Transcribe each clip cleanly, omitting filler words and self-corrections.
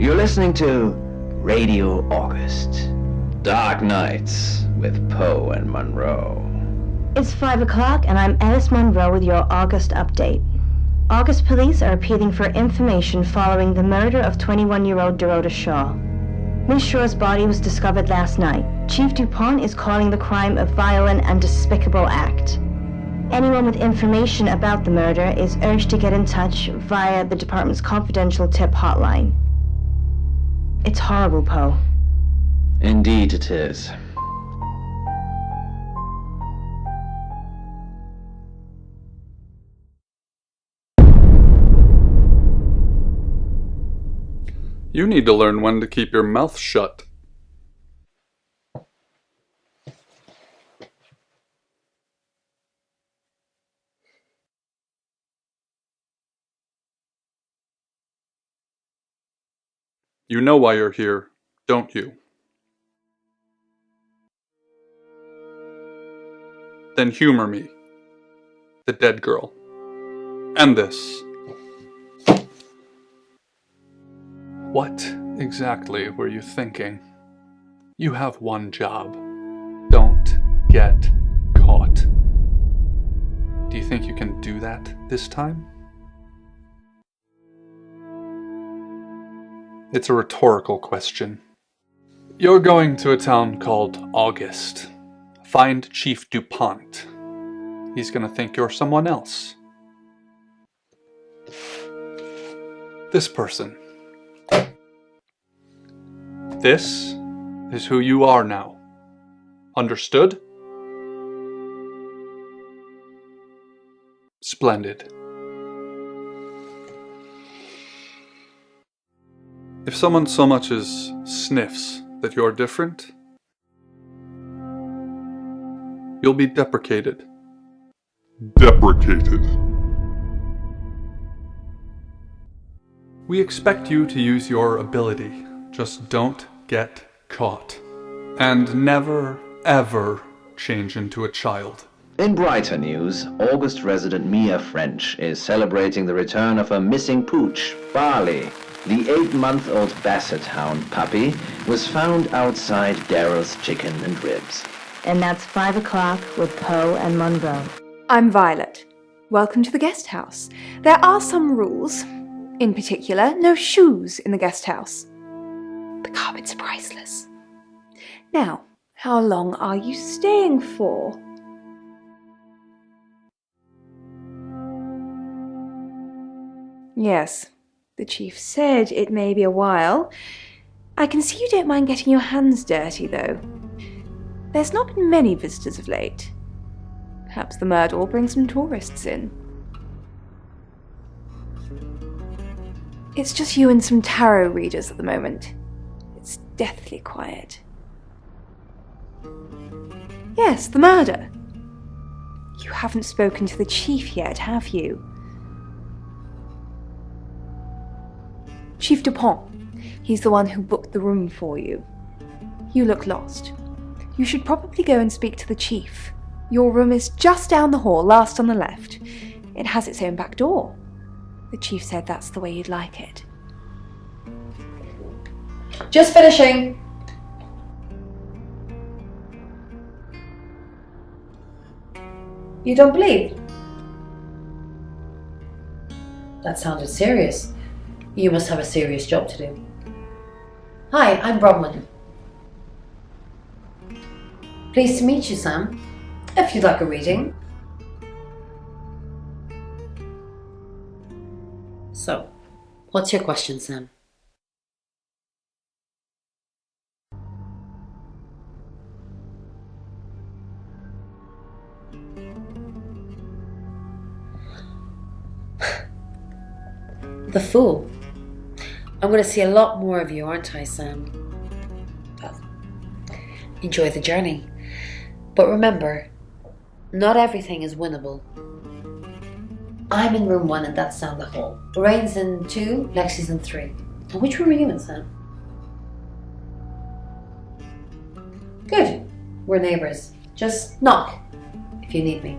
You're listening to Radio August. Dark Nights with Poe and Monroe. It's 5 o'clock, and I'm Alice Monroe with your August update. August police are appealing for information following the murder of 21-year-old Dorota Shaw. Miss Shaw's body was discovered last night. Chief DuPont is calling the crime a violent and despicable act. Anyone with information about the murder is urged to get in touch via the department's confidential tip hotline. It's horrible, Poe. Indeed it is. You need to learn when to keep your mouth shut. You know why you're here, don't you? Then humor me, the dead girl, and this. What exactly were you thinking? You have one job. Don't get caught. Do you think you can do that this time? It's a rhetorical question. You're going to a town called August. Find Chief DuPont. He's gonna think you're someone else. This person. This is who you are now. Understood? Splendid. If someone so much as sniffs that you're different, you'll be deprecated. Deprecated. We expect you to use your ability. Just don't get caught. And never, ever change into a child. In brighter news, August resident Mia French is celebrating the return of her missing pooch, Barley. The 8-month-old Basset Hound puppy was found outside Daryl's Chicken and Ribs. And that's 5 o'clock with Poe and Monroe. I'm Violet. Welcome to the guest house. There are some rules. In particular, no shoes in the guest house. The carpets are priceless. Now, how long are you staying for? Yes, the chief said it may be a while. I can see you don't mind getting your hands dirty, though. There's not been many visitors of late. Perhaps the murder will bring some tourists in. It's just you and some tarot readers at the moment. It's deathly quiet. Yes, the murder. You haven't spoken to the chief yet, have you? Chief DuPont. He's the one who booked the room for you. You look lost. You should probably go and speak to the chief. Your room is just down the hall, last on the left. It has its own back door. The chief said that's the way you'd like it. Just finishing. You don't believe? That sounded serious. You must have a serious job to do. Hi, I'm Bronwyn. Pleased to meet you, Sam. If you'd like a reading. So, what's your question, Sam? The Fool. I'm going to see a lot more of you, aren't I, Sam? Well, enjoy the journey. But remember, not everything is winnable. I'm in room 1 and that's down the hall. Lorraine's in 2, Lexi's in 3. And which room are you in, Sam? Good. We're neighbours. Just knock if you need me.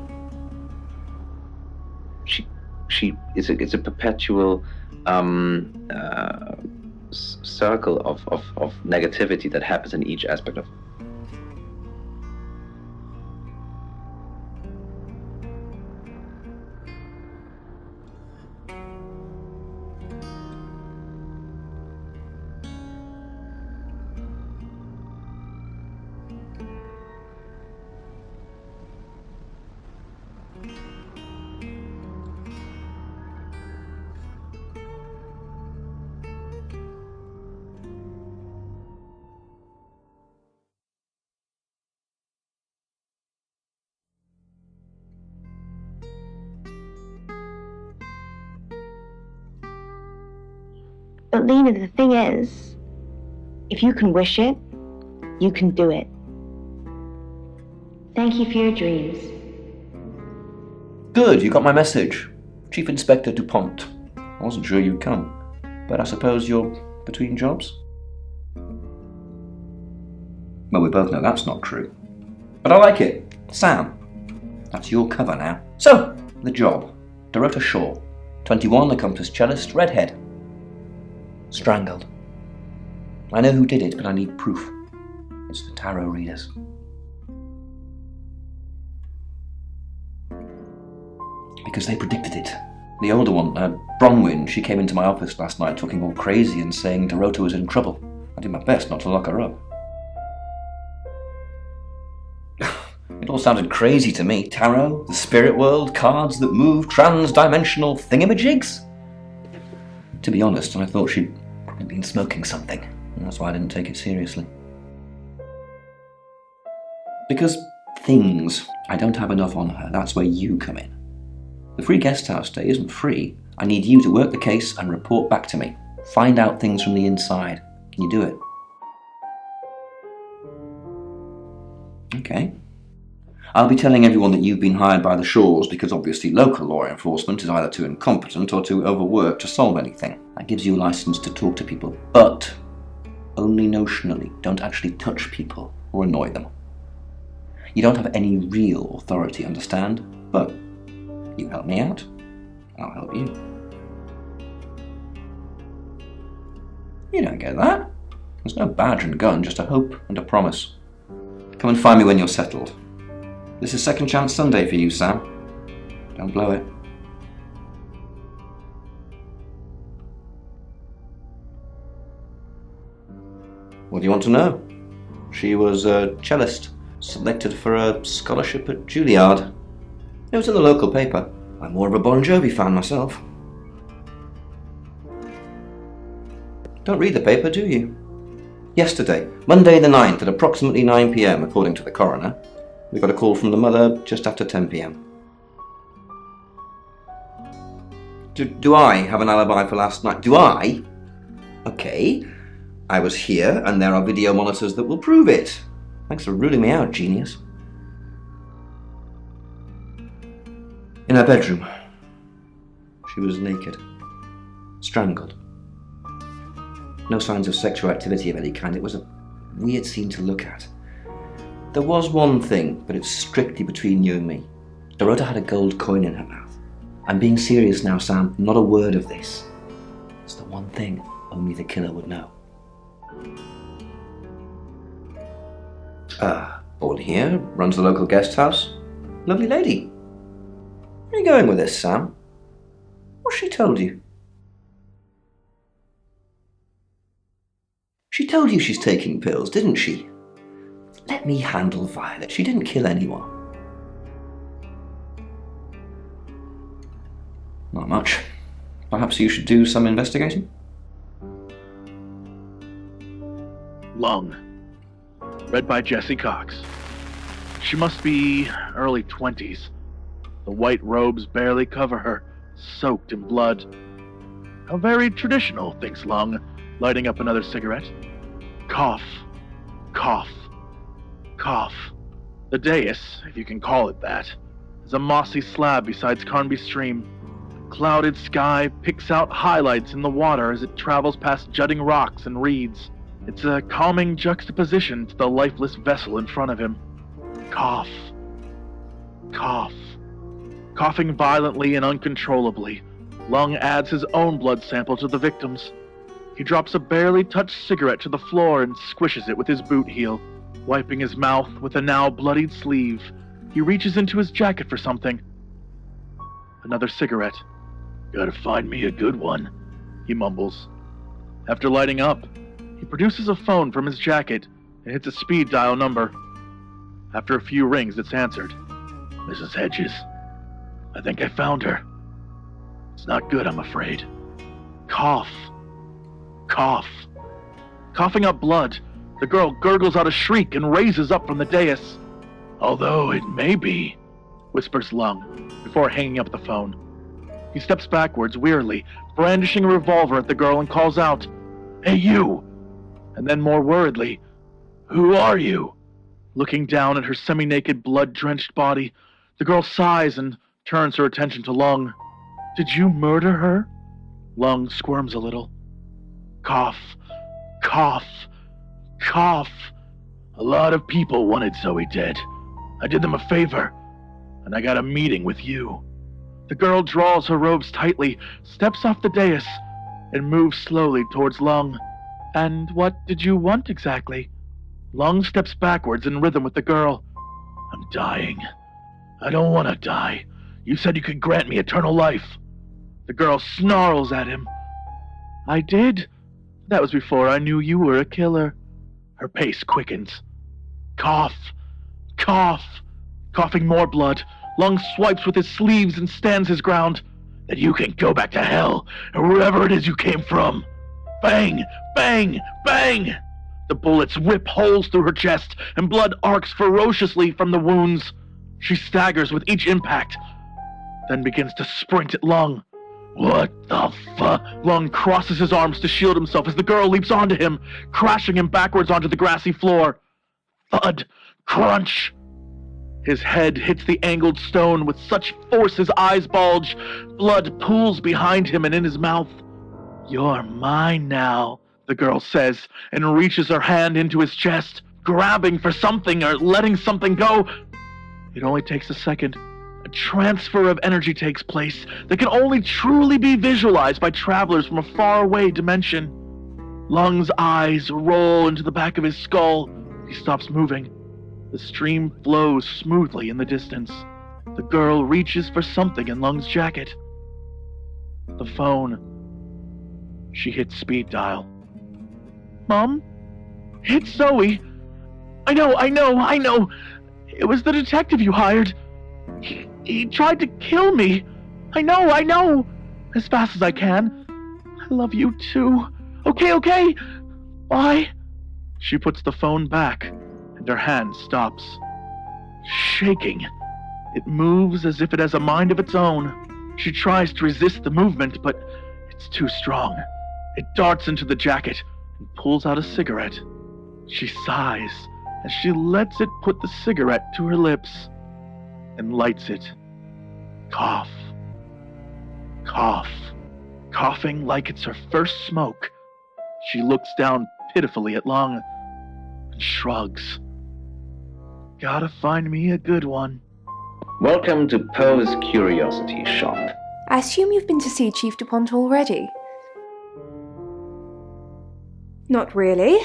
It's a perpetual circle of negativity that happens in each aspect of. But Lena, the thing is, if you can wish it, you can do it. Thank you for your dreams. Good, you got my message. Chief Inspector DuPont. I wasn't sure you'd come, but I suppose you're between jobs? Well, we both know that's not true. But I like it. Sam. That's your cover now. So, the job. Dorota Shaw. 21, accomplished cellist, redhead. Strangled. I know who did it, but I need proof. It's the tarot readers. Because they predicted it. The older one, Bronwyn, she came into my office last night talking all crazy and saying Dorota was in trouble. I did my best not to lock her up. It all sounded crazy to me. Tarot, the spirit world, cards that move, trans-dimensional thingamajigs. To be honest, I thought she'd probably been smoking something, and that's why I didn't take it seriously. Because things, I don't have enough on her, that's where you come in. The free guest house stay isn't free. I need you to work the case and report back to me. Find out things from the inside. Can you do it? Okay. I'll be telling everyone that you've been hired by the Shaws because obviously local law enforcement is either too incompetent or too overworked to solve anything. That gives you a license to talk to people, but only notionally. Don't actually touch people or annoy them. You don't have any real authority, understand? But you help me out, I'll help you. You don't get that. There's no badge and gun, just a hope and a promise. Come and find me when you're settled. This is Second Chance Sunday for you, Sam. Don't blow it. What do you want to know? She was a cellist, selected for a scholarship at Juilliard. It was in the local paper. I'm more of a Bon Jovi fan myself. Don't read the paper, do you? Yesterday, Monday the 9th at approximately 9 p.m, according to the coroner, we got a call from the mother just after 10 p.m. Do I have an alibi for last night? Do I? Okay. I was here, and there are video monitors that will prove it. Thanks for ruling me out, genius. In her bedroom. She was naked. Strangled. No signs of sexual activity of any kind. It was a weird scene to look at. There was one thing, but it's strictly between you and me. Dorota had a gold coin in her mouth. I'm being serious now, Sam. Not a word of this. It's the one thing only the killer would know. Born here, runs the local guest house. Lovely lady. Where are you going with this, Sam? What's she told you? She told you she's taking pills, didn't she? Let me handle Violet. She didn't kill anyone. Not much. Perhaps you should do some investigating? Lung. Read by Jessie Cox. She must be early 20s. The white robes barely cover her, soaked in blood. How very traditional, thinks Lung, lighting up another cigarette. Cough. Cough. Cough. The dais, if you can call it that, is a mossy slab beside Carnby Stream. Clouded sky picks out highlights in the water as it travels past jutting rocks and reeds. It's a calming juxtaposition to the lifeless vessel in front of him. Cough. Cough. Coughing violently and uncontrollably, Lung adds his own blood sample to the victim's. He drops a barely touched cigarette to the floor and squishes it with his boot heel. Wiping his mouth with a now bloodied sleeve, he reaches into his jacket for something. Another cigarette. Gotta find me a good one, he mumbles. After lighting up, he produces a phone from his jacket and hits a speed dial number. After a few rings, it's answered. Mrs. Hedges. I think I found her. It's not good, I'm afraid. Cough. Cough. Coughing up blood, the girl gurgles out a shriek and raises up from the dais. Although it may be, whispers Lung, before hanging up the phone. He steps backwards wearily, brandishing a revolver at the girl and calls out, Hey, you! And then more worriedly, Who are you? Looking down at her semi-naked, blood-drenched body, the girl sighs and turns her attention to Lung. Did you murder her? Lung squirms a little. Cough. Cough. Cough. A lot of people wanted Zoe dead. I did them a favor, and I got a meeting with you. The girl draws her robes tightly, steps off the dais, and moves slowly towards Lung. And what did you want exactly? Lung steps backwards in rhythm with the girl. I'm dying. I don't want to die. You said you could grant me eternal life. The girl snarls at him. I did. That was before I knew you were a killer. Her pace quickens. Cough. Cough. Coughing more blood, Lung swipes with his sleeves and stands his ground. That you can go back to hell, or wherever it is you came from. Bang! Bang! Bang! The bullets rip holes through her chest, and blood arcs ferociously from the wounds. She staggers with each impact, then begins to sprint at Lung. What the fuck? Lung crosses his arms to shield himself as the girl leaps onto him, crashing him backwards onto the grassy floor. Thud! Crunch! His head hits the angled stone with such force his eyes bulge. Blood pools behind him and in his mouth. You're mine now, the girl says, and reaches her hand into his chest, grabbing for something or letting something go. It only takes a second. A transfer of energy takes place that can only truly be visualized by travelers from a faraway dimension. Lung's eyes roll into the back of his skull. He stops moving. The stream flows smoothly in the distance. The girl reaches for something in Lung's jacket. The phone. She hits speed dial. Mom? It's Zoe. I know. It was the detective you hired. He tried to kill me. I know. As fast as I can. I love you too. Okay. Bye. She puts the phone back, and her hand stops. Shaking. It moves as if it has a mind of its own. She tries to resist the movement, but it's too strong. It darts into the jacket and pulls out a cigarette. She sighs as she lets it put the cigarette to her lips and lights it. Cough. Cough. Coughing like it's her first smoke. She looks down pitifully at Lung and shrugs. Gotta find me a good one. Welcome to Poe's Curiosity Shop. I assume you've been to see Chief DuPont already? Not really.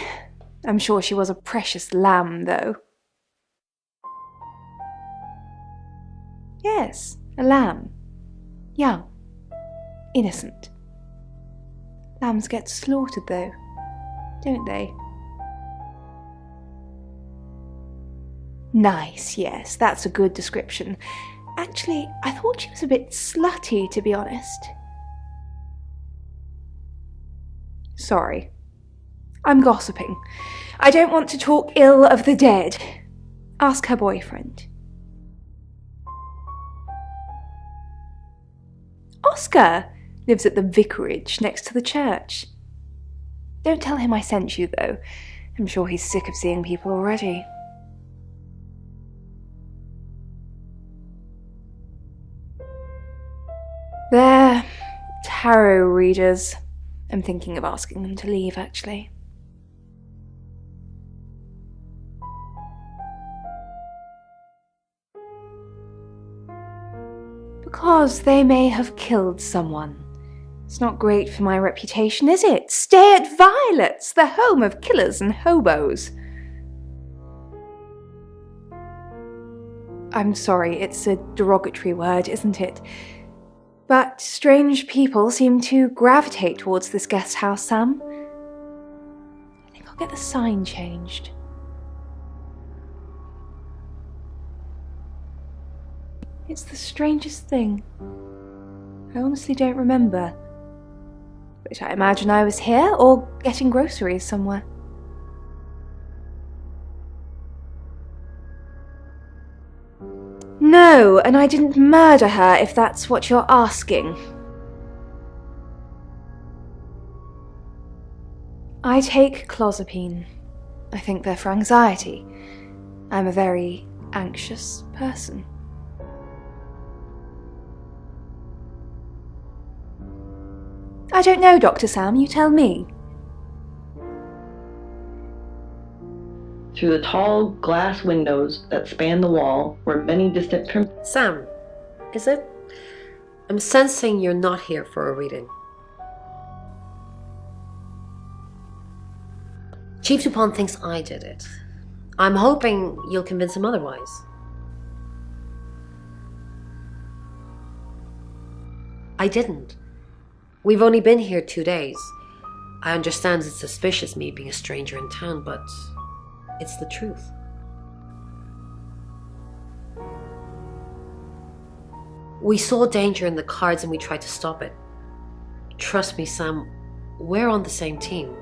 I'm sure she was a precious lamb, though. Yes, a lamb. Young. Innocent. Lambs get slaughtered, though, don't they? Nice, yes, that's a good description. Actually, I thought she was a bit slutty, to be honest. Sorry. I'm gossiping. I don't want to talk ill of the dead. Ask her boyfriend. Oscar lives at the vicarage next to the church. Don't tell him I sent you, though. I'm sure he's sick of seeing people already. They're tarot readers. I'm thinking of asking them to leave, actually. Because they may have killed someone It's not great for my reputation, is it? Stay at Violet's, the home of killers and hobos. I'm sorry, it's a derogatory word, isn't it? But strange people seem to gravitate towards this guest house, Sam. I think I'll get the sign changed. It's the strangest thing. I honestly don't remember. But I imagine I was here or getting groceries somewhere. No, and I didn't murder her, if that's what you're asking. I take clozapine. I think they're for anxiety. I'm a very anxious person. I don't know, Dr. Sam, you tell me. Through the tall glass windows that span the wall were many distant Sam, is it? I'm sensing you're not here for a reading. Chief Dupont thinks I did it. I'm hoping you'll convince him otherwise. I didn't. We've only been here 2 days. I understand it's suspicious me being a stranger in town, but it's the truth. We saw danger in the cards and we tried to stop it. Trust me, Sam, we're on the same team.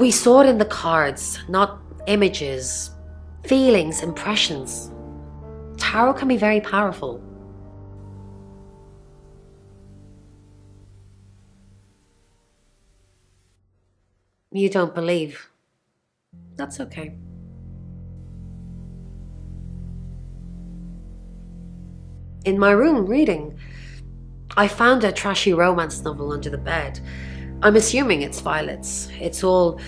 We saw it in the cards, not images, feelings, impressions. Tarot can be very powerful. You don't believe. That's okay. In my room, reading, I found a trashy romance novel under the bed. I'm assuming it's Violet's. It's all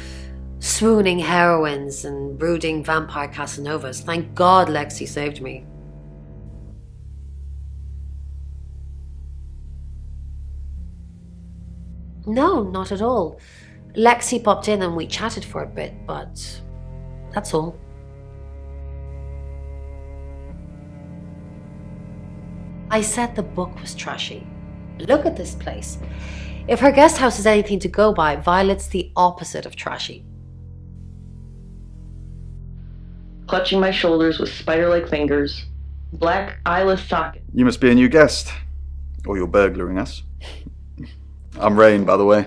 swooning heroines and brooding vampire Casanovas. Thank God Lexi saved me. No, not at all. Lexi popped in and we chatted for a bit, but that's all. I said the book was trashy. Look at this place. If her guest house is anything to go by, Violet's the opposite of trashy. clutching my shoulders with spider-like fingers, black eyeless socket. You must be a new guest, or you're burglaring us. I'm Rain, by the way.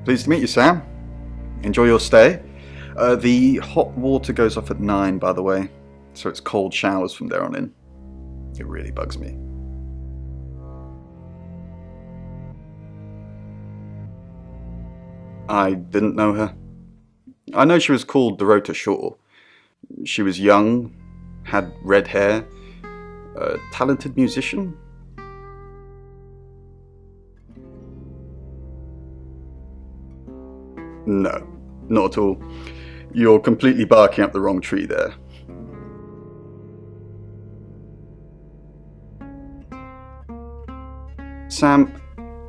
Pleased to meet you, Sam. Enjoy your stay. The hot water goes off at 9, by the way, so it's cold showers from there on in. It really bugs me. I didn't know her. I know she was called Dorota Shaw. She was young, had red hair, a talented musician. No, not at all. You're completely barking up the wrong tree there. Sam,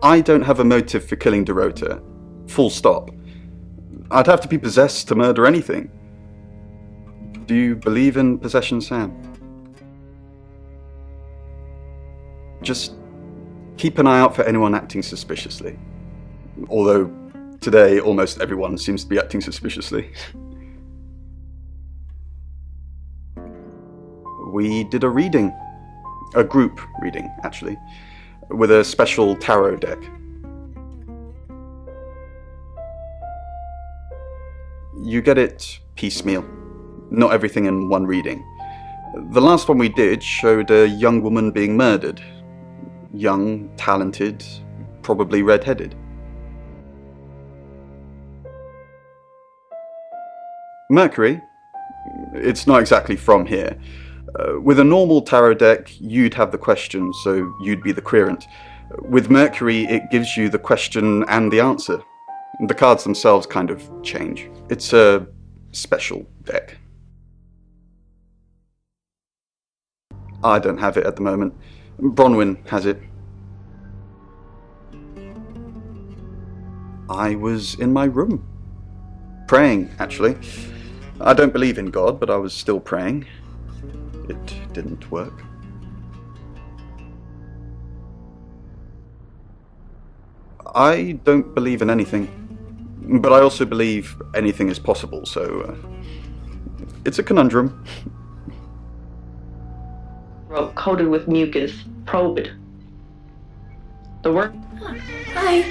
I don't have a motive for killing Dorota. Full stop. I'd have to be possessed to murder anything. Do you believe in possession, Sam? Just keep an eye out for anyone acting suspiciously. Although today almost everyone seems to be acting suspiciously. We did a reading. A group reading, actually. With a special tarot deck. You get it piecemeal. Not everything in one reading. The last one we did showed a young woman being murdered. Young, talented, probably red-headed. Mercury? It's not exactly from here. With a normal tarot deck, you'd have the question, so you'd be the querent. With Mercury, it gives you the question and the answer. The cards themselves kind of change. It's a special deck. I don't have it at the moment. Bronwyn has it. I was in my room. Praying, actually. I don't believe in God, but I was still praying. It didn't work. I don't believe in anything, but I also believe anything is possible, so it's a conundrum. Throat coated with mucus. Probe it. The work. Hi,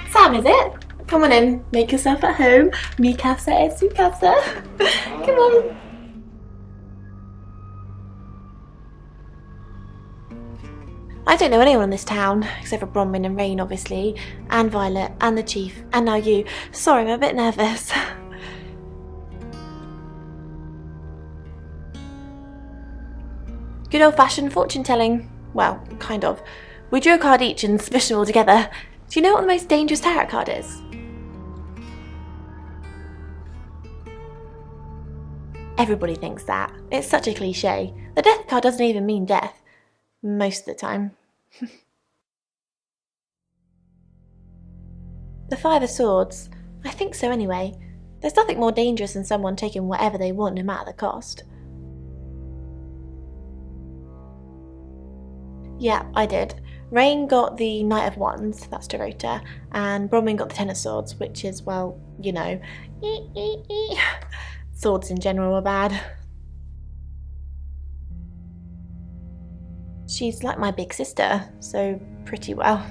Sam, is it? Come on in, make yourself at home. Mi casa es su casa. Come on. I don't know anyone in this town, except for Bronwyn and Rain, obviously, and Violet, and the Chief, and now you. Sorry, I'm a bit nervous. Good old-fashioned fortune-telling. Well, kind of. We drew a card each and smushed them all together. Do you know what the most dangerous tarot card is? Everybody thinks that. It's such a cliche. The death card doesn't even mean death. Most of the time. The Five of Swords. I think so anyway. There's nothing more dangerous than someone taking whatever they want no matter the cost. Yeah, I did. Rain got the Knight of Wands, that's Dorota, and Bronwyn got the Ten of Swords, which is, well, you know, swords in general are bad. She's like my big sister, so pretty well.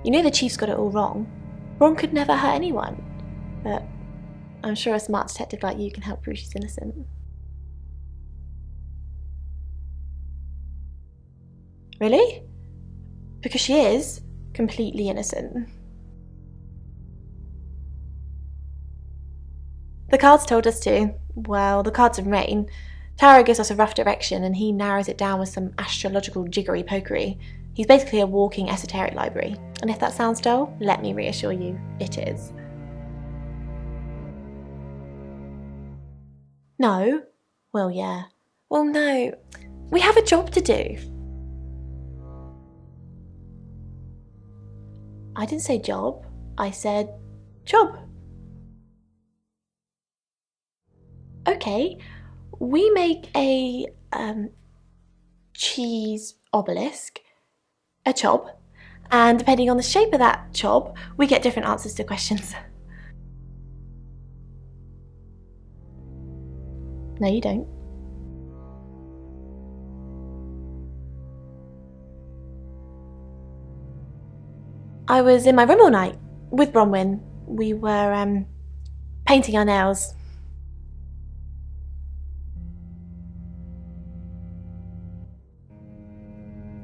You know the Chief's got it all wrong. Ron could never hurt anyone, but I'm sure a smart detective like you can help prove she's innocent. Really? Because she is completely innocent. The cards told us to. Well, the cards of Rain. Tarot gives us a rough direction and he narrows it down with some astrological jiggery-pokery. He's basically a walking esoteric library. And if that sounds dull, let me reassure you, it is. No? Well, yeah. Well, no. We have a job to do. I didn't say job. I said job. Okay. We make a cheese obelisk, a chob, and depending on the shape of that chob, we get different answers to questions. No, you don't. I was in my room all night with Bronwyn. We were painting our nails.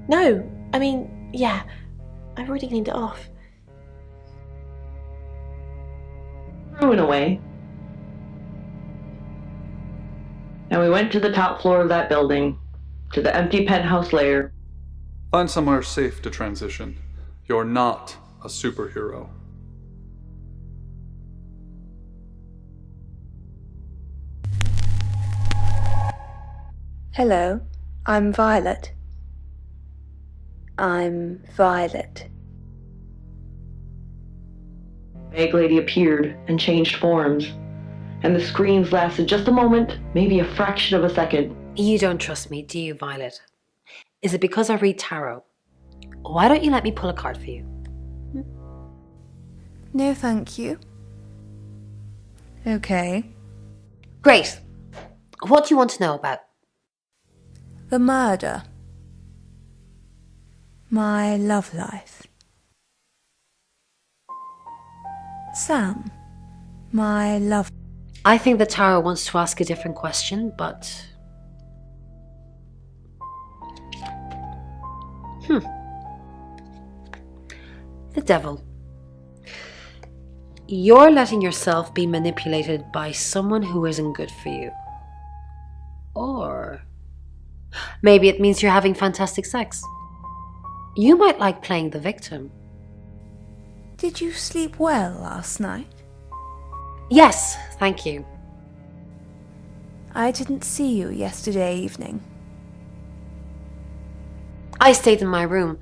No, I mean, yeah, I've already cleaned it off. Threw it away. And we went to the top floor of that building, to the empty penthouse layer. Find somewhere safe to transition. You're not a superhero. Hello, I'm Violet. I'm Violet. Bag Lady appeared and changed forms, and the screams lasted just a moment, maybe a fraction of a second. You don't trust me, do you, Violet? Is it because I read tarot? Why don't you let me pull a card for you? No, thank you. Okay. Great. What do you want to know about? The murder. My love life. Sam. My love. I think the tarot wants to ask a different question, but... The devil. You're letting yourself be manipulated by someone who isn't good for you. Or maybe it means you're having fantastic sex. You might like playing the victim. Did you sleep well last night? Yes, thank you. I didn't see you yesterday evening. I stayed in my room.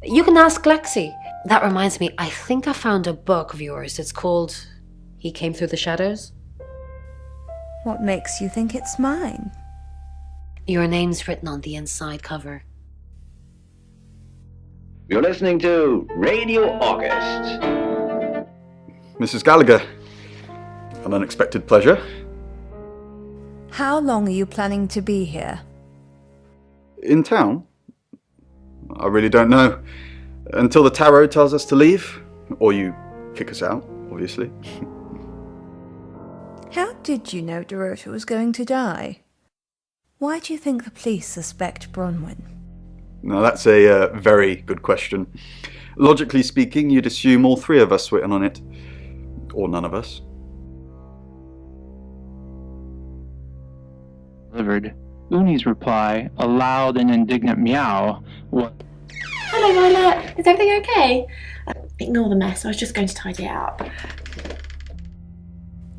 You can ask Lexi. That reminds me, I think I found a book of yours. It's called He Came Through the Shadows. What makes you think it's mine? Your name's written on the inside cover. You're listening to Radio August. Mrs. Gallagher, an unexpected pleasure. How long are you planning to be here? In town? I really don't know. Until the tarot tells us to leave, or you kick us out, obviously. How did you know Dorota was going to die? Why do you think the police suspect Bronwyn? Now that's a very good question. Logically speaking, you'd assume all three of us were in on it. Or none of us. Delivered. Uni's reply, a loud and indignant meow, was... Hello, Violet. Is everything okay? Ignore the mess. I was just going to tidy it up.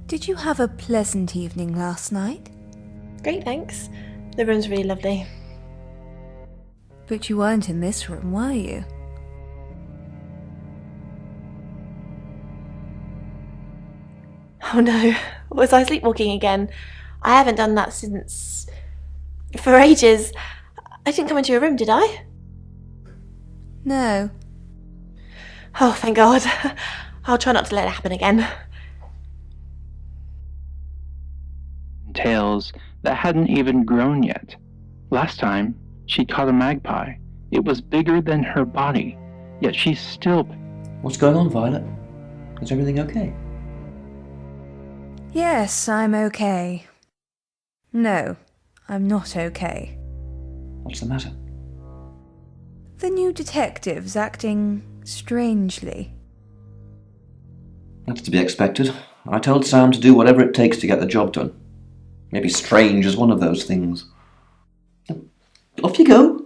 Did you have a pleasant evening last night? Great, thanks. The room's really lovely. But you weren't in this room, were you? Oh no, was I sleepwalking again? I haven't done that since... for ages. I didn't come into your room, did I? No. Oh, thank God. I'll try not to let it happen again. Tails that hadn't even grown yet. Last time, she caught a magpie. It was bigger than her body, yet she still... What's going on, Violet? Is everything okay? Yes, I'm okay. No, I'm not okay. What's the matter? The new detective's acting strangely. That's to be expected. I told Sam to do whatever it takes to get the job done. Maybe strange is one of those things. Off you go.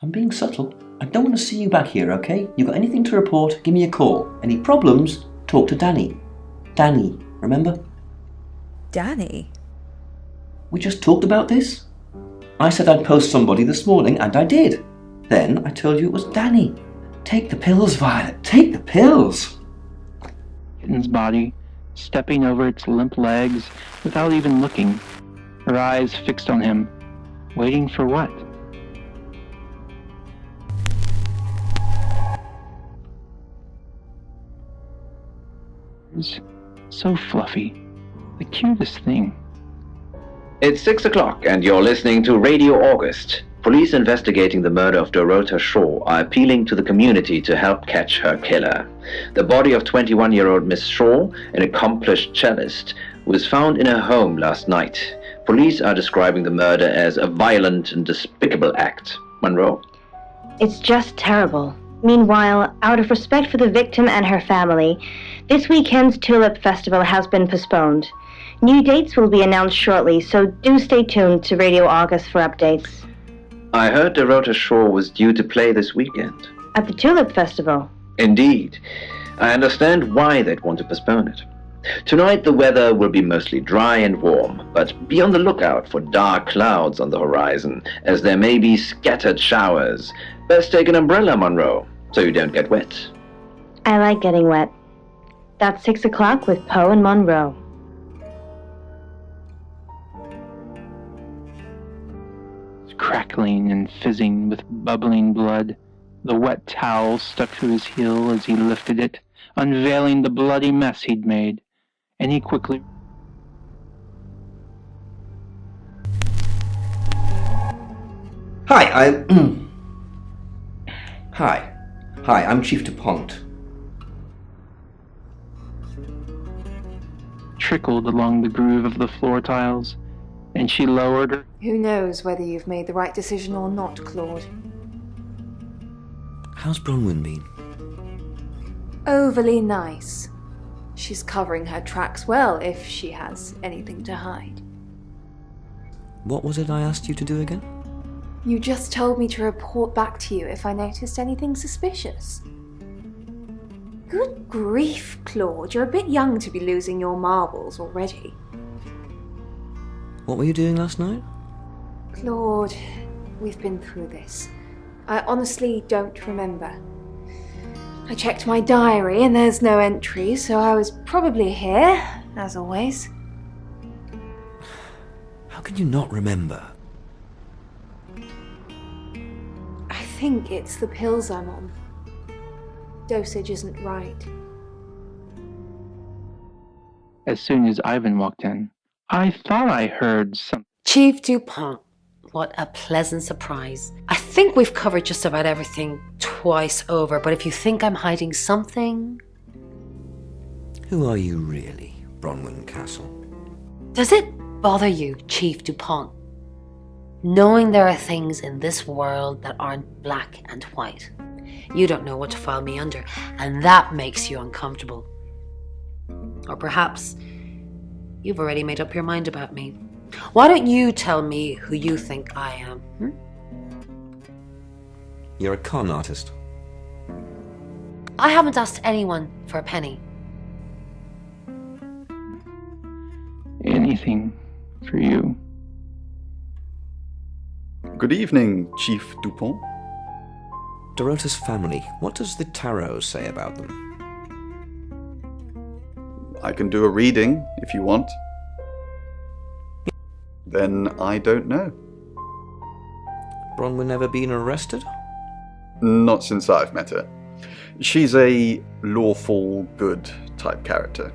I'm being subtle. I don't want to see you back here, okay? You got anything to report, give me a call. Any problems, talk to Danny. Danny, remember? Danny? We just talked about this. I said I'd post somebody this morning, and I did. Then I told you it was Danny. Take the pills, Violet. Take the pills. Kitten's body, stepping over its limp legs without even looking, her eyes fixed on him, waiting for what? So fluffy. The cutest thing. It's 6 o'clock and you're listening to Radio August. Police investigating the murder of Dorota Shaw are appealing to the community to help catch her killer. The body of 21-year-old Miss Shaw, an accomplished cellist, was found in her home last night. Police are describing the murder as a violent and despicable act. Monroe? It's just terrible. Meanwhile, out of respect for the victim and her family, this weekend's Tulip Festival has been postponed. New dates will be announced shortly, so do stay tuned to Radio August for updates. I heard Dorota Shaw was due to play this weekend. At the Tulip Festival? Indeed. I understand why they'd want to postpone it. Tonight the weather will be mostly dry and warm, but be on the lookout for dark clouds on the horizon, as there may be scattered showers. Best take an umbrella, Monroe, so you don't get wet. I like getting wet. That's 6 o'clock with Poe and Monroe. Crackling and fizzing with bubbling blood, the wet towel stuck to his heel as he lifted it, unveiling the bloody mess he'd made, and he quickly... Hi, Hi, I'm Chief DuPont. Trickled along the groove of the floor tiles, and she lowered her... Who knows whether you've made the right decision or not, Claude? How's Bronwyn been? Overly nice. She's covering her tracks well if she has anything to hide. What was it I asked you to do again? You just told me to report back to you if I noticed anything suspicious. Good grief, Claude, you're a bit young to be losing your marbles already. What were you doing last night? Claude, we've been through this. I honestly don't remember. I checked my diary and there's no entry, so I was probably here, as always. How can you not remember? I think it's the pills I'm on. Dosage isn't right. As soon as Ivan walked in, I thought I heard some. Chief DuPont, what a pleasant surprise. I think we've covered just about everything twice over, but if you think I'm hiding something... Who are you really, Bronwyn Castle? Does it bother you, Chief DuPont, knowing there are things in this world that aren't black and white? You don't know what to file me under, and that makes you uncomfortable. Or perhaps you've already made up your mind about me. Why don't you tell me who you think I am? You're a con artist. I haven't asked anyone for a penny. Anything for you. Good evening, Chief Dupont. Dorota's family, what does the tarot say about them? I can do a reading if you want. Then I don't know. Bronwyn ever been arrested? Not since I've met her. She's a lawful good type character,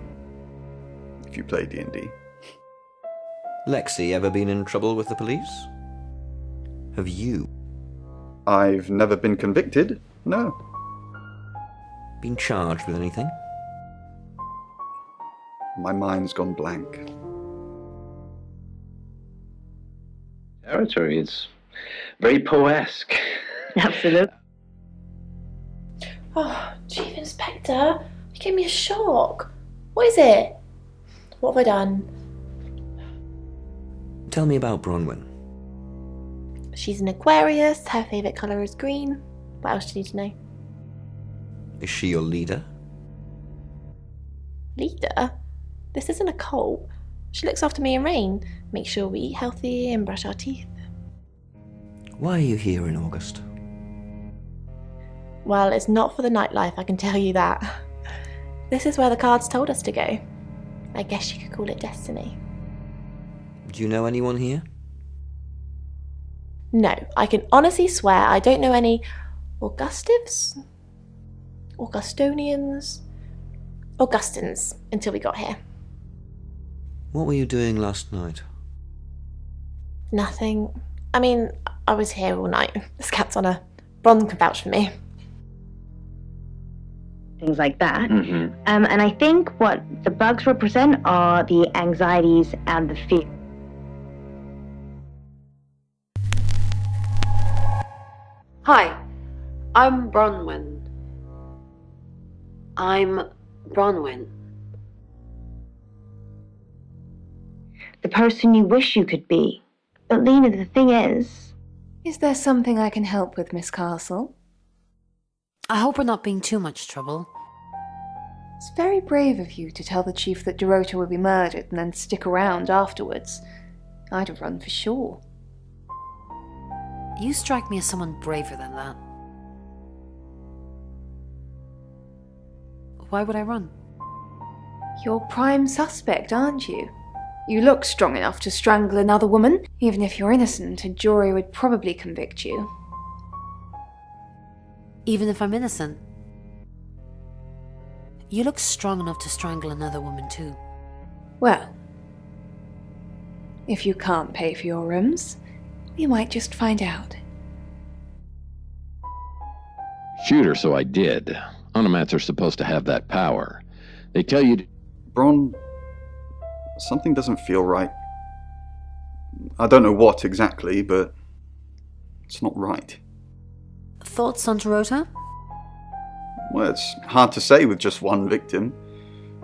if you play D&D. Lexi ever been in trouble with the police? Have you? I've never been convicted, no. Been charged with anything? My mind's gone blank. Territory is very poesque. Absolutely. Oh, Chief Inspector, you gave me a shock. What is it? What have I done? Tell me about Bronwyn. She's an Aquarius, her favourite colour is green. What else do you need to know? Is she your leader? Leader? This isn't a cult. She looks after me and Rain, makes sure we eat healthy and brush our teeth. Why are you here in August? Well, it's not for the nightlife, I can tell you that. This is where the cards told us to go. I guess you could call it destiny. Do you know anyone here? No, I can honestly swear I don't know any Augustives? Augustonians? Augustins until we got here. What were you doing last night? Nothing. I mean, I was here all night. This cat's on a Bron can vouch for me. Things like that. Mm-hmm. And I think what the bugs represent are the anxieties and the fear. Hi, I'm Bronwyn. I'm Bronwyn. The person you wish you could be. But Lena, the thing is... Is there something I can help with, Miss Castle? I hope we're not being too much trouble. It's very brave of you to tell the chief that Dorota will be murdered and then stick around afterwards. I'd have run for sure. You strike me as someone braver than that. Why would I run? You're prime suspect, aren't you? You look strong enough to strangle another woman. Even if you're innocent, a jury would probably convict you. Even if I'm innocent? You look strong enough to strangle another woman too. Well, if you can't pay for your rooms, you might just find out. Shoot her, so I did. Onomats are supposed to have that power. They tell you to... Bron, something doesn't feel right. I don't know what exactly, but it's not right. Thoughts on Dorota? Well, it's hard to say with just one victim.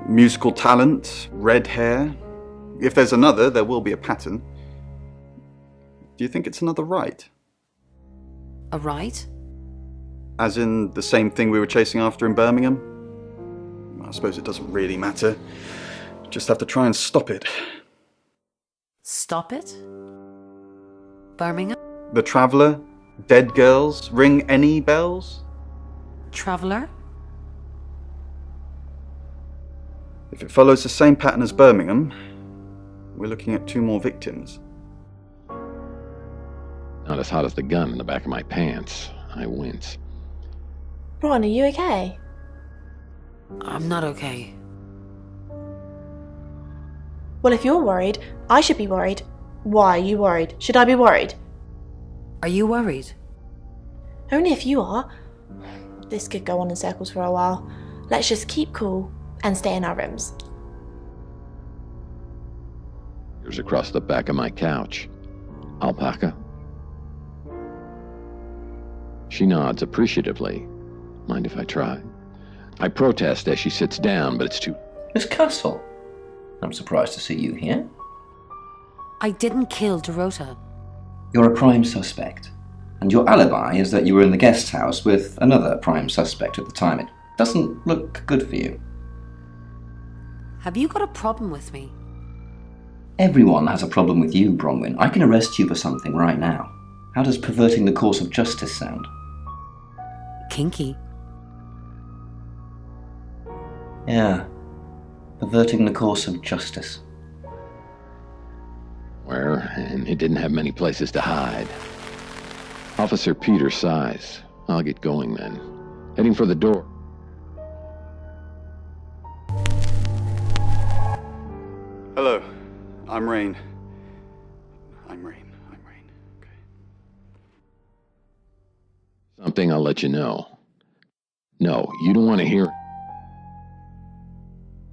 Musical talent, red hair. If there's another, there will be a pattern. Do you think it's another right? A right? As in the same thing we were chasing after in Birmingham? I suppose it doesn't really matter. Just have to try and stop it. Stop it? Birmingham? The Traveller? Dead girls? Ring any bells? Traveller? If it follows the same pattern as Birmingham, we're looking at 2 more victims. Not as hot as the gun in the back of my pants. I wince. Ron, are you okay? I'm not okay. Well, if you're worried, I should be worried. Why are you worried? Should I be worried? Are you worried? Only if you are. This could go on in circles for a while. Let's just keep cool and stay in our rooms. Here's across the back of my couch. Alpaca. She nods appreciatively. Mind if I try? I protest as she sits down, but it's too... Miss Castle, I'm surprised to see you here. I didn't kill Dorota. You're a prime suspect, and your alibi is that you were in the guest house with another prime suspect at the time. It doesn't look good for you. Have you got a problem with me? Everyone has a problem with you, Bronwyn. I can arrest you for something right now. How does perverting the course of justice sound? Kinky. Yeah, perverting the course of justice. Where, and it didn't have many places to hide. Officer Peter sighs. I'll get going then. Heading for the door. Hello, I'm Rain. I'm Rain. Okay. Something I'll let you know. No, you don't want to hear.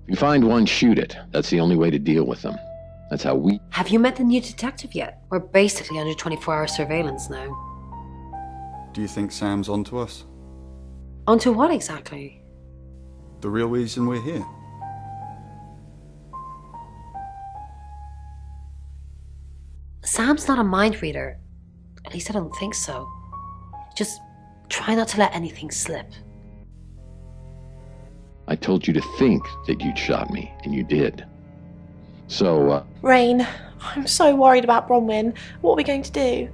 If you find one, shoot it. That's the only way to deal with them. That's how we... Have you met the new detective yet? We're basically under 24-hour surveillance now. Do you think Sam's onto us? Onto what exactly? The real reason we're here? Sam's not a mind reader. At least I don't think so. Just try not to let anything slip. I told you to think that you'd shot me, and you did. So, Rain, I'm so worried about Bronwyn. What are we going to do?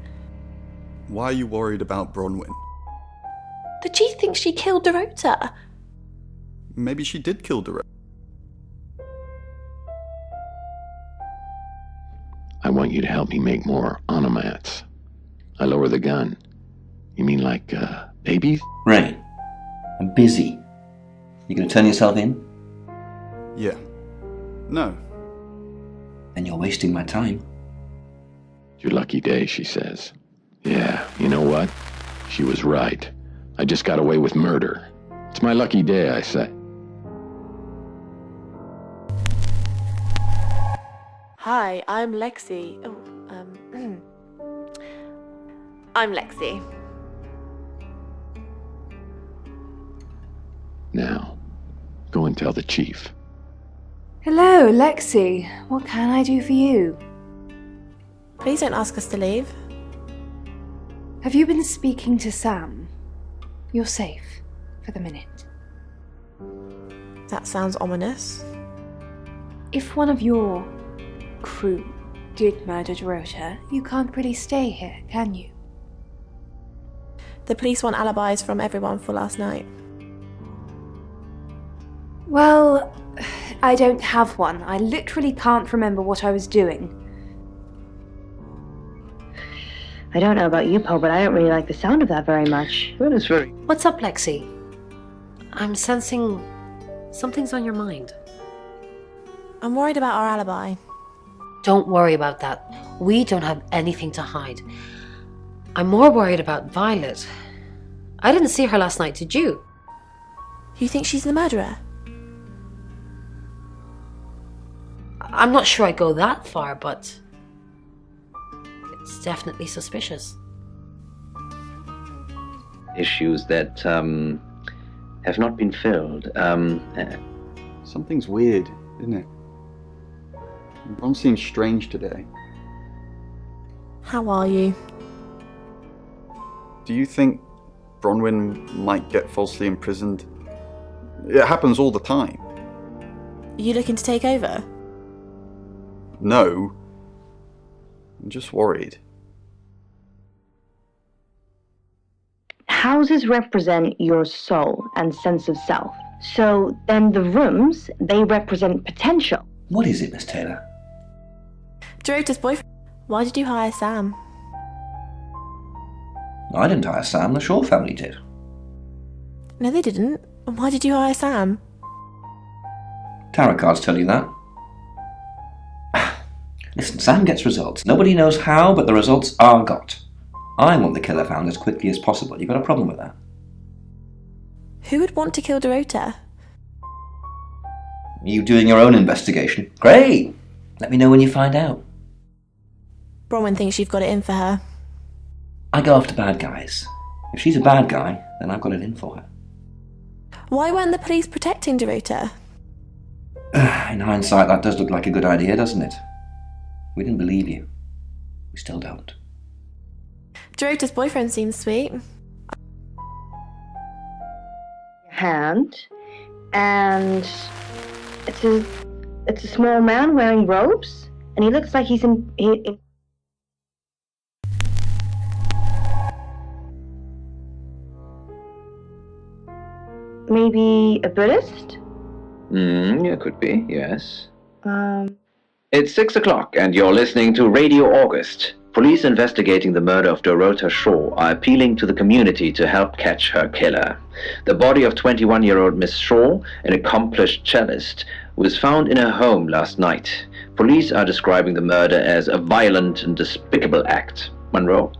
Why are you worried about Bronwyn? The chief thinks she killed Dorota. Maybe she did kill Dorota. I want you to help me make more onomats. I lower the gun. You mean like, babies? Rain, I'm busy. You gonna turn yourself in? Yeah. No. Then you're wasting my time. It's your lucky day, she says. Yeah, you know what? She was right. I just got away with murder. It's my lucky day, I say. Hi, I'm Lexi. I'm Lexi. Now, go and tell the chief. Hello, Lexi. What can I do for you? Please don't ask us to leave. Have you been speaking to Sam? You're safe for the minute. That sounds ominous. If one of your crew did murder Dorota, you can't really stay here, can you? The police want alibis from everyone for last night. Well, I don't have one. I literally can't remember what I was doing. I don't know about you, Poe, but I don't really like the sound of that very much. That is very... What's up, Lexi? I'm sensing something's on your mind. I'm worried about our alibi. Don't worry about that. We don't have anything to hide. I'm more worried about Violet. I didn't see her last night, did you? You think she's the murderer? I'm not sure I'd go that far, but it's definitely suspicious. Issues that, have not been filled. Something's weird, isn't it? Ron seems strange today. How are you? Do you think Bronwyn might get falsely imprisoned? It happens all the time. Are you looking to take over? No. I'm just worried. Houses represent your soul and sense of self. So then the rooms, they represent potential. What is it, Miss Taylor? Dorota's boyfriend. Why did you hire Sam? I didn't hire Sam, the Shaw family did. No, they didn't. Why did you hire Sam? Tarot cards tell you that. Listen, Sam gets results. Nobody knows how, but the results are got. I want the killer found as quickly as possible. You got a problem with that? Who would want to kill Dorota? You doing your own investigation? Great! Let me know when you find out. Bronwyn thinks you've got it in for her. I go after bad guys. If she's a bad guy, then I've got it in for her. Why weren't the police protecting Dorota? In hindsight, that does look like a good idea, doesn't it? We didn't believe you. We still don't. Dorota's boyfriend seems sweet. Hand, and it's a small man wearing robes, and he looks like he's in maybe a Buddhist? Yeah, could be, yes. It's 6 o'clock, and you're listening to Radio August. Police investigating the murder of Dorota Shaw are appealing to the community to help catch her killer. The body of 21-year-old Miss Shaw, an accomplished cellist, was found in her home last night. Police are describing the murder as a violent and despicable act. Monroe?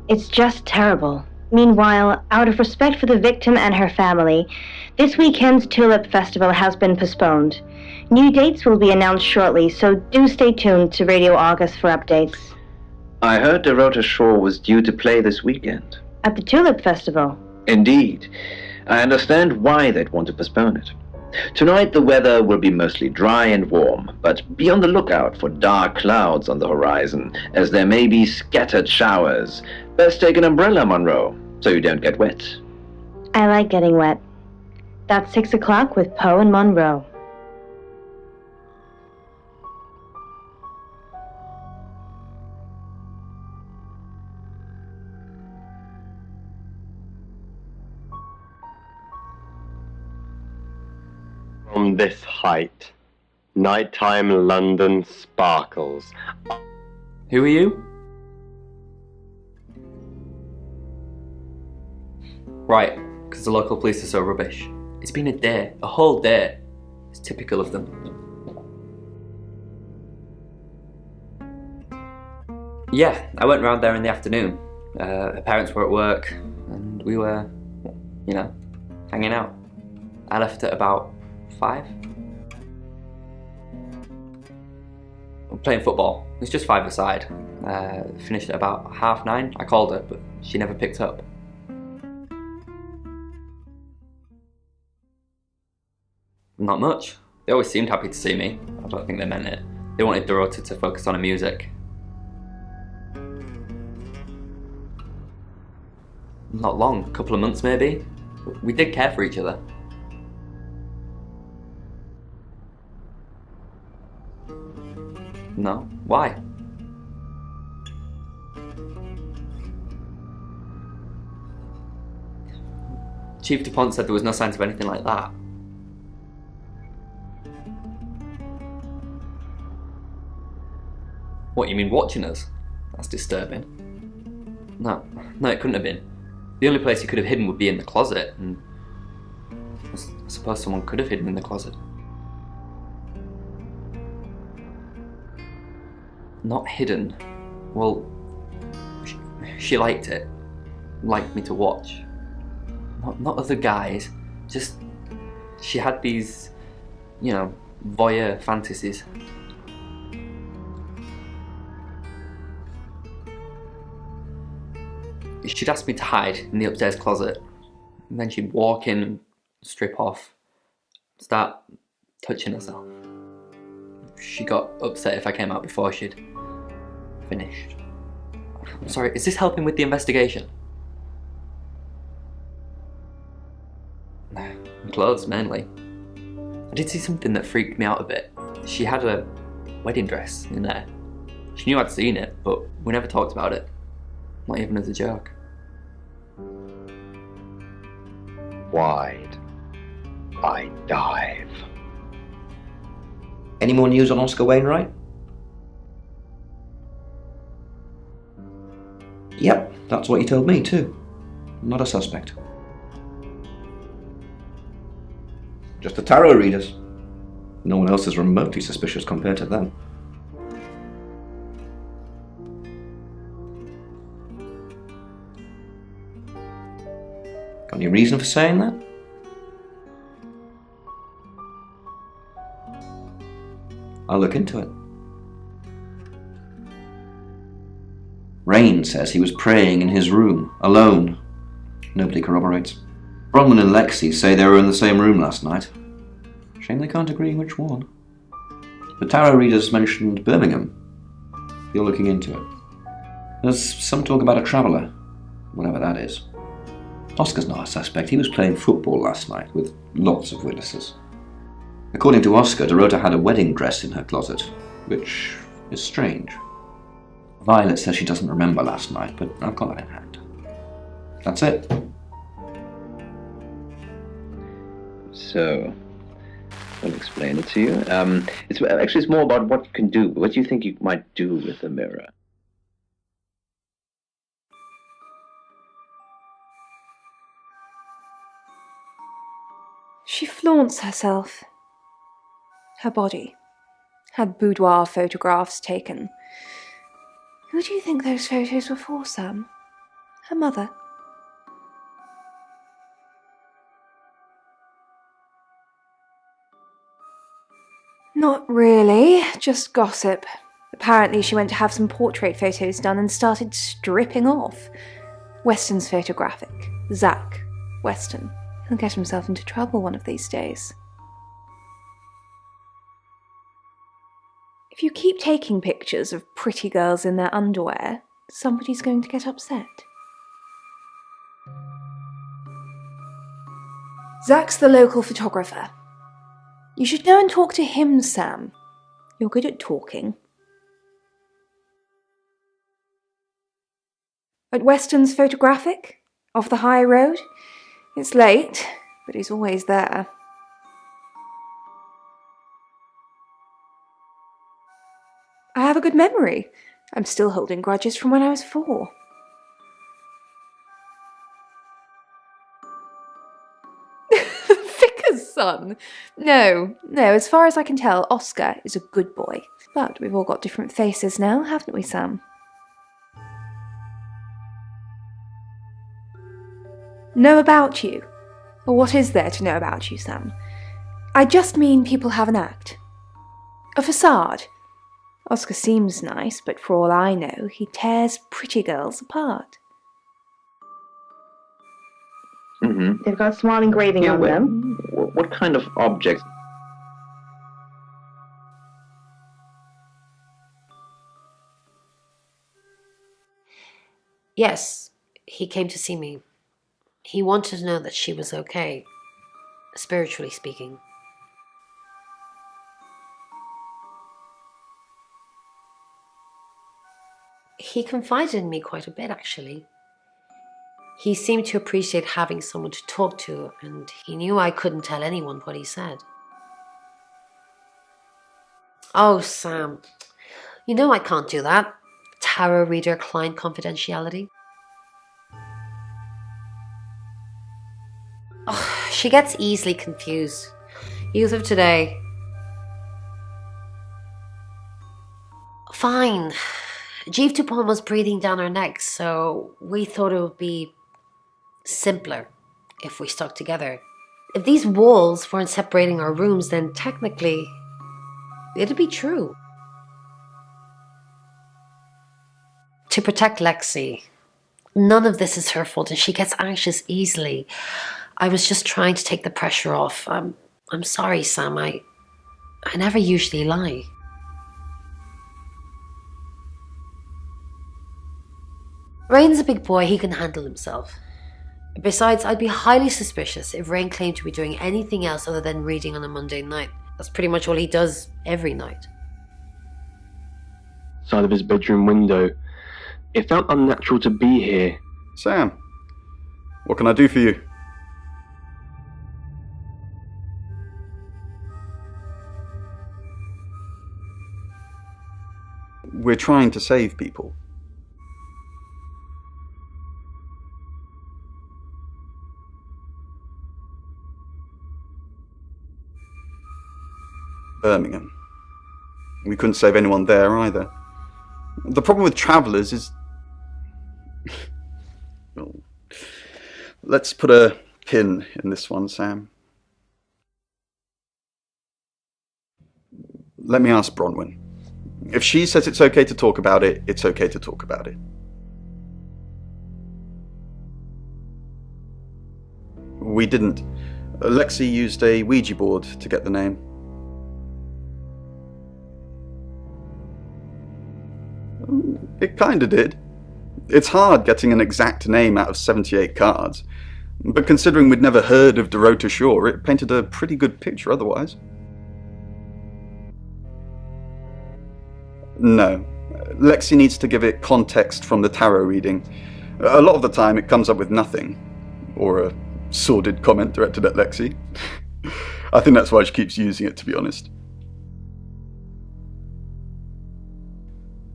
It's just terrible. Meanwhile, out of respect for the victim and her family, this weekend's Tulip Festival has been postponed. New dates will be announced shortly, so do stay tuned to Radio August for updates. I heard Dorota Shaw was due to play this weekend. At the Tulip Festival? Indeed. I understand why they'd want to postpone it. Tonight the weather will be mostly dry and warm, but be on the lookout for dark clouds on the horizon, as there may be scattered showers. Best take an umbrella, Monroe, so you don't get wet. I like getting wet. That's 6 o'clock with Poe and Monroe. From this height, nighttime London sparkles. Who are you? Right, because the local police are so rubbish. It's been a day, a whole day. It's typical of them. Yeah, I went round there in the afternoon. Her parents were at work, and we were, hanging out. I left at about 5. I'm playing football. It's just 5-a-side. Finished at about 9:30. I called her, but she never picked up. Not much. They always seemed happy to see me. I don't think they meant it. They wanted Dorota to focus on her music. Not long, a couple of months maybe. We did care for each other. No? Why? Chief DuPont said there was no signs of anything like that. What, you mean watching us? That's disturbing. No, it couldn't have been. The only place he could have hidden would be in the closet, and I suppose someone could have hidden in the closet. Not hidden. Well, she liked it. Liked me to watch. Not other guys. Just, she had these, voyeur fantasies. She'd ask me to hide in the upstairs closet, and then she'd walk in, strip off, start touching herself. She got upset if I came out before she'd finished. I'm sorry, is this helping with the investigation? Clothes, mainly. I did see something that freaked me out a bit. She had a wedding dress in there. She knew I'd seen it, but we never talked about it. Not even as a joke. Wide I dive. Any more news on Oscar Wainwright? Yep, that's what he told me too. Not a suspect. Just the tarot readers. No one else is remotely suspicious compared to them. Got any reason for saying that? I'll look into it. Rain says he was praying in his room, alone. Nobody corroborates. Bronwyn and Lexi say they were in the same room last night. Shame they can't agree which one. The tarot readers mentioned Birmingham. You're looking into it. There's some talk about a traveller, whatever that is. Oscar's not a suspect. He was playing football last night with lots of witnesses. According to Oscar, Dorota had a wedding dress in her closet, which is strange. Violet says she doesn't remember last night, but I've got that in hand. That's it. So, I'll explain it to you. It's more about what you can do. What do you think you might do with the mirror? She flaunts herself. Her body. Had boudoir photographs taken. Who do you think those photos were for, Sam? Her mother? Not really, just gossip. Apparently she went to have some portrait photos done and started stripping off. Weston's photographic. Zach Weston. He'll get himself into trouble one of these days. If you keep taking pictures of pretty girls in their underwear, somebody's going to get upset. Zach's the local photographer. You should go and talk to him, Sam. You're good at talking. At Weston's photographic? Off the high road? It's late, but he's always there. I have a good memory. I'm still holding grudges from when I was 4. Vicar's son? No, as far as I can tell, Oscar is a good boy. But we've all got different faces now, haven't we, Sam? Know about you? Or what is there to know about you, Sam? I just mean people have an act. A facade. Oscar seems nice, but for all I know, he tears pretty girls apart. Mm-hmm. They've got small engraving on them. What kind of objects? Yes, he came to see me. He wanted to know that she was okay, spiritually speaking. He confided in me quite a bit, actually. He seemed to appreciate having someone to talk to, and he knew I couldn't tell anyone what he said. Oh, Sam, you know I can't do that. Tarot reader client confidentiality. Oh, she gets easily confused. Youth of today. Fine. Jeeve Dupont was breathing down her neck, so we thought it would be simpler if we stuck together. If these walls weren't separating our rooms, then technically it'd be true. To protect Lexi. None of this is her fault, and she gets anxious easily. I was just trying to take the pressure off. I'm sorry, Sam. I never usually lie. Rain's a big boy. He can handle himself. Besides, I'd be highly suspicious if Rain claimed to be doing anything else other than reading on a Monday night. That's pretty much all he does every night. outside of his bedroom window. It felt unnatural to be here. Sam, what can I do for you? We're trying to save people. Birmingham. We couldn't save anyone there either. The problem with travellers is... Well, let's put a pin in this one, Sam. Let me ask Bronwyn. If she says it's okay to talk about it, it's okay to talk about it. We didn't. Lexi used a Ouija board to get the name. It kinda did. It's hard getting an exact name out of 78 cards, but considering we'd never heard of Dorota Shaw, it painted a pretty good picture otherwise. No. Lexi needs to give it context from the tarot reading. A lot of the time it comes up with nothing. Or a sordid comment directed at Lexi. I think that's why she keeps using it, to be honest.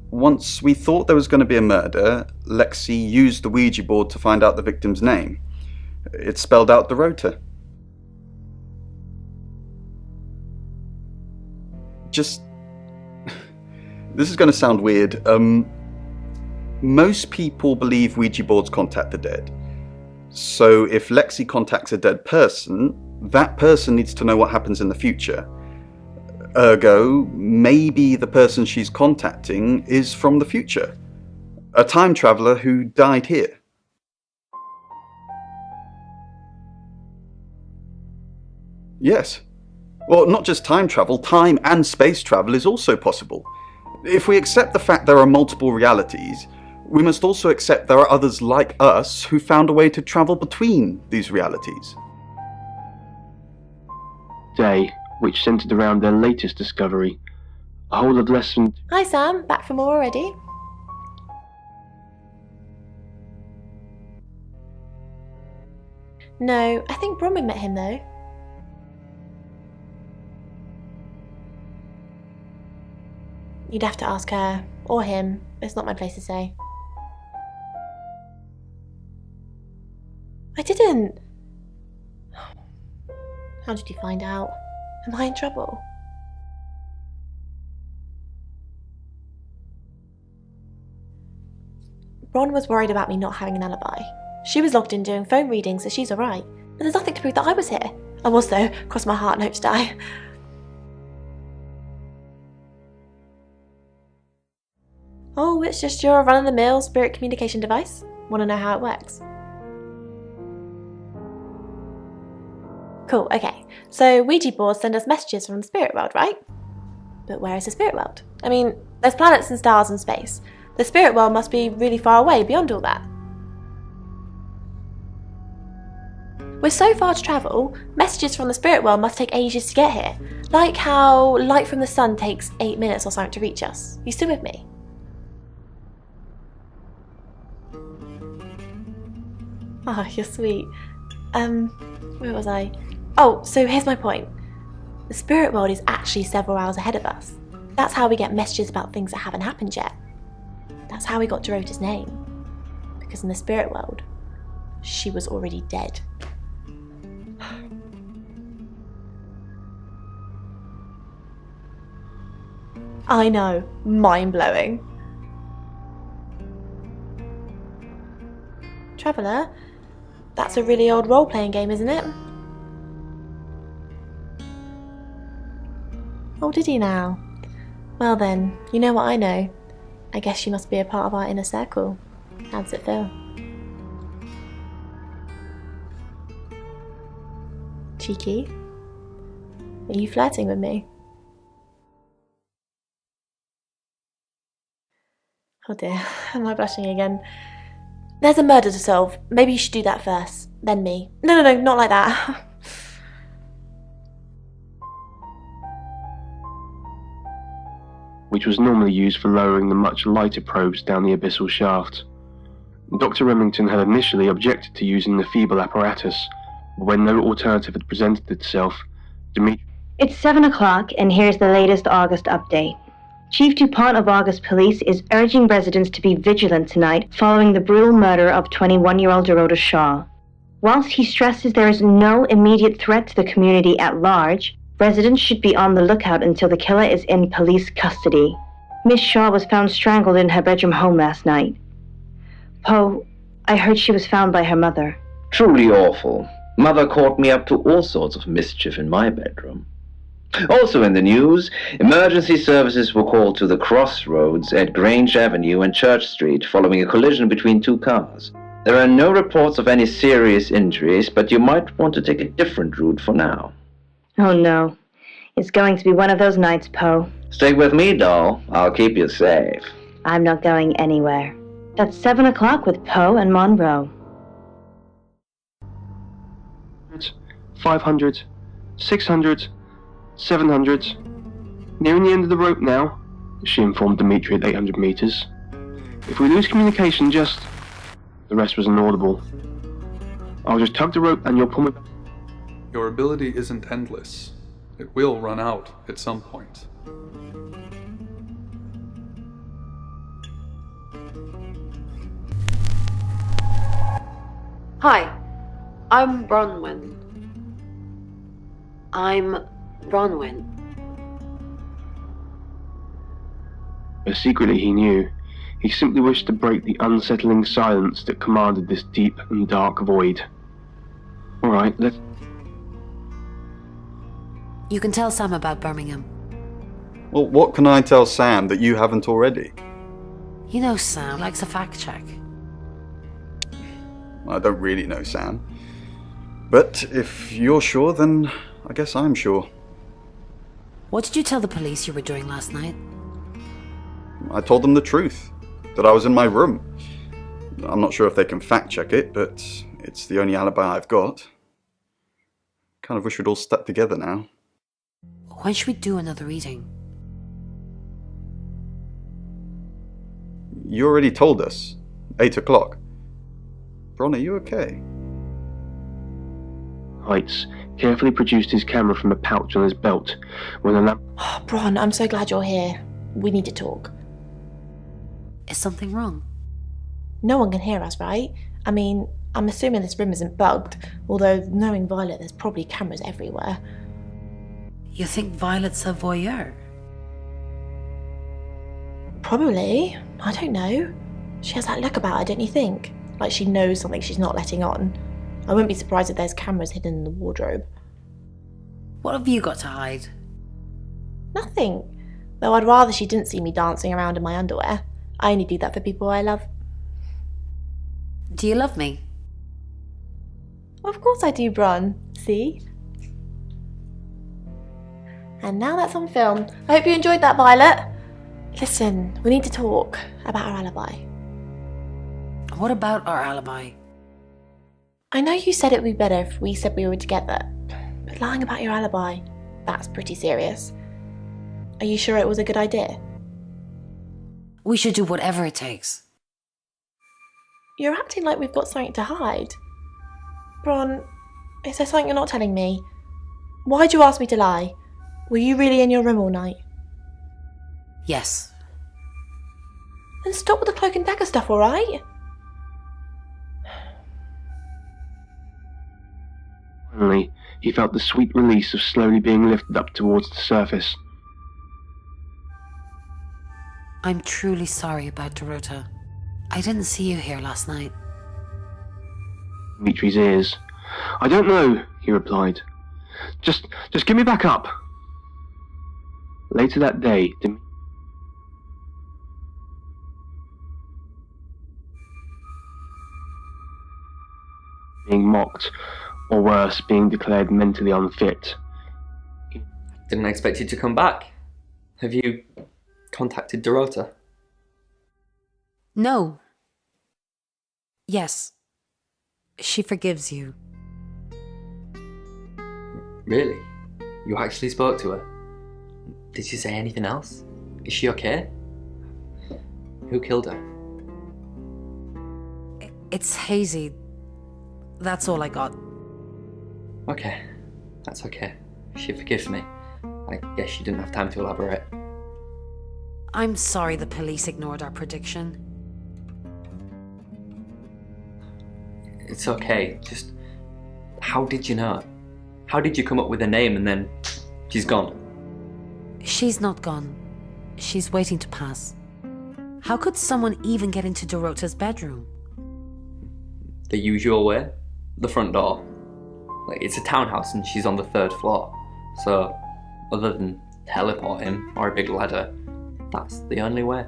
Once we thought there was going to be a murder, Lexi used the Ouija board to find out the victim's name. It spelled out Dorota. Just... This is going to sound weird. Most people believe Ouija boards contact the dead. So if Lexi contacts a dead person, that person needs to know what happens in the future. Ergo, maybe the person she's contacting is from the future. A time traveller who died here. Yes. Well, not just time travel, time and space travel is also possible. If we accept the fact there are multiple realities, we must also accept there are others like us who found a way to travel between these realities. Day, which centered around their latest discovery, a whole of less than... Hi Sam, back for more already? No, I think Bronwyn met him though. You'd have to ask her, or him. It's not my place to say. I didn't! How did you find out? Am I in trouble? Ron was worried about me not having an alibi. She was logged in doing phone readings, so she's alright. But there's nothing to prove that I was here. I was though, cross my heart and hope to die. Oh, it's just your run-of-the-mill spirit communication device? Want to know how it works? Cool, okay. So Ouija boards send us messages from the spirit world, right? But where is the spirit world? I mean, there's planets and stars in space. The spirit world must be really far away beyond all that. We're so far to travel, messages from the spirit world must take ages to get here. Like how light from the sun takes 8 minutes or something to reach us. You still with me? Oh, you're sweet. Where was I? Oh, so here's my point. The spirit world is actually several hours ahead of us. That's how we get messages about things that haven't happened yet. That's how we got Dorota's name. Because in the spirit world, she was already dead. I know, mind-blowing. Traveller? That's a really old role-playing game, isn't it? Oh, did he now? Well then, you know what I know. I guess you must be a part of our inner circle. How does it feel? Cheeky? Are you flirting with me? Oh dear, am I blushing again? There's a murder to solve. Maybe you should do that first, then me. No, not like that. which was normally used for lowering the much lighter probes down the abyssal shaft. Dr. Remington had initially objected to using the feeble apparatus, but when no alternative had presented itself, Dimitri... It's 7 o'clock, and here's the latest August update. Chief DuPont of August Police is urging residents to be vigilant tonight following the brutal murder of 21-year-old Dorota Shaw. Whilst he stresses there is no immediate threat to the community at large, residents should be on the lookout until the killer is in police custody. Miss Shaw was found strangled in her bedroom home last night. Poe, I heard she was found by her mother. Truly awful. Mother caught me up to all sorts of mischief in my bedroom. Also in the news, emergency services were called to the crossroads at Grange Avenue and Church Street following a collision between two cars. There are no reports of any serious injuries, but you might want to take a different route for now. Oh no. It's going to be one of those nights, Poe. Stay with me, doll. I'll keep you safe. I'm not going anywhere. That's 7 o'clock with Poe and Monroe. 500, 600, 700. Nearing the end of the rope now, she informed Dimitri at 800 meters. If we lose communication, just... The rest was inaudible. I'll just tug the rope and you'll pull me back. Your ability isn't endless. It will run out at some point. Hi, I'm Bronwyn. But secretly he knew. He simply wished to break the unsettling silence that commanded this deep and dark void. Alright, let's... You can tell Sam about Birmingham. Well, what can I tell Sam that you haven't already? You know Sam likes a fact check. I don't really know Sam. But if you're sure, then I guess I'm sure. What did you tell the police you were doing last night? I told them the truth. That I was in my room. I'm not sure if they can fact check it, but it's the only alibi I've got. Kind of wish we'd all stuck together now. When should we do another reading? You already told us. 8 o'clock. Bron, are you okay? Heights carefully produced his camera from a pouch on his belt when a lamp... Oh, Bron, I'm so glad you're here. We need to talk. Is something wrong? No one can hear us, right? I mean, I'm assuming this room isn't bugged, although knowing Violet, there's probably cameras everywhere. You think Violet's a voyeur? Probably. I don't know. She has that look about her, don't you think? Like she knows something she's not letting on. I wouldn't be surprised if there's cameras hidden in the wardrobe. What have you got to hide? Nothing. Though I'd rather she didn't see me dancing around in my underwear. I only do that for people I love. Do you love me? Of course I do, Bron. See? And now that's on film. I hope you enjoyed that, Violet. Listen, we need to talk about our alibi. What about our alibi? I know you said it would be better if we said we were together, but lying about your alibi, that's pretty serious. Are you sure it was a good idea? We should do whatever it takes. You're acting like we've got something to hide. Bron, is there something you're not telling me? Why'd you ask me to lie? Were you really in your room all night? Yes. Then stop with the cloak and dagger stuff, alright? Finally, he felt the sweet release of slowly being lifted up towards the surface. I'm truly sorry about Dorota. I didn't see you here last night. Dimitri's ears. I don't know, he replied. Just give me back up. Later that day, being mocked, or worse, being declared mentally unfit. Didn't expect you to come back. Have you contacted Dorota? No. Yes. She forgives you. Really? You actually spoke to her? Did she say anything else? Is she okay? Who killed her? It's hazy. That's all I got. Okay, that's okay. She forgives me. I guess she didn't have time to elaborate. I'm sorry the police ignored our prediction. It's okay, just... How did you know? How did you come up with a name and then... she's gone? She's not gone. She's waiting to pass. How could someone even get into Dorota's bedroom? The usual way. The front door. Like, it's a townhouse and she's on the 3rd floor. So, other than teleporting or a big ladder, that's the only way.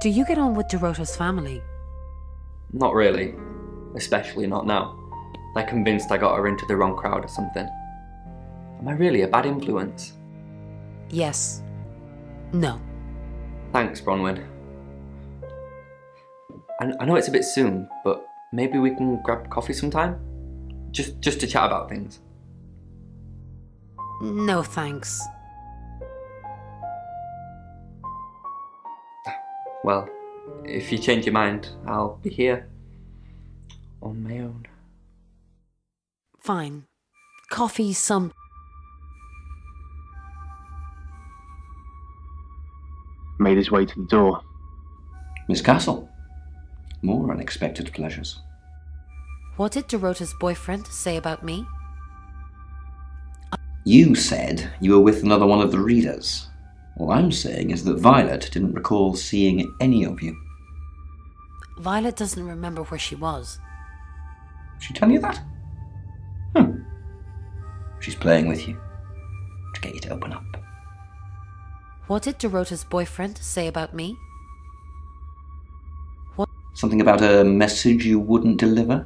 Do you get on with Dorota's family? Not really. Especially not now. They're convinced I got her into the wrong crowd or something. Am I really a bad influence? Yes. No. Thanks, Bronwyn. I know it's a bit soon, but maybe we can grab coffee sometime? Just to chat about things. No, thanks. Well, if you change your mind, I'll be here. On my own. Fine. Coffee, some... Made his way to the door. Miss Castle. More unexpected pleasures. What did Dorota's boyfriend say about me? You said you were with another one of the readers. All I'm saying is that Violet didn't recall seeing any of you. Violet doesn't remember where she was. She tell you that? She's playing with you to get you to open up. What did Dorota's boyfriend say about me? Something about a message you wouldn't deliver?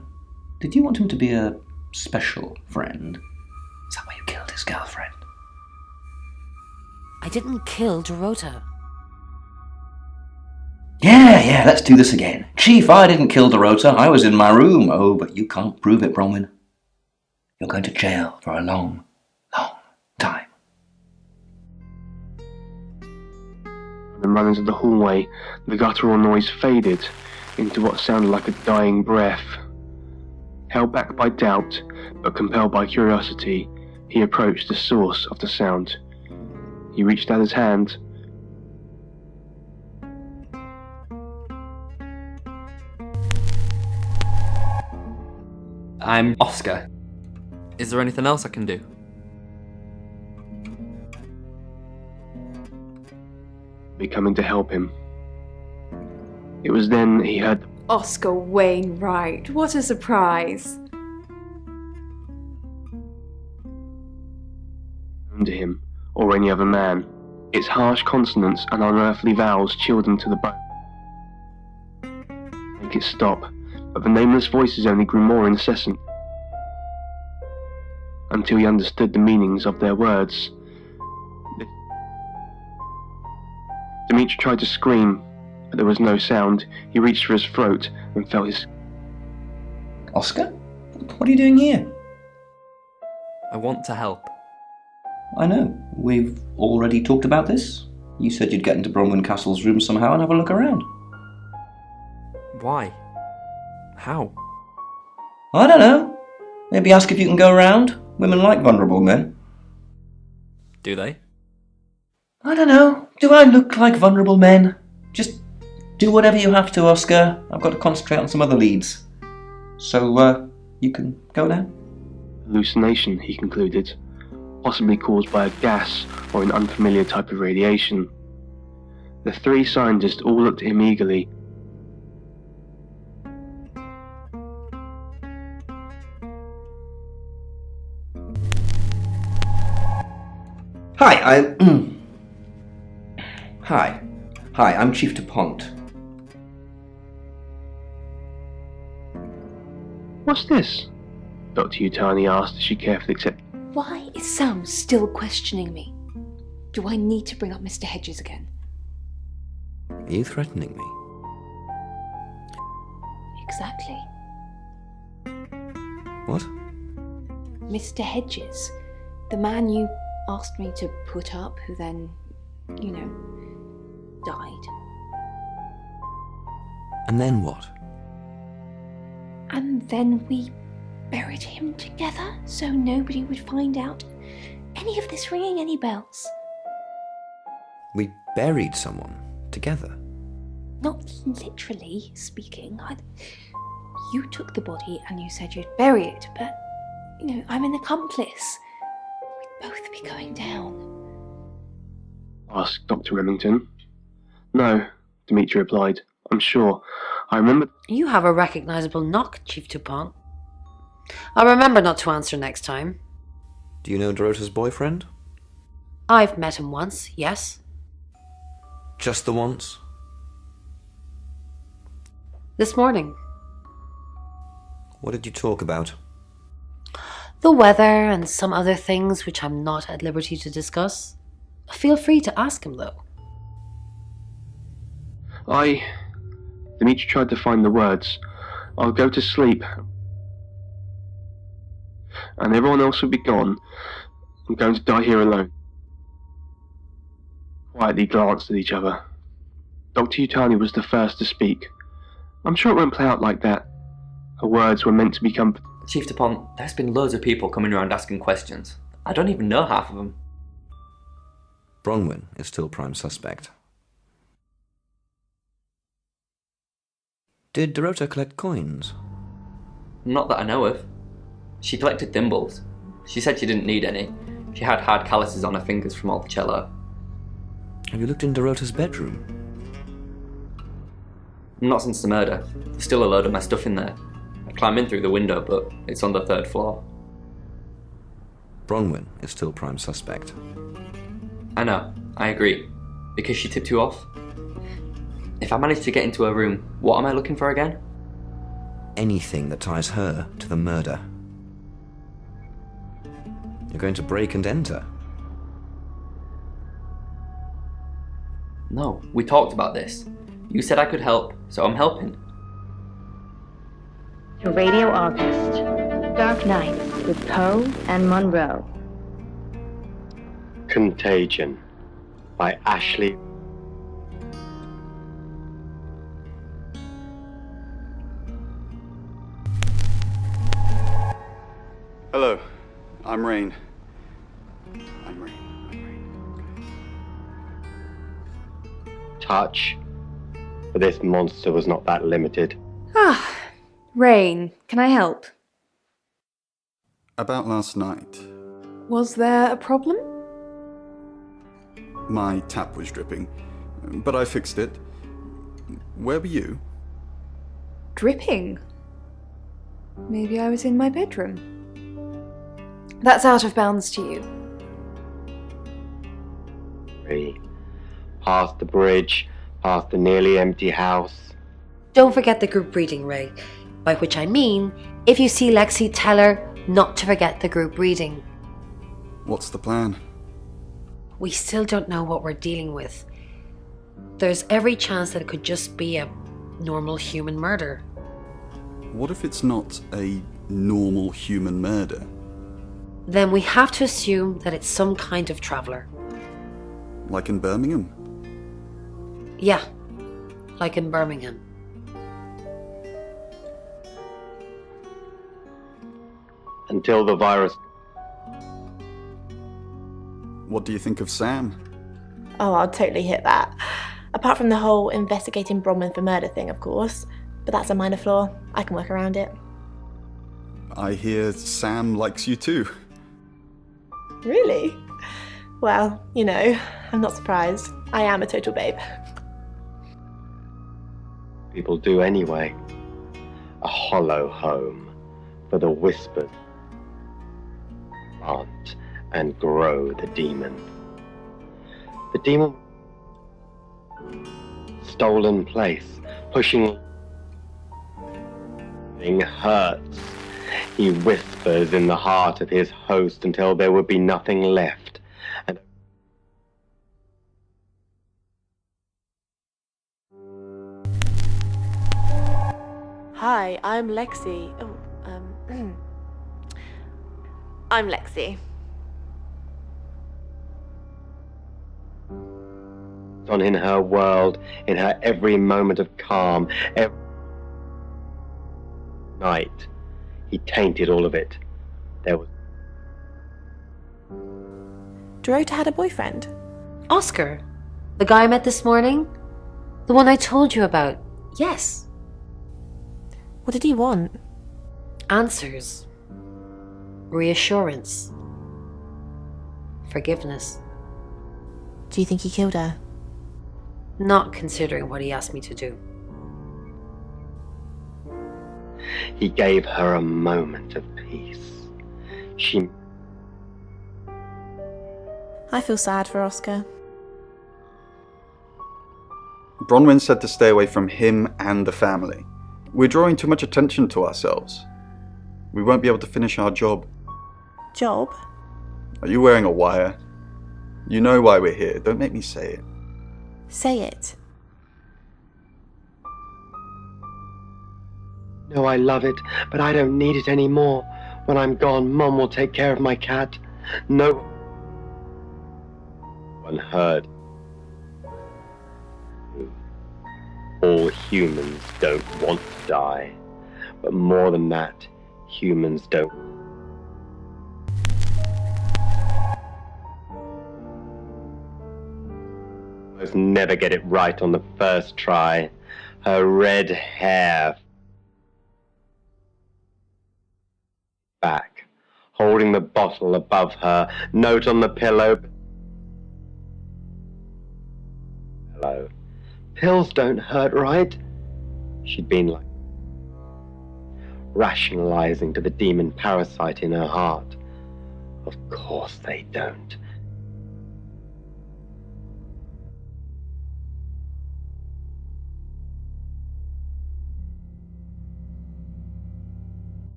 Did you want him to be a special friend? Is that why you killed his girlfriend? I didn't kill Dorota. Yeah, let's do this again. Chief, I didn't kill Dorota. I was in my room. Oh, but you can't prove it, Bronwyn. You're going to jail for a long, long time. And ran into the hallway, the guttural noise faded into what sounded like a dying breath. Held back by doubt, but compelled by curiosity, he approached the source of the sound. He reached out his hand. I'm Oscar. Is there anything else I can do? Be coming to help him. It was then he heard Oscar Wainwright, what a surprise. to him, or any other man. Its harsh consonants and unearthly vowels chilled him to the bone. Make it stop, but the nameless voices only grew more incessant, until he understood the meanings of their words. Dimitri tried to scream, but there was no sound. He reached for his throat and felt his... Oscar? What are you doing here? I want to help. I know. We've already talked about this. You said you'd get into Bronwyn Castle's room somehow and have a look around. Why? How? I don't know. Maybe ask if you can go around. Women like vulnerable men. Do they? I don't know. Do I look like vulnerable men? Just do whatever you have to, Oscar. I've got to concentrate on some other leads. So, you can go now? Hallucination, he concluded, possibly caused by a gas or an unfamiliar type of radiation. The three scientists all looked at him eagerly. Hi, Hi, I'm Chief DuPont. What's this? Dr. Utani asked as she carefully accepted. Why is Sam still questioning me? Do I need to bring up Mr. Hedges again? Are you threatening me? Exactly. What? Mr. Hedges, the man you asked me to put up, who then, And then what? And then we buried him together so nobody would find out any of this ringing any bells. We buried someone together. Not literally speaking. You took the body and you said you'd bury it, but, I'm an accomplice. We'd both be going down. Ask Dr. Remington. No, Dimitri replied. I'm sure. I remember... You have a recognizable knock, Chief Dupont. I'll remember not to answer next time. Do you know Dorota's boyfriend? I've met him once, yes. Just the once? This morning. What did you talk about? The weather and some other things which I'm not at liberty to discuss. Feel free to ask him, though. Dimitri tried to find the words. I'll go to sleep. And everyone else will be gone. I'm going to die here alone. Quietly glanced at each other. Dr. Yutani was the first to speak. I'm sure it won't play out like that. Her words were meant to become... Chief Dupont, there's been loads of people coming around asking questions. I don't even know half of them. Bronwyn is still prime suspect. Did Dorota collect coins? Not that I know of. She collected thimbles. She said she didn't need any. She had hard calluses on her fingers from all the cello. Have you looked in Dorota's bedroom? Not since the murder. There's still a load of my stuff in there. I climb in through the window, but it's on the 3rd floor. Bronwyn is still prime suspect. I know, I agree. Because she tipped you off. If I manage to get into her room, what am I looking for again? Anything that ties her to the murder. You're going to break and enter. No, we talked about this. You said I could help, so I'm helping. To Radio August. Dark Nights with Poe and Monroe. Contagion by Ashley. Hello, I'm Rain. Touch. But this monster was not that limited. Ah, Rain, can I help? About last night, Was there a problem? my tap was dripping, but I fixed it. Where were you? Dripping? Maybe I was in my bedroom. That's out of bounds to you. Past the bridge, past the nearly empty house. Don't forget the group reading, Ray. By which I mean, if you see Lexi, tell her not to forget the group reading. What's the plan? We still don't know what we're dealing with. There's every chance that it could just be a normal human murder. What if it's not a normal human murder? Then we have to assume that it's some kind of traveller. Like in Birmingham? Yeah, like in Birmingham. Until the virus. What do you think of Sam? Oh, I'll totally hit that. Apart from the whole investigating Bronwyn for murder thing, of course. But that's a minor flaw. I can work around it. I hear Sam likes you too. Really? Well, I'm not surprised. I am a total babe. People do anyway. A hollow home for the whispered. Plant and grow the demon. The demon. Stolen place, pushing. Thing hurts. He whispers in the heart of his host until there would be nothing left. And Hi, I'm Lexi. I'm Lexi. on in her world, in her every moment of calm, every night. He tainted all of it. There was... Dorota had a boyfriend. Oscar? The guy I met this morning? The one I told you about? Yes. What did he want? Answers. Reassurance. Forgiveness. Do you think he killed her? Not considering what he asked me to do. He gave her a moment of peace. She... I feel sad for Oscar. Bronwyn said to stay away from him and the family. We're drawing too much attention to ourselves. We won't be able to finish our job. Job? Are you wearing a wire? You know why we're here. Don't make me say it. Say it. No, I love it, but I don't need it anymore. When I'm gone, Mum will take care of my cat. No one heard. All humans don't want to die. But more than that, humans don't. Most never get it right on the first try. Her red hair back, holding the bottle above her, note on the pillow. Hello. Pills don't hurt, right? She'd been like rationalizing to the demon parasite in her heart. Of course they don't.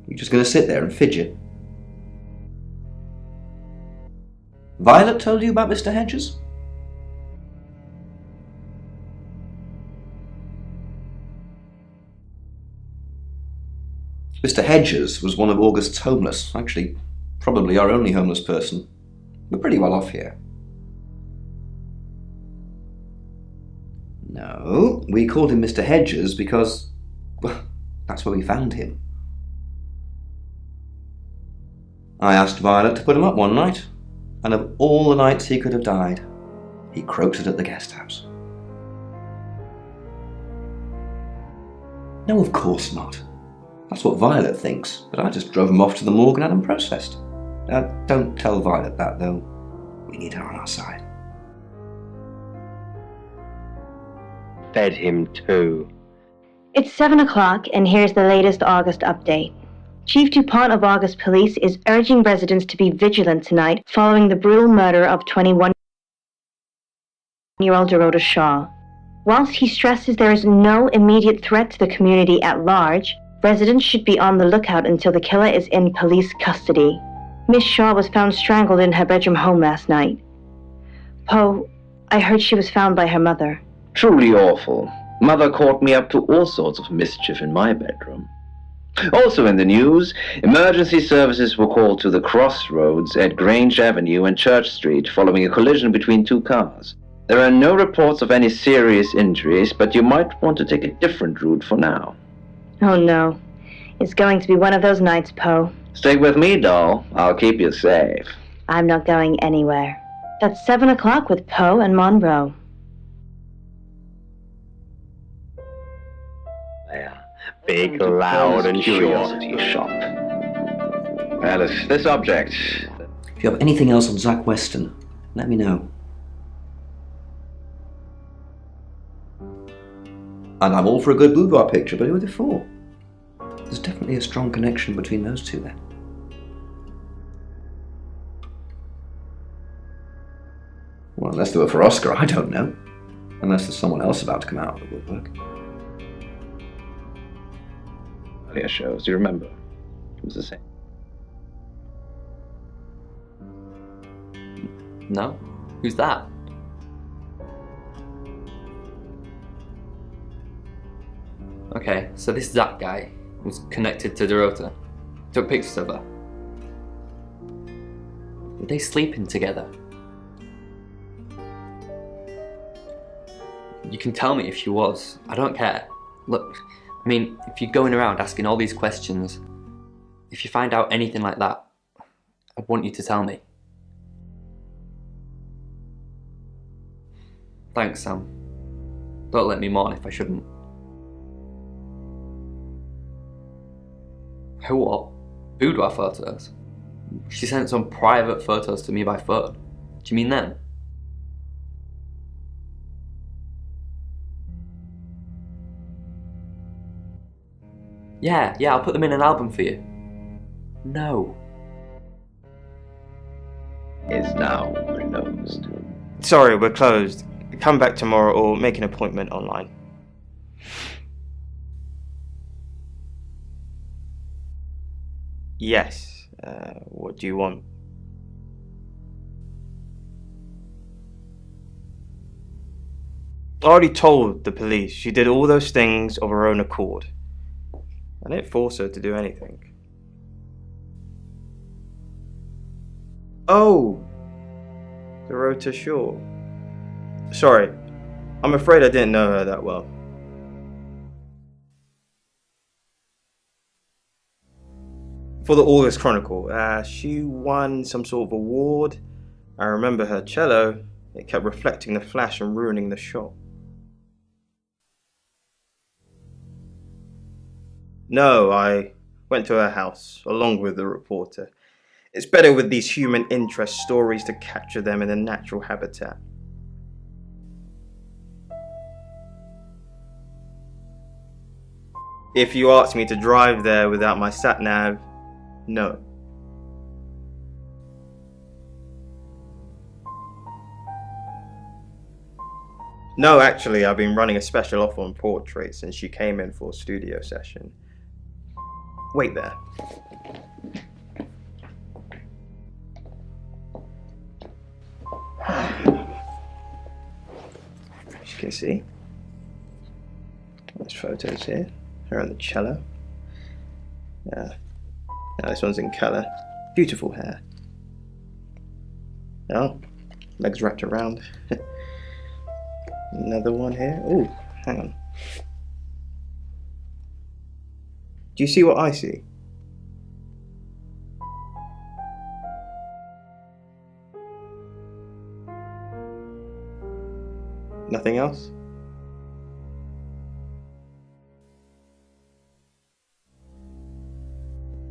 You're just going to sit there and fidget? Violet told you about Mr. Hedges? Mr. Hedges was one of August's homeless. Actually, probably our only homeless person. We're pretty well off here. No, we called him Mr. Hedges because, well, that's where we found him. I asked Violet to put him up one night, and of all the nights he could have died, he croaked it at the guest house. No, of course not. That's what Violet thinks, but I just drove him off to the morgue and had him processed. Don't tell Violet that, though. We need her on our side. Fed him too. It's 7 o'clock, and here's the latest August update. Chief DuPont of August Police is urging residents to be vigilant tonight following the brutal murder of 21-year-old Dorota Shaw. Whilst he stresses there is no immediate threat to the community at large, residents should be on the lookout until the killer is in police custody. Miss Shaw was found strangled in her bedroom home last night. Poe, I heard she was found by her mother. Truly awful. Mother caught me up to all sorts of mischief in my bedroom. Also in the news, emergency services were called to the crossroads at Grange Avenue and Church Street following a collision between two cars. There are no reports of any serious injuries, but you might want to take a different route for now. Oh no. It's going to be one of those nights, Poe. Stick with me, doll. I'll keep you safe. I'm not going anywhere. That's 7 o'clock with Poe and Monroe. Big, loud, and curiosity shop. Alice, this object. If you have anything else on Zach Weston, let me know. And I'm all for a good boudoir picture, but who are they for? There's definitely a strong connection between those two then. Well, unless they were for Oscar, I don't know. Unless there's someone else about to come out of the woodwork. Earlier shows, do you remember? It was the same. No? Who's that? Okay, so this Zach guy was connected to Dorota. Took pictures of her. Were they sleeping together? You can tell me if she was. I don't care. Look, I mean, if you're going around asking all these questions, if you find out anything like that, I'd want you to tell me. Thanks, Sam. Don't let me mourn if I shouldn't. What? Boudoir photos? She sent some private photos to me by phone. Do you mean them? Yeah, I'll put them in an album for you. No. Is now closed. Sorry, we're closed. Come back tomorrow or make an appointment online. Yes. What do you want? I already told the police she did all those things of her own accord. I didn't force her to do anything. Oh! Dorota Shaw. Sorry, I'm afraid I didn't know her that well. For the August Chronicle, she won some sort of award. I remember her cello. It kept reflecting the flash and ruining the shot. No, I went to her house, along with the reporter. It's better with these human interest stories to capture them in a natural habitat. If you asked me to drive there without my sat-nav, no. No, actually, I've been running a special offer on portraits since she came in for a studio session. Wait there. As you can see, there's photos here. Her on the cello. Yeah. Now this one's in colour. Beautiful hair. Oh, legs wrapped around. Another one here. Oh, hang on. Do you see what I see? Nothing else?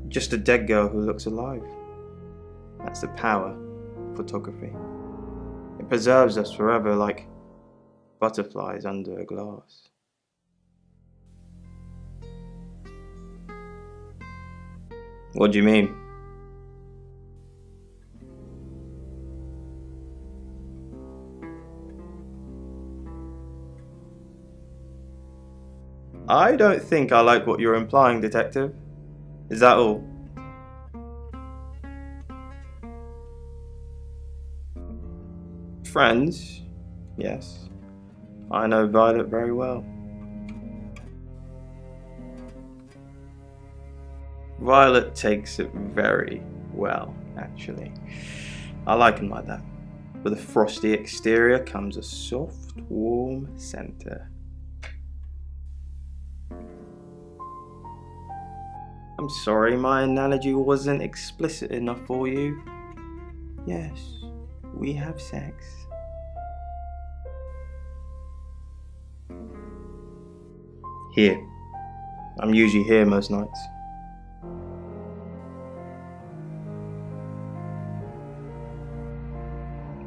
Just a dead girl who looks alive. That's the power of photography. It preserves us forever like butterflies under a glass. What do you mean? I don't think I like what you're implying, Detective. Is that all? Friends? Yes. I know Violet very well. Violet takes it very well, actually. I like him like that. With a frosty exterior comes a soft, warm center. I'm sorry my analogy wasn't explicit enough for you. Yes, we have sex. Here. I'm usually here most nights.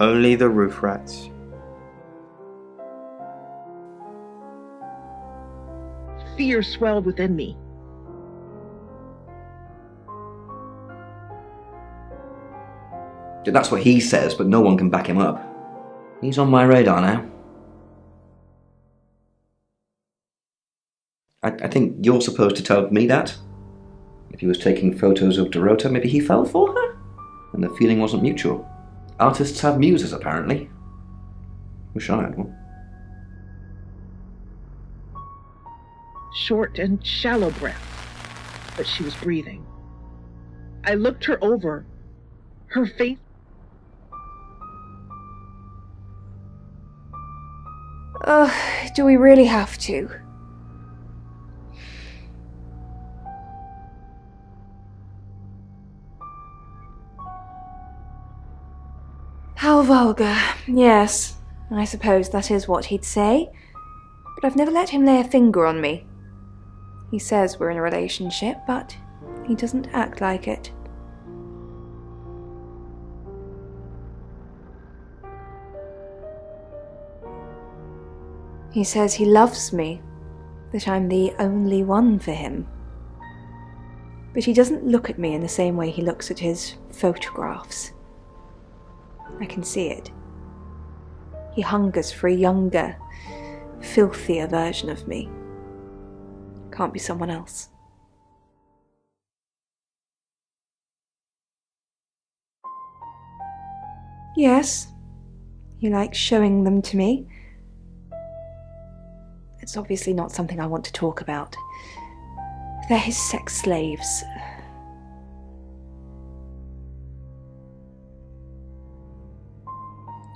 Only the roof rats. Fear swelled within me. That's what he says, but no one can back him up. He's on my radar now. I think you're supposed to tell me that. If he was taking photos of Dorota, maybe he fell for her? And the feeling wasn't mutual. Artists have muses, apparently. Wish I had one. Short and shallow breaths, but she was breathing. I looked her over. Her face. Do we really have to? vulgar. Yes, I suppose that is what he'd say. But I've never let him lay a finger on me. He says we're in a relationship, but he doesn't act like it. He says he loves me, that I'm the only one for him. But he doesn't look at me in the same way he looks at his photographs. I can see it. He hungers for a younger, filthier version of me. Can't be someone else. Yes, he likes showing them to me. It's obviously not something I want to talk about. They're his sex slaves.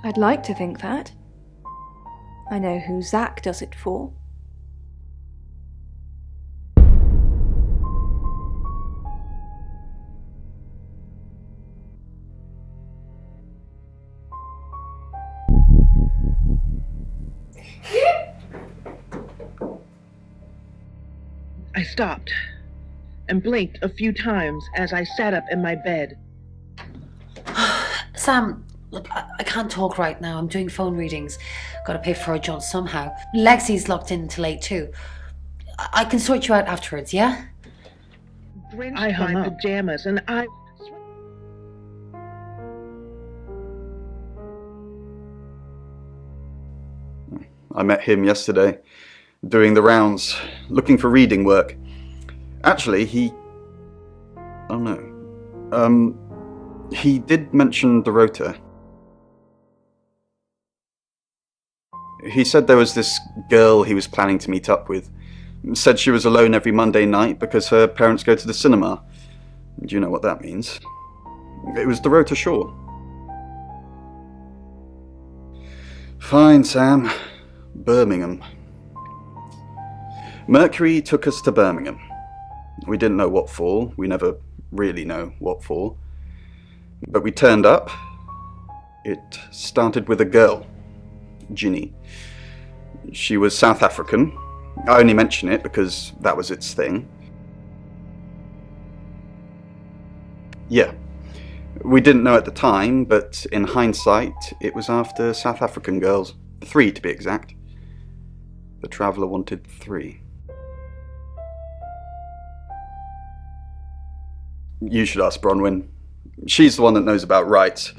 I'd like to think that. I know who Zach does it for. I stopped and blinked a few times as I sat up in my bed. Sam, look, I can't talk right now. I'm doing phone readings. Gotta pay for a John somehow. Lexi's locked in till 8 too. I can sort you out afterwards, yeah? I hung my pajamas and I... I met him yesterday, doing the rounds, looking for reading work. Actually, he did mention Dorota. He said there was this girl he was planning to meet up with. Said she was alone every Monday night because her parents go to the cinema. Do you know what that means? It was Dorota Shaw. Fine, Sam. Birmingham. Mercury took us to Birmingham. We didn't know what for. We never really know what for. But we turned up. It started with a girl, Ginny. She was South African. I only mention it because that was its thing. Yeah. We didn't know at the time, but in hindsight, it was after South African girls. 3 to be exact. The Traveller wanted 3. You should ask Bronwyn. She's the one that knows about rights.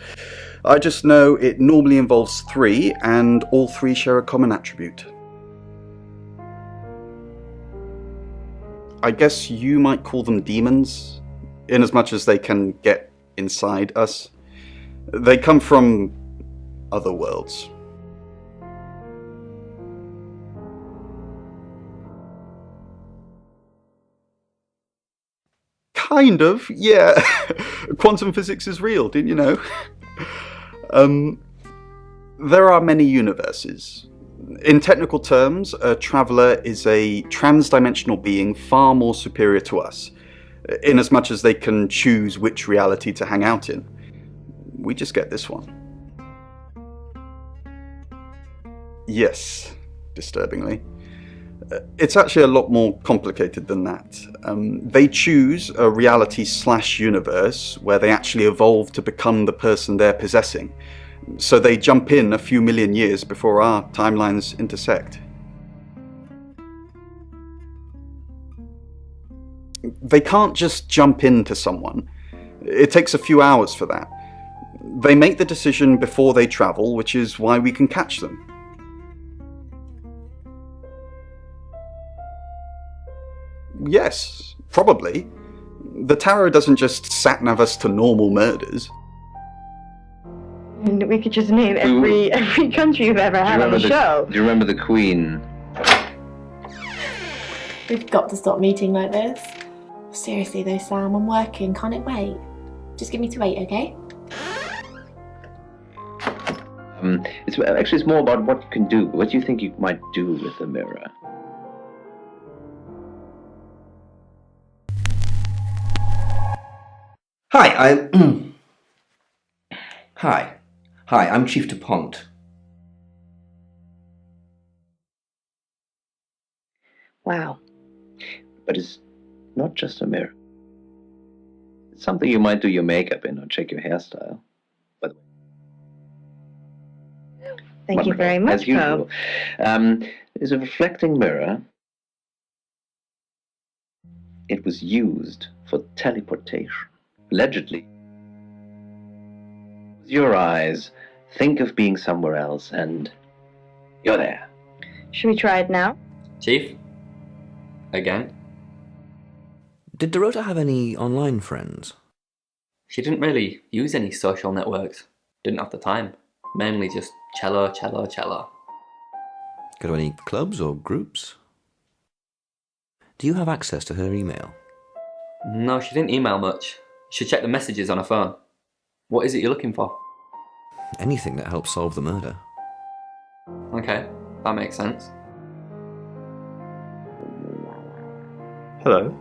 I just know it normally involves 3, and all 3 share a common attribute. I guess you might call them demons, in as much as they can get inside us. They come from other worlds. Kind of, yeah. Quantum physics is real, didn't you know? There are many universes. In technical terms, a traveller is a trans-dimensional being far more superior to us, in as much as they can choose which reality to hang out in. We just get this one. Yes, disturbingly. It's actually a lot more complicated than that. They choose a reality/universe where they actually evolve to become the person they're possessing. So they jump in a few million years before our timelines intersect. They can't just jump into someone. It takes a few hours for that. They make the decision before they travel, which is why we can catch them. Yes, probably. The tarot doesn't just sat-nav us to normal murders. And we could just name every country you've ever had on the show. Do you remember the Queen? We've got to stop meeting like this. Seriously though, Sam, I'm working. Can't it wait? Just give me to 8, okay? It's more about what you can do. What do you think you might do with the mirror? Hi, Hi, I'm Chief DuPont. Wow. But it's not just a mirror. It's something you might do your makeup in or check your hairstyle. By the way. Thank you very much, As usual. Is a reflecting mirror. It was used for teleportation. Allegedly. With your eyes, think of being somewhere else and you're there. Should we try it now? Chief? Again? Did Dorota have any online friends? She didn't really use any social networks. Didn't have the time. Mainly just cello. Go to any clubs or groups? Do you have access to her email? No, she didn't email much. You should check the messages on her phone. What is it you're looking for? Anything that helps solve the murder. Okay, that makes sense. Hello.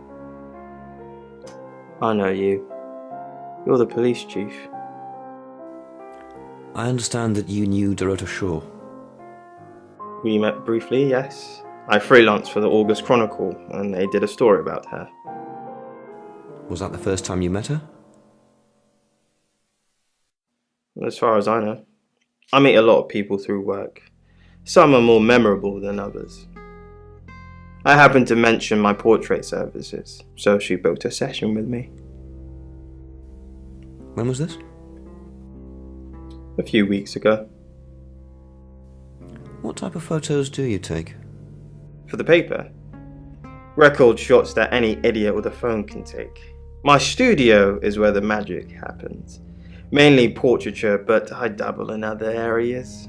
I know you. You're the police chief. I understand that you knew Dorota Shaw. We met briefly, yes. I freelanced for the August Chronicle, and they did a story about her. Was that the first time you met her? As far as I know. I meet a lot of people through work. Some are more memorable than others. I happened to mention my portrait services, so she booked a session with me. When was this? A few weeks ago. What type of photos do you take? For the paper? Record shots that any idiot with a phone can take. My studio is where the magic happens. Mainly portraiture, but I dabble in other areas.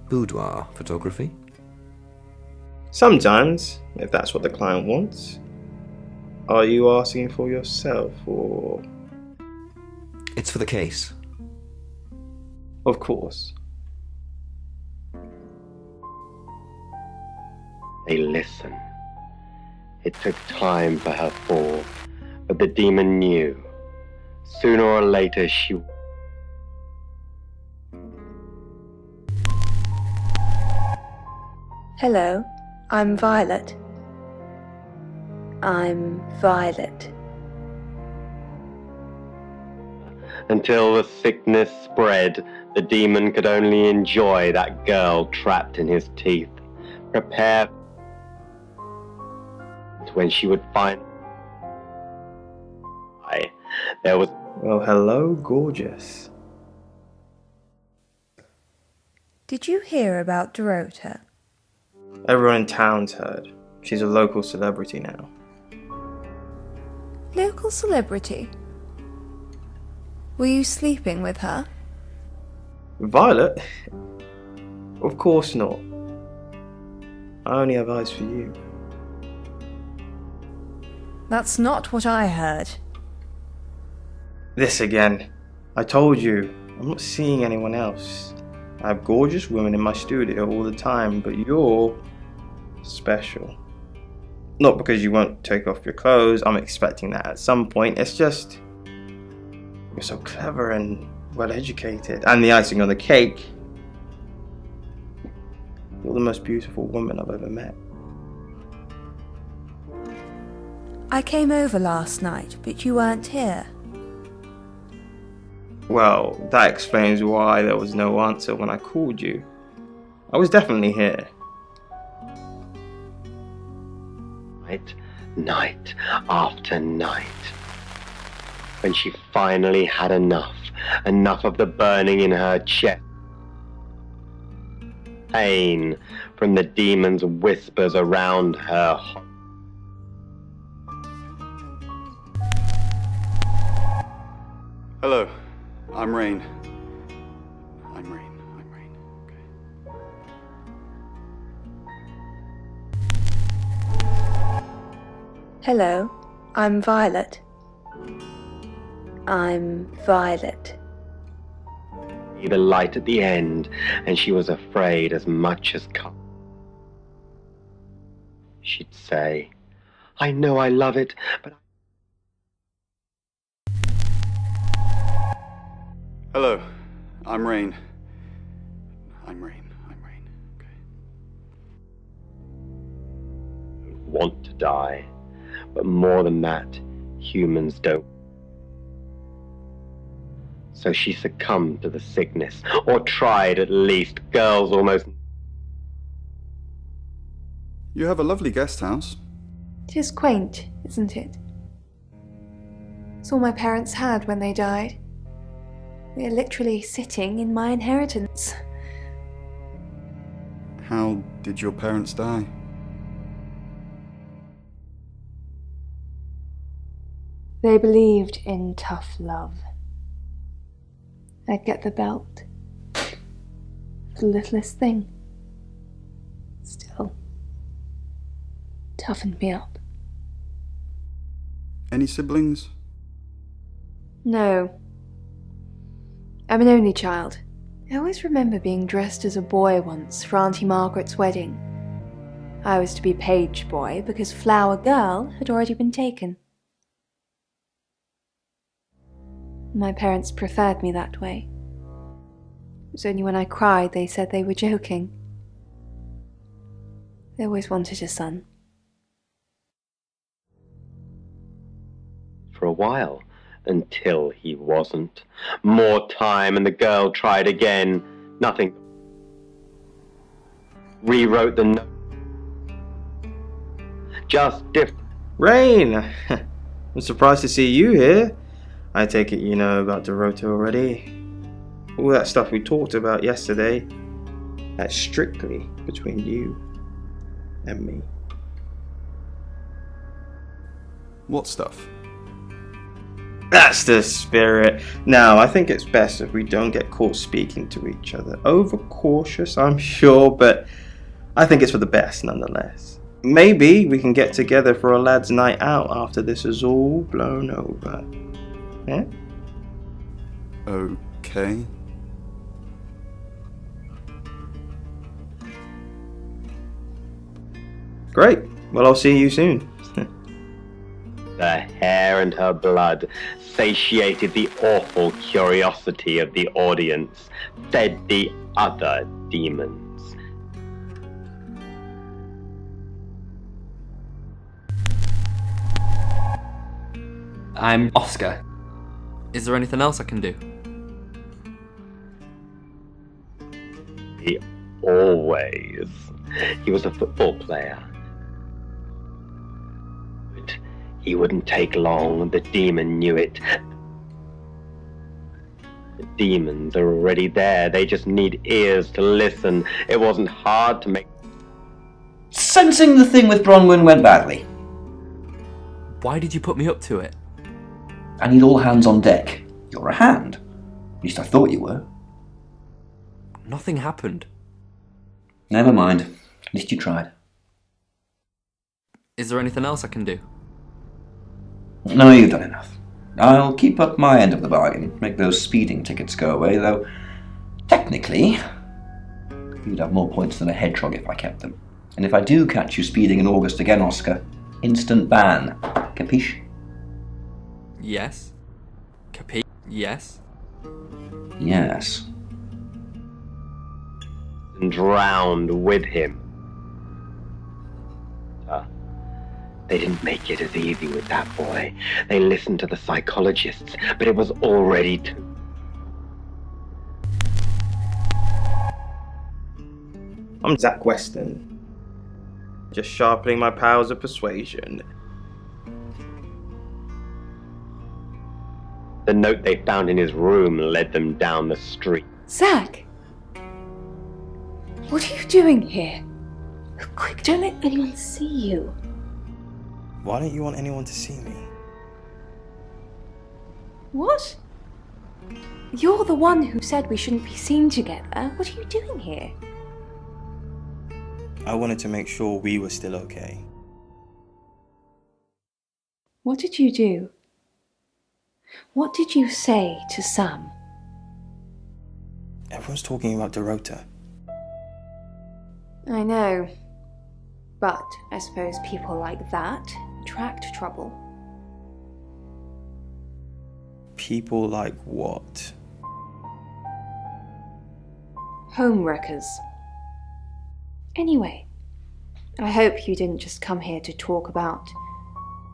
Boudoir photography? Sometimes, if that's what the client wants. Are you asking for yourself, or...? It's for the case. Of course. They listen. It took time for her fall, but the demon knew. Sooner or later she... Hello, I'm Violet. I'm Violet. Until the sickness spread, the demon could only enjoy that girl trapped in his teeth. Prepare when she would find... There was... Well, hello, gorgeous. Did you hear about Dorota? Everyone in town's heard. She's a local celebrity now. Local celebrity? Were you sleeping with her? Violet? Of course not. I only have eyes for you. That's not what I heard. This again. I told you, I'm not seeing anyone else. I have gorgeous women in my studio all the time, but you're special. Not because you won't take off your clothes, I'm expecting that at some point. It's just, you're so clever and well educated. And the icing on the cake, you're the most beautiful woman I've ever met. I came over last night, but you weren't here. Well, that explains why there was no answer when I called you. I was definitely here. Night after night. When she finally had enough of the burning in her chest. Pain from the demon's whispers around her. Hello, I'm Rain. Hello, I'm Violet. I'm Violet. The light at the end, and she was afraid as much as she'd say, I know I love it, but... Hello, I'm Rain. I'm Rain. Want to die, but more than that, humans don't. So she succumbed to the sickness, or tried at least. Girls almost. You have a lovely guest house. It is quaint, isn't it? It's all my parents had when they died. We're literally sitting in my inheritance. How did your parents die? They believed in tough love. I'd get the belt. The littlest thing. Still, toughened me up. Any siblings? No. I'm an only child. I always remember being dressed as a boy once for Auntie Margaret's wedding. I was to be page boy because flower girl had already been taken. My parents preferred me that way. It was only when I cried they said they were joking. They always wanted a son. For a while, until he wasn't. More time, and the girl tried again. Nothing. Rewrote the note. Just different. Rain! I'm surprised to see you here. I take it you know about Dorota already. All that stuff we talked about yesterday, that's strictly between you and me. What stuff? That's the spirit. Now, I think it's best if we don't get caught speaking to each other. Overcautious, I'm sure, but I think it's for the best nonetheless. Maybe we can get together for a lad's night out after this is all blown over. Yeah? Okay. Great. Well, I'll see you soon. The hair and her blood satiated the awful curiosity of the audience, fed the other demons. I'm Oscar. Is there anything else I can do? He always. He was a football player. But he wouldn't take long. The demon knew it. The demons are already there. They just need ears to listen. It wasn't hard to make. Sensing the thing with Bronwyn went badly. Why did you put me up to it? I need all hands on deck. You're a hand. At least I thought you were. Nothing happened. Never mind. At least you tried. Is there anything else I can do? No, you've done enough. I'll keep up my end of the bargain, make those speeding tickets go away, though technically you'd have more points than a hedgehog if I kept them. And if I do catch you speeding in August again, Oscar, instant ban. Capiche? Yes. Capi? Yes. Yes. And drowned with him. They didn't make it as easy with that boy. They listened to the psychologists, but it was already too. I'm Zach Weston. Just sharpening my powers of persuasion. The note they found in his room led them down the street. Zach! What are you doing here? Quick, don't let anyone see you. Why don't you want anyone to see me? What? You're the one who said we shouldn't be seen together. What are you doing here? I wanted to make sure we were still okay. What did you do? What did you say to Sam? Everyone's talking about Dorota. I know. But I suppose people like that attract trouble. People like what? Home wreckers. Anyway, I hope you didn't just come here to talk about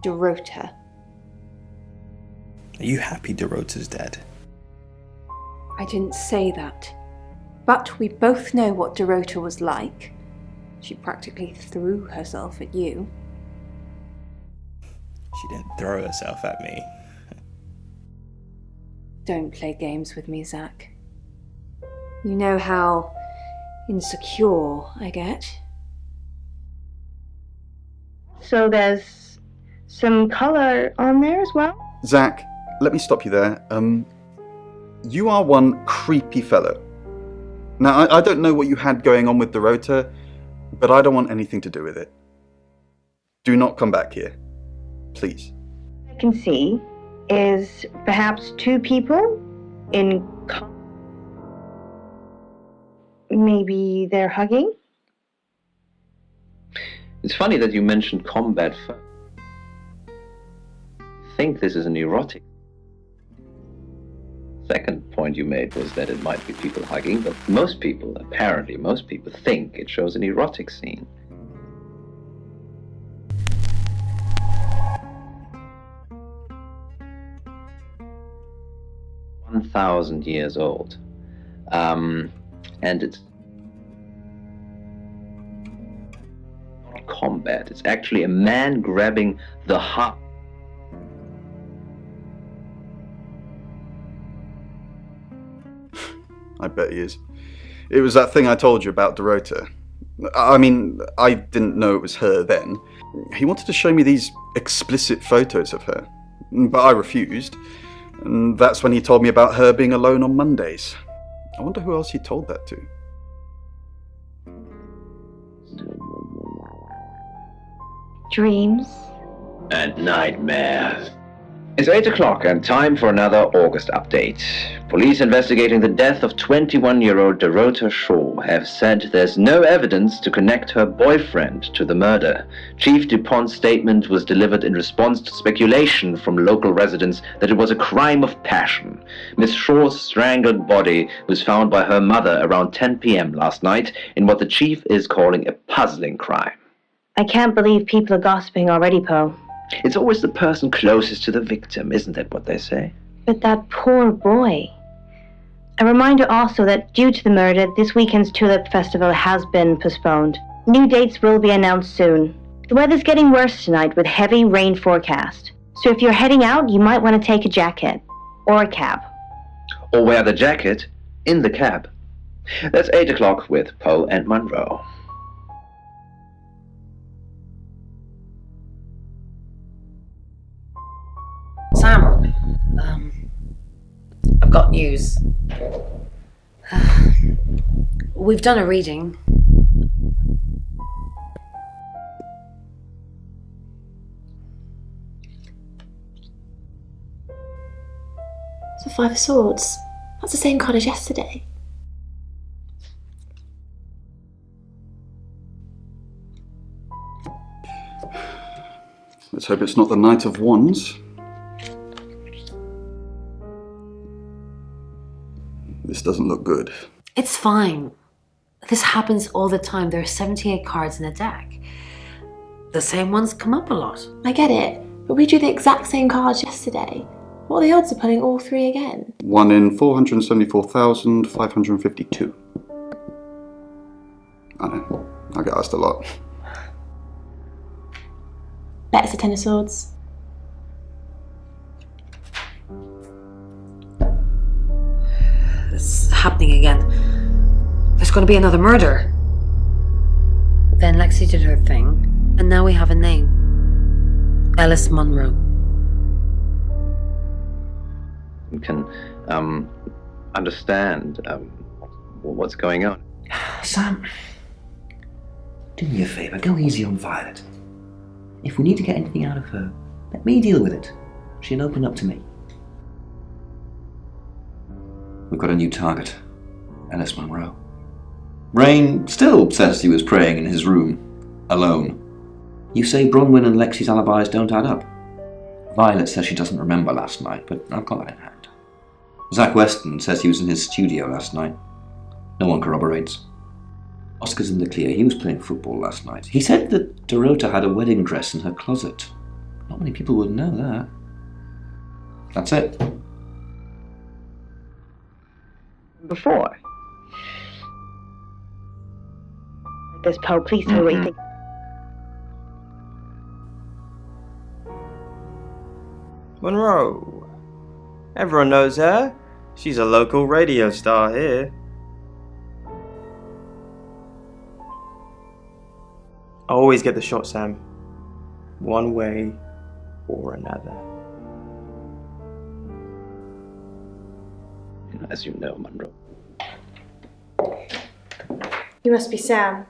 Dorota. Are you happy Dorota's dead? I didn't say that. But we both know what Dorota was like. She practically threw herself at you. She didn't throw herself at me. Don't play games with me, Zach. You know how insecure I get. So there's some color on there as well? Zach, let me stop you there. You are one creepy fellow. Now, I don't know what you had going on with Dorota, but I don't want anything to do with it. Do not come back here. Please. I can see is perhaps two people in maybe they're hugging? It's funny that you mentioned combat first. I think this is an erotic. Second point you made was that it might be people hugging, but apparently most people think it shows an erotic scene. "1,000 years old. And it's not combat, it's actually a man grabbing the heart. I bet he is. It was that thing I told you about Dorota. I mean, I didn't know it was her then. He wanted to show me these explicit photos of her, but I refused. And that's when he told me about her being alone on Mondays. I wonder who else he told that to. Dreams. And nightmares. It's 8 o'clock and time for another August update. Police investigating the death of 21-year-old Dorota Shaw have said there's no evidence to connect her boyfriend to the murder. Chief DuPont's statement was delivered in response to speculation from local residents that it was a crime of passion. Miss Shaw's strangled body was found by her mother around 10 p.m. last night in what the chief is calling a puzzling crime. I can't believe people are gossiping already, Poe. It's always the person closest to the victim, isn't that what they say? But that poor boy. A reminder also that due to the murder, this weekend's Tulip Festival has been postponed. New dates will be announced soon. The weather's getting worse tonight with heavy rain forecast. So if you're heading out, you might want to take a jacket. Or a cab. Or wear the jacket in the cab. That's 8 o'clock with Poe and Monroe. Sam, I've got news. We've done a reading. It's a Five of Swords. That's the same card as yesterday. Let's hope it's not the Knight of Wands. This doesn't look good. It's fine. This happens all the time. There are 78 cards in a deck. The same ones come up a lot. I get it, but we drew the exact same cards yesterday. What are the odds of pulling all three again? 1 in 474,552. I know. I get asked a lot. Bet it's a Ten of Swords. It's happening again. There's going to be another murder. Then Lexi did her thing, and now we have a name. Alice Munro. You can understand what's going on. Sam, do me a favour, go easy on Violet. If we need to get anything out of her, let me deal with it. She'll open up to me. We've got a new target, Alice Munro. Rain still says he was praying in his room, alone. You say Bronwyn and Lexi's alibis don't add up. Violet says she doesn't remember last night, but I've got that in hand. Zach Weston says he was in his studio last night. No one corroborates. Oscar's in the clear. He was playing football last night. He said that Dorota had a wedding dress in her closet. Not many people would know that. That's it. Before. This Poe, please tell me what you think. Monroe. Everyone knows her. She's a local radio star here. I always get the shot, Sam. One way or another. As you know, Monroe. You must be Sam.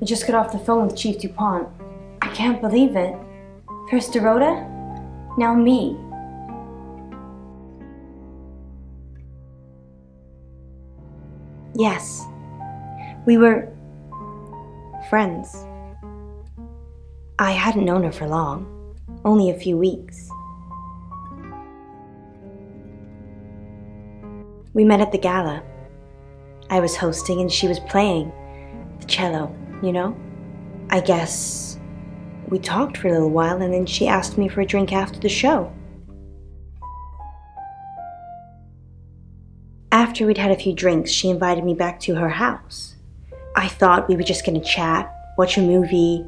I just got off the phone with Chief DuPont. I can't believe it. First Dorota, now me. Yes, we were friends. I hadn't known her for long, only a few weeks. We met at the gala. I was hosting and she was playing the cello, you know? I guess we talked for a little while and then she asked me for a drink after the show. After we'd had a few drinks, she invited me back to her house. I thought we were just gonna chat, watch a movie,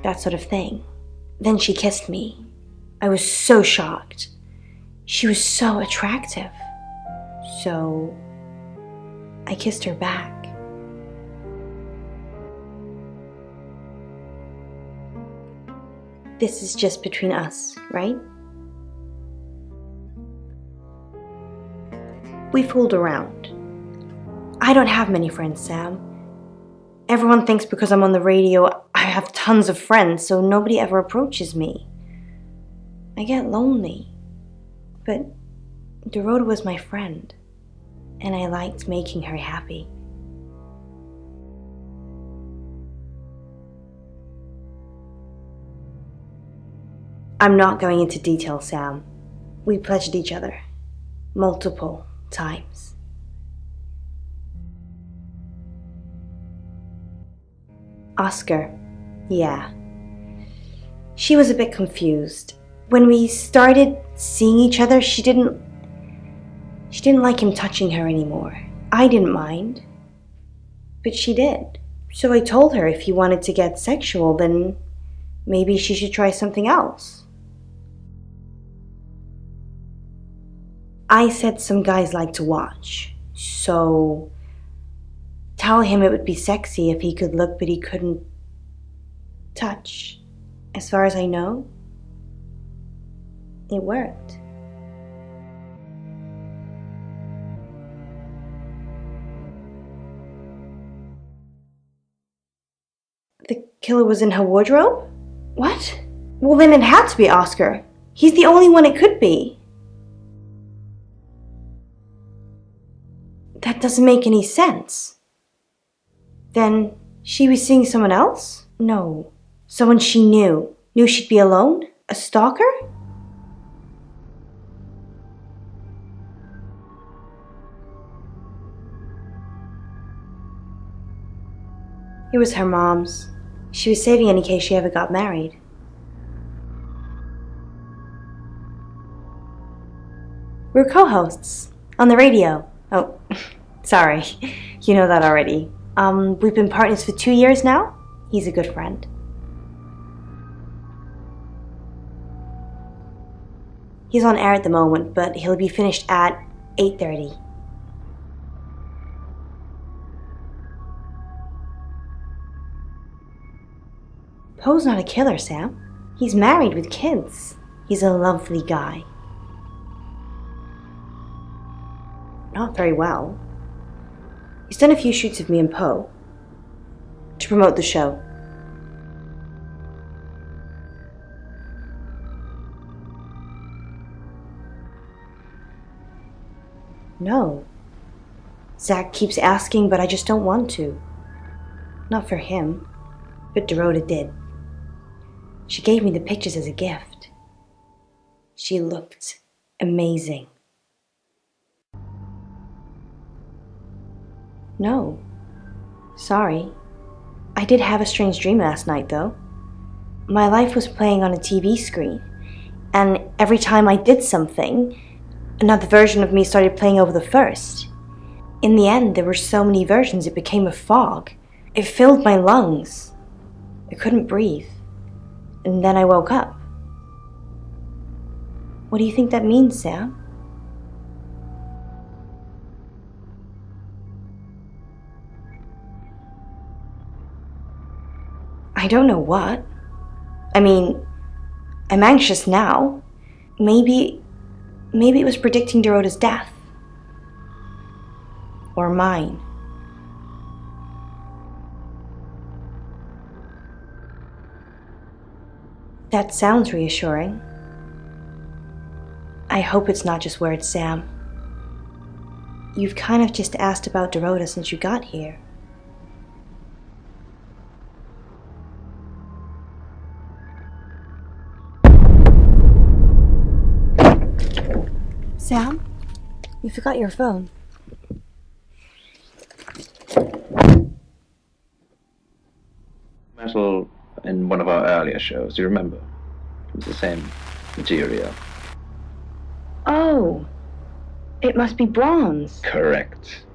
that sort of thing. Then she kissed me. I was so shocked. She was so attractive. So I kissed her back. This is just between us, right? We fooled around. I don't have many friends, Sam. Everyone thinks because I'm on the radio, I have tons of friends, so nobody ever approaches me. I get lonely. But Dorota was my friend, and I liked making her happy. I'm not going into detail, Sam. We pledged each other multiple times. Oscar, yeah. She was a bit confused. When we started seeing each other, she didn't like him touching her anymore. I didn't mind, but she did. So I told her if he wanted to get sexual, then maybe she should try something else. I said some guys like to watch, so tell him it would be sexy if he could look but he couldn't touch. As far as I know, it worked. The killer was in her wardrobe? What? Well, then it had to be Oscar. He's the only one it could be. That doesn't make any sense. Then she was seeing someone else? No. Someone she knew. Knew she'd be alone? A stalker? It was her mom's. She was saving it in case she ever got married. We're co-hosts on the radio. Oh, sorry. You know that already. We've been partners for 2 years now. He's a good friend. He's on air at the moment, but he'll be finished at 8:30. Poe's not a killer, Sam. He's married with kids. He's a lovely guy. Not very well. He's done a few shoots of me and Poe to promote the show. No. Zach keeps asking, but I just don't want to. Not for him, but Dorota did. She gave me the pictures as a gift. She looked amazing. No. Sorry. I did have a strange dream last night, though. My life was playing on a TV screen, and every time I did something, another version of me started playing over the first. In the end, there were so many versions it became a fog. It filled my lungs. I couldn't breathe. And then I woke up. What do you think that means, Sam? I don't know what. I mean, I'm anxious now. Maybe it was predicting Dorota's death. Or mine. That sounds reassuring. I hope it's not just words, Sam. You've kind of just asked about Dorota since you got here. Sam? You forgot your phone. Metal in one of our earlier shows, do you remember? It was the same material. Oh, it must be bronze. Correct.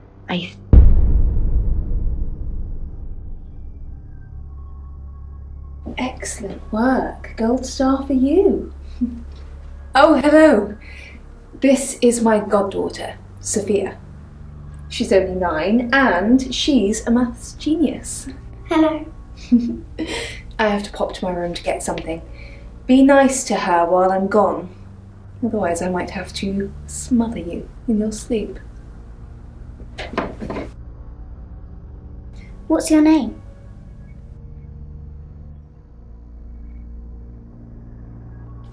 Excellent work. Gold star for you. Oh, hello. This is my goddaughter, Sophia. She's only 9 and she's a maths genius. Hello. I have to pop to my room to get something. Be nice to her while I'm gone. Otherwise I might have to smother you in your sleep. What's your name?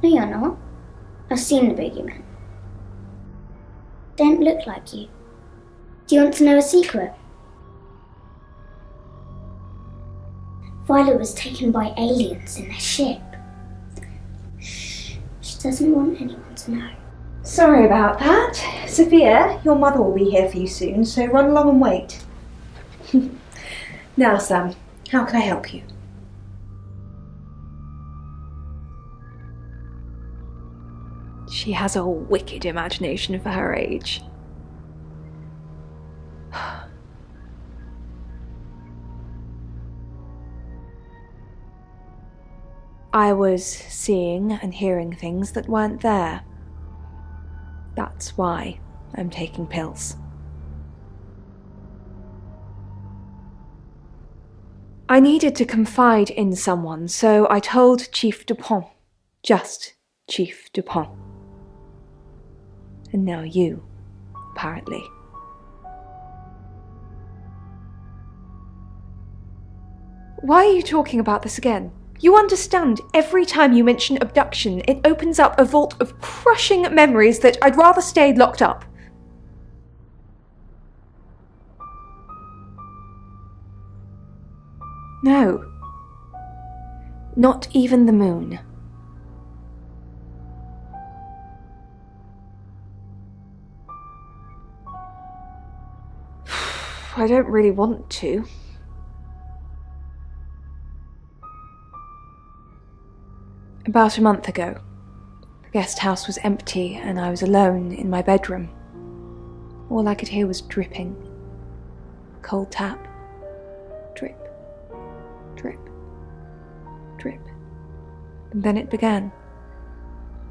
No, you're not. I've seen the boogeyman. Don't look like you. Do you want to know a secret? Violet was taken by aliens in their ship. Shh. She doesn't want anyone to know. Sorry about that. Sophia, your mother will be here for you soon, so run along and wait. Now, Sam, how can I help you? She has a wicked imagination for her age. I was seeing and hearing things that weren't there. That's why I'm taking pills. I needed to confide in someone, so I told Chief Dupont. Just Chief Dupont. And now you, apparently. Why are you talking about this again? You understand, every time you mention abduction, it opens up a vault of crushing memories that I'd rather stayed locked up. No. Not even the moon. I don't really want to. About a month ago, the guest house was empty and I was alone in my bedroom. All I could hear was dripping. Cold tap. Drip. Drip. Drip. And then it began.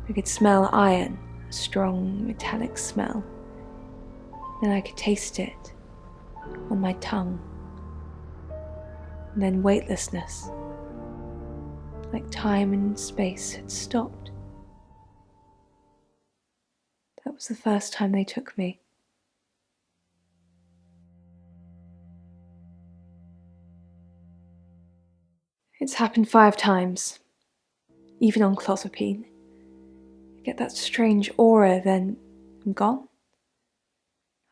I could smell iron, a strong metallic smell. Then I could taste it on my tongue. And then weightlessness. Like time and space had stopped. That was the first time they took me. It's happened 5 times, even on clozapine. I get that strange aura, then I'm gone.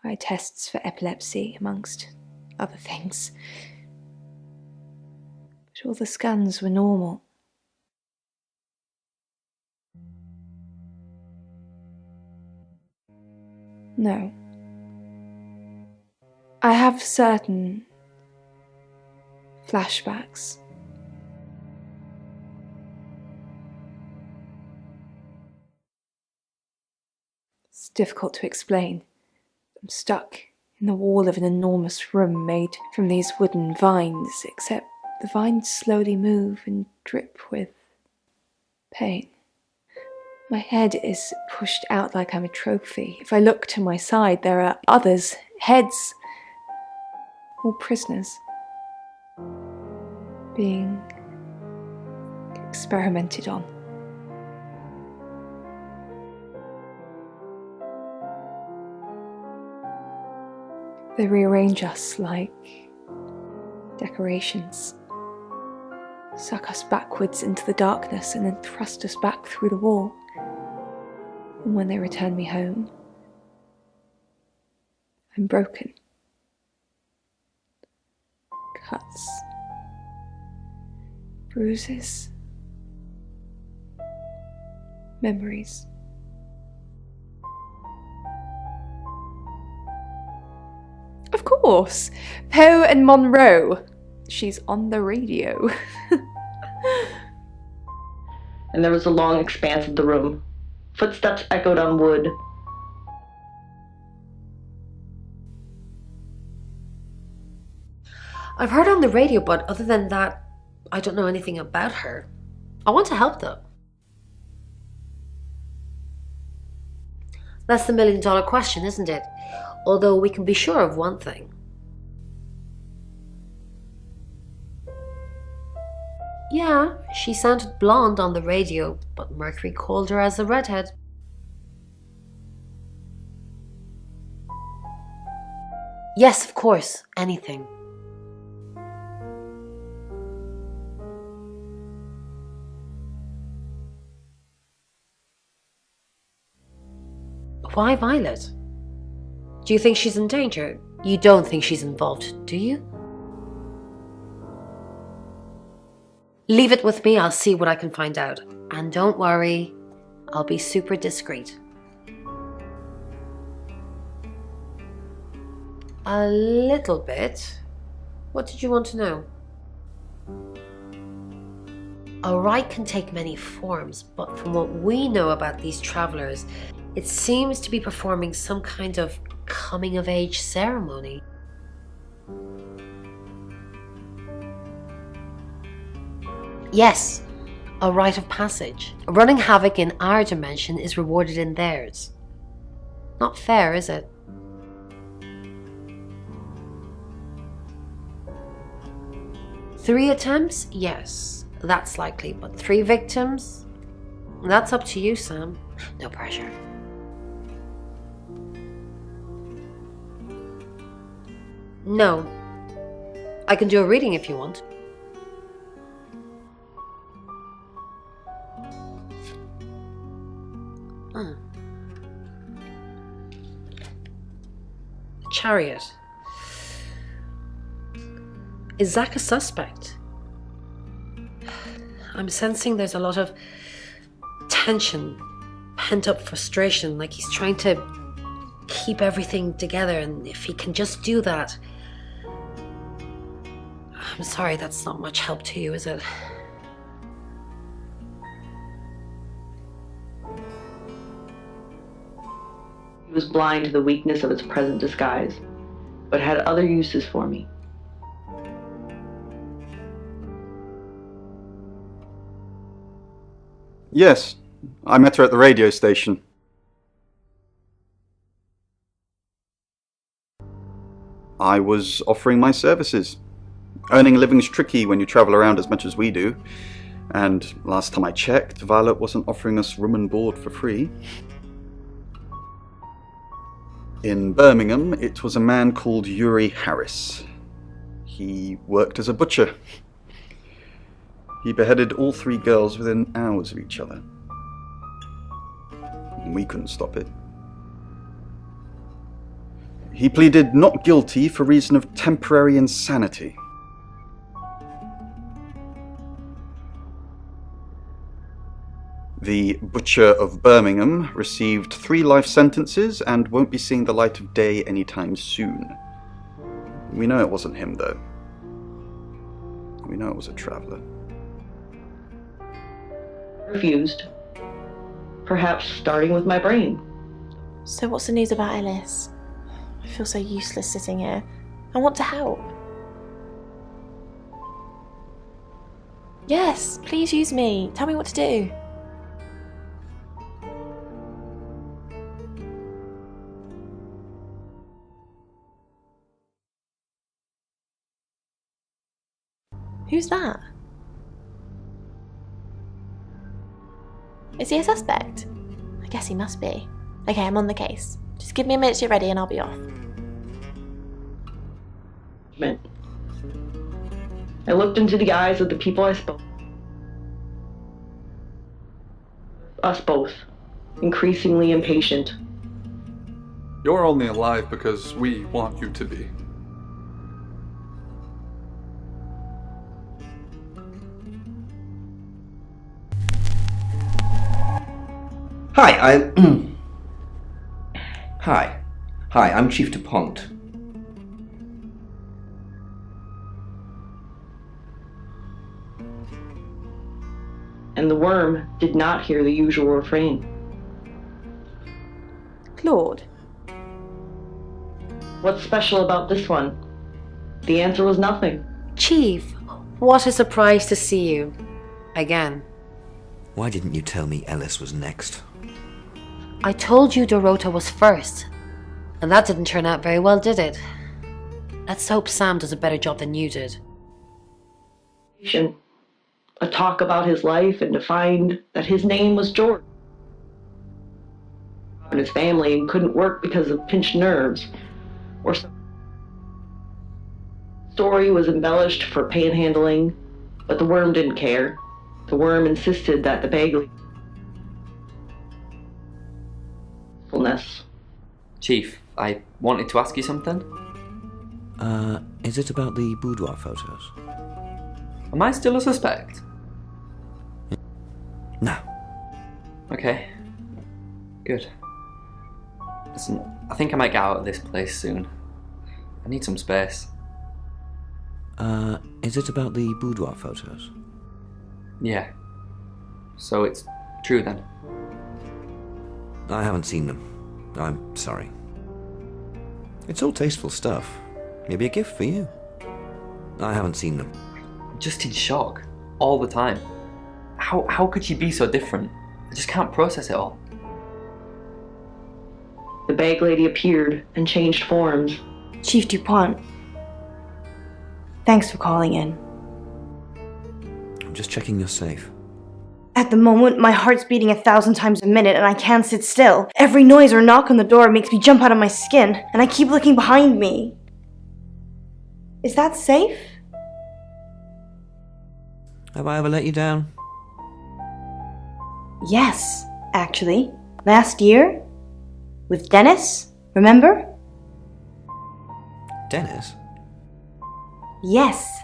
I had tests for epilepsy, amongst other things. But all the scans were normal. No. I have certain flashbacks. It's difficult to explain. I'm stuck in the wall of an enormous room made from these wooden vines, except the vines slowly move and drip with pain. My head is pushed out like I'm a trophy. If I look to my side, there are others, heads, all prisoners, being experimented on. They rearrange us like decorations, suck us backwards into the darkness and then thrust us back through the wall. And when they return me home, I'm broken. Cuts, bruises, memories. Of course! Poe and Monroe. She's on the radio. And there was a long expanse of the room. Footsteps echoed on wood. I've heard on the radio, but other than that, I don't know anything about her. I want to help though. That's the million-dollar question, isn't it? Although we can be sure of one thing. Yeah, she sounded blonde on the radio, but Mercury called her as a redhead. Yes, of course, anything. Why Violet? Do you think she's in danger? You don't think she's involved, do you? Leave it with me, I'll see what I can find out. And don't worry, I'll be super discreet. A little bit. What did you want to know? A rite can take many forms, but from what we know about these travelers, it seems to be performing some kind of coming-of-age ceremony. Yes, a rite of passage. Running havoc in our dimension is rewarded in theirs. Not fair, is it? Three attempts? Yes, that's likely. But 3 victims? That's up to you, Sam. No pressure. No. I can do a reading if you want. Chariot. Is Zach a suspect? I'm sensing there's a lot of tension, pent-up frustration, like he's trying to keep everything together, and if he can just do that... I'm sorry, that's not much help to you, is it? He was blind to the weakness of its present disguise, but had other uses for me. Yes, I met her at the radio station. I was offering my services. Earning a living's tricky when you travel around as much as we do. And last time I checked, Violet wasn't offering us room and board for free. In Birmingham, it was a man called Yuri Harris. He worked as a butcher. He beheaded all 3 girls within hours of each other. We couldn't stop it. He pleaded not guilty for reason of temporary insanity. the butcher of Birmingham, received 3 life sentences and won't be seeing the light of day anytime soon. We know it wasn't him, though. We know it was a traveller. Refused. Perhaps starting with my brain. So what's the news about Ellis? I feel so useless sitting here. I want to help. Yes, please use me. Tell me what to do. Who's that? Is he a suspect? I guess he must be. Okay, I'm on the case. Just give me a minute to get ready and I'll be off. I looked into the eyes of the people I spoke. Us both, increasingly impatient. You're only alive because we want you to be. Hi, Hi, I'm Chief DuPont. And the worm did not hear the usual refrain. Claude. What's special about this one? The answer was nothing. Chief, what a surprise to see you. Again. Why didn't you tell me Ellis was next? I told you Dorota was first. And that didn't turn out very well, did it? Let's hope Sam does a better job than you did. A talk about his life and to find that his name was George. And his family couldn't work because of pinched nerves. Or some story was embellished for panhandling, but the worm didn't care. The worm insisted that the Bagley fullness. Chief, I wanted to ask you something. Is it about the boudoir photos? Am I still a suspect? No. Okay. Good. Listen, I think I might get out of this place soon. I need some space. Is it about the boudoir photos? Yeah. So it's true then? I haven't seen them. I'm sorry. It's all tasteful stuff. Maybe a gift for you. I haven't seen them. I'm just in shock. All the time. How could she be so different? I just can't process it all. The bag lady appeared and changed forms. Chief DuPont. Thanks for calling in. I'm just checking you're safe. At the moment, my heart's beating 1,000 times a minute and I can't sit still. Every noise or knock on the door makes me jump out of my skin, and I keep looking behind me. Is that safe? Have I ever let you down? Yes, actually. Last year? With Dennis, remember? Dennis? Yes,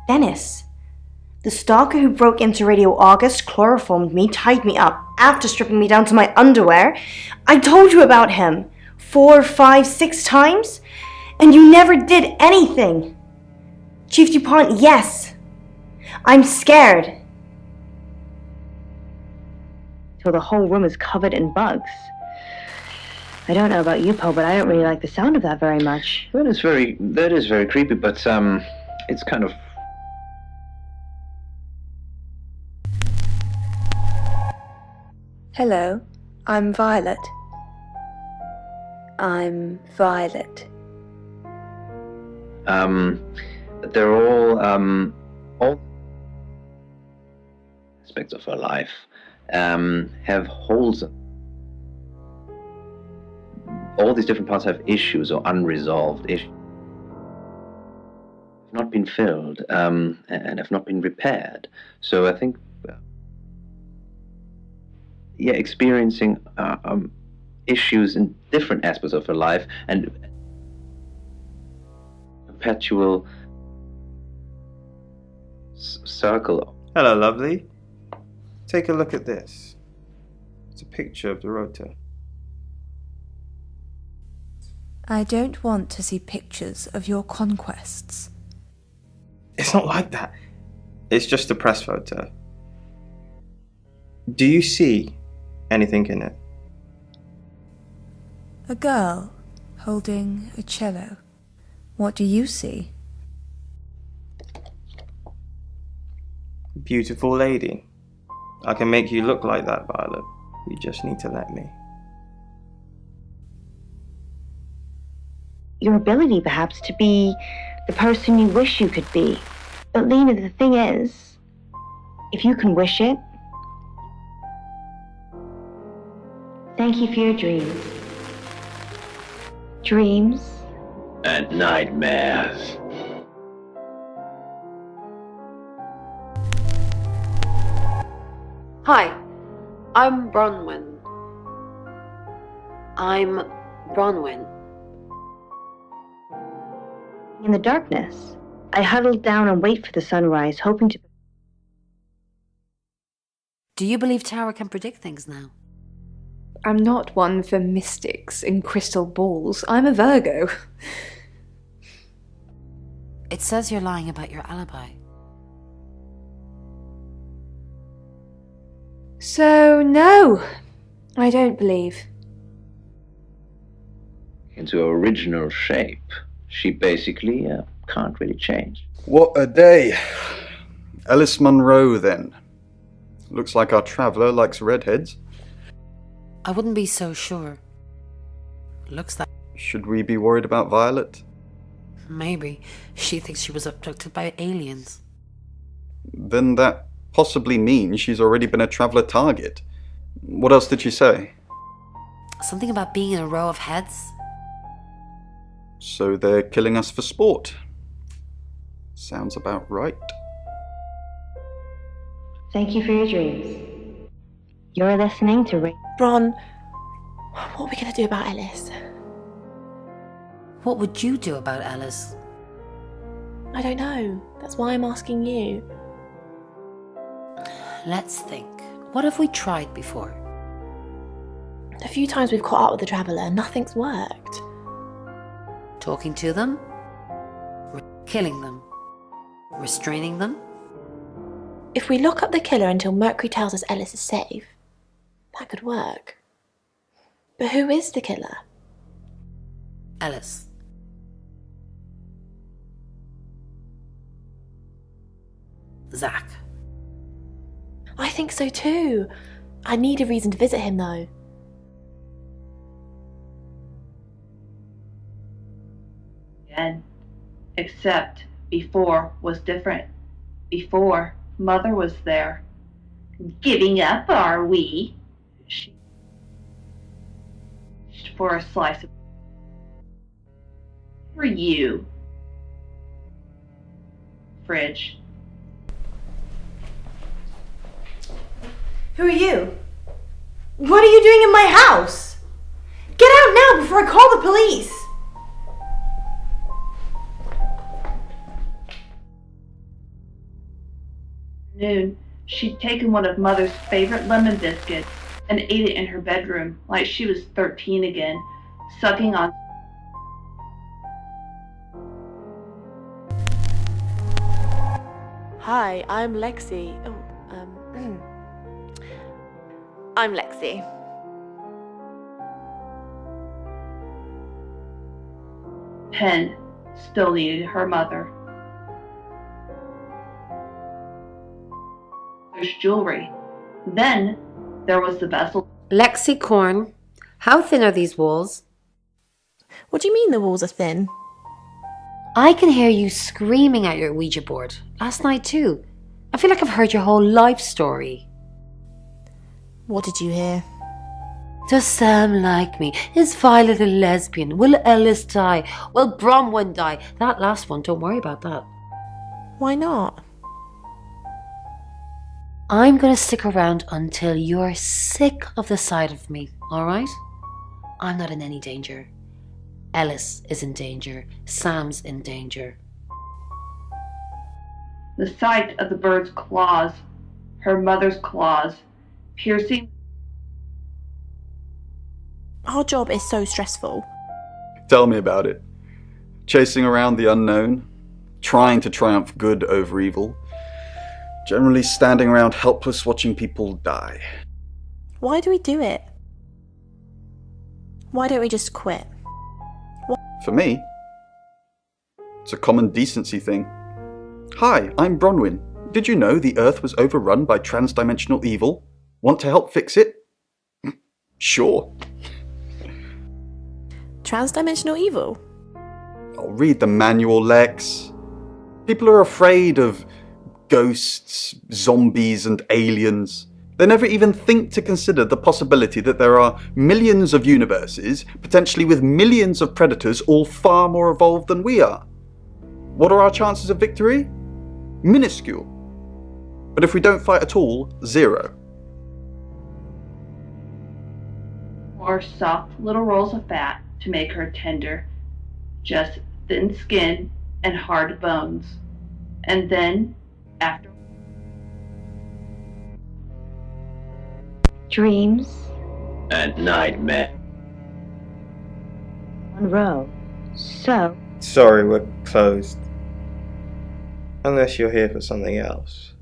Dennis. The stalker who broke into Radio August chloroformed me, tied me up, after stripping me down to my underwear. I told you about him 4, 5, 6 times, and you never did anything. Chief DuPont, yes. I'm scared. Till the whole room is covered in bugs. I don't know about you, Poe, but I don't really like the sound of that very much. That is very creepy, but it's kind of. Hello, I'm Violet. I'm Violet. They're all aspects of her life have holes. All these different parts have issues or unresolved issues, have not been filled and have not been repaired. So I think, experiencing issues in different aspects of her life and perpetual circle. Hello, lovely. Take a look at this. It's a picture of Dorota. I don't want to see pictures of your conquests. It's not like that. It's just a press photo. Do you see anything in it? A girl holding a cello. What do you see? Beautiful lady. I can make you look like that, Violet. You just need to let me. Your ability, perhaps, to be the person you wish you could be. But Lena, the thing is, if you can wish it, thank you for your dreams. Dreams And nightmares. Hi, I'm Bronwyn. I'm Bronwyn. in the darkness. I huddled down and wait for the sunrise, hoping to... Do you believe Tara can predict things now? I'm not one for mystics and crystal balls. I'm a Virgo. It says you're lying about your alibi. So, no, I don't believe. Into her original shape, she basically can't really change. What a day. Alice Munro, then. Looks like our traveller likes redheads. I wouldn't be so sure. Looks like... Should we be worried about Violet? Maybe. She thinks she was abducted by aliens. Then that possibly means she's already been a traveller target. What else did she say? Something about being in a row of heads? So they're killing us for sport. Sounds about right. Thank you for your dreams. You're listening to Ring. Bron, what are we going to do about Ellis? What would you do about Alice? I don't know. That's why I'm asking you. Let's think. What have we tried before? A few times we've caught up with the Traveller, nothing's worked. Talking to them? Killing them? Restraining them? If we lock up the killer until Mercury tells us Ellis is safe, that could work. But who is the killer? Alice. Zach. I think so too. I need a reason to visit him though. Again. Except before was different. Before, Mother was there. Giving up, are we? She for a slice of... For you. Fridge. Who are you? What are you doing in my house? Get out now before I call the police! Noon, she'd taken one of Mother's favorite lemon biscuits and ate it in her bedroom like she was 13 again, sucking on... Hi, I'm Lexi. I'm Lexi. Pen still needed her mother. There's jewelry. Then there was the vessel. Lexi Korn, how thin are these walls? What do you mean the walls are thin? I can hear you screaming at your Ouija board. Last night too. I feel like I've heard your whole life story. What did you hear? Does Sam like me? Is Violet a lesbian? Will Ellis die? Will Bronwyn die? That last one, don't worry about that. Why not? I'm gonna stick around until you're sick of the sight of me, alright? I'm not in any danger. Ellis is in danger. Sam's in danger. The sight of the bird's claws, her mother's claws, piercing Our job is so stressful. Tell me about it. Chasing around the unknown, trying to triumph good over evil, generally standing around helpless watching people die. Why do we do it? Why don't we just quit? For me, it's a common decency thing. Hi, I'm Bronwyn. Did you know the Earth was overrun by transdimensional evil? Want to help fix it? Sure. Transdimensional evil? I'll read the manual, Lex. People are afraid of ghosts, zombies, and aliens. They never even think to consider the possibility that there are millions of universes, potentially with millions of predators, all far more evolved than we are. What are our chances of victory? Minuscule. But if we don't fight at all, 0. Or soft little rolls of fat to make her tender, just thin skin and hard bones. And then, after Dreams. And nightmare. Monroe. So, Sorry, we're closed. Unless you're here for something else.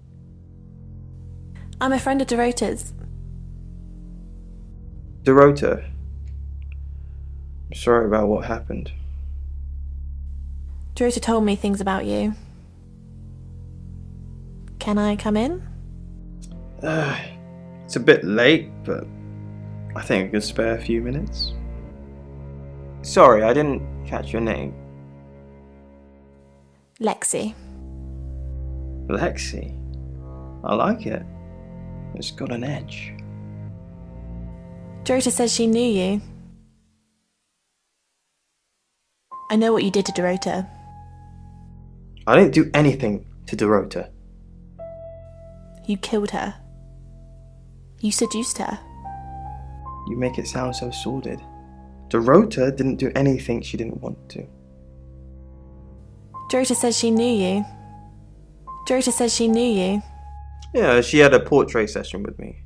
I'm a friend of Dorota's. Dorota, I'm sorry about what happened. Dorota told me things about you. Can I come in? It's a bit late, but I think I could spare a few minutes. Sorry, I didn't catch your name. Lexi. Lexi? I like it. It's got an edge. Dorota says she knew you. I know what you did to Dorota. I didn't do anything to Dorota. You killed her. You seduced her. You make it sound so sordid. Dorota didn't do anything she didn't want to. Dorota says she knew you. Dorota says she knew you. Yeah, she had a portrait session with me.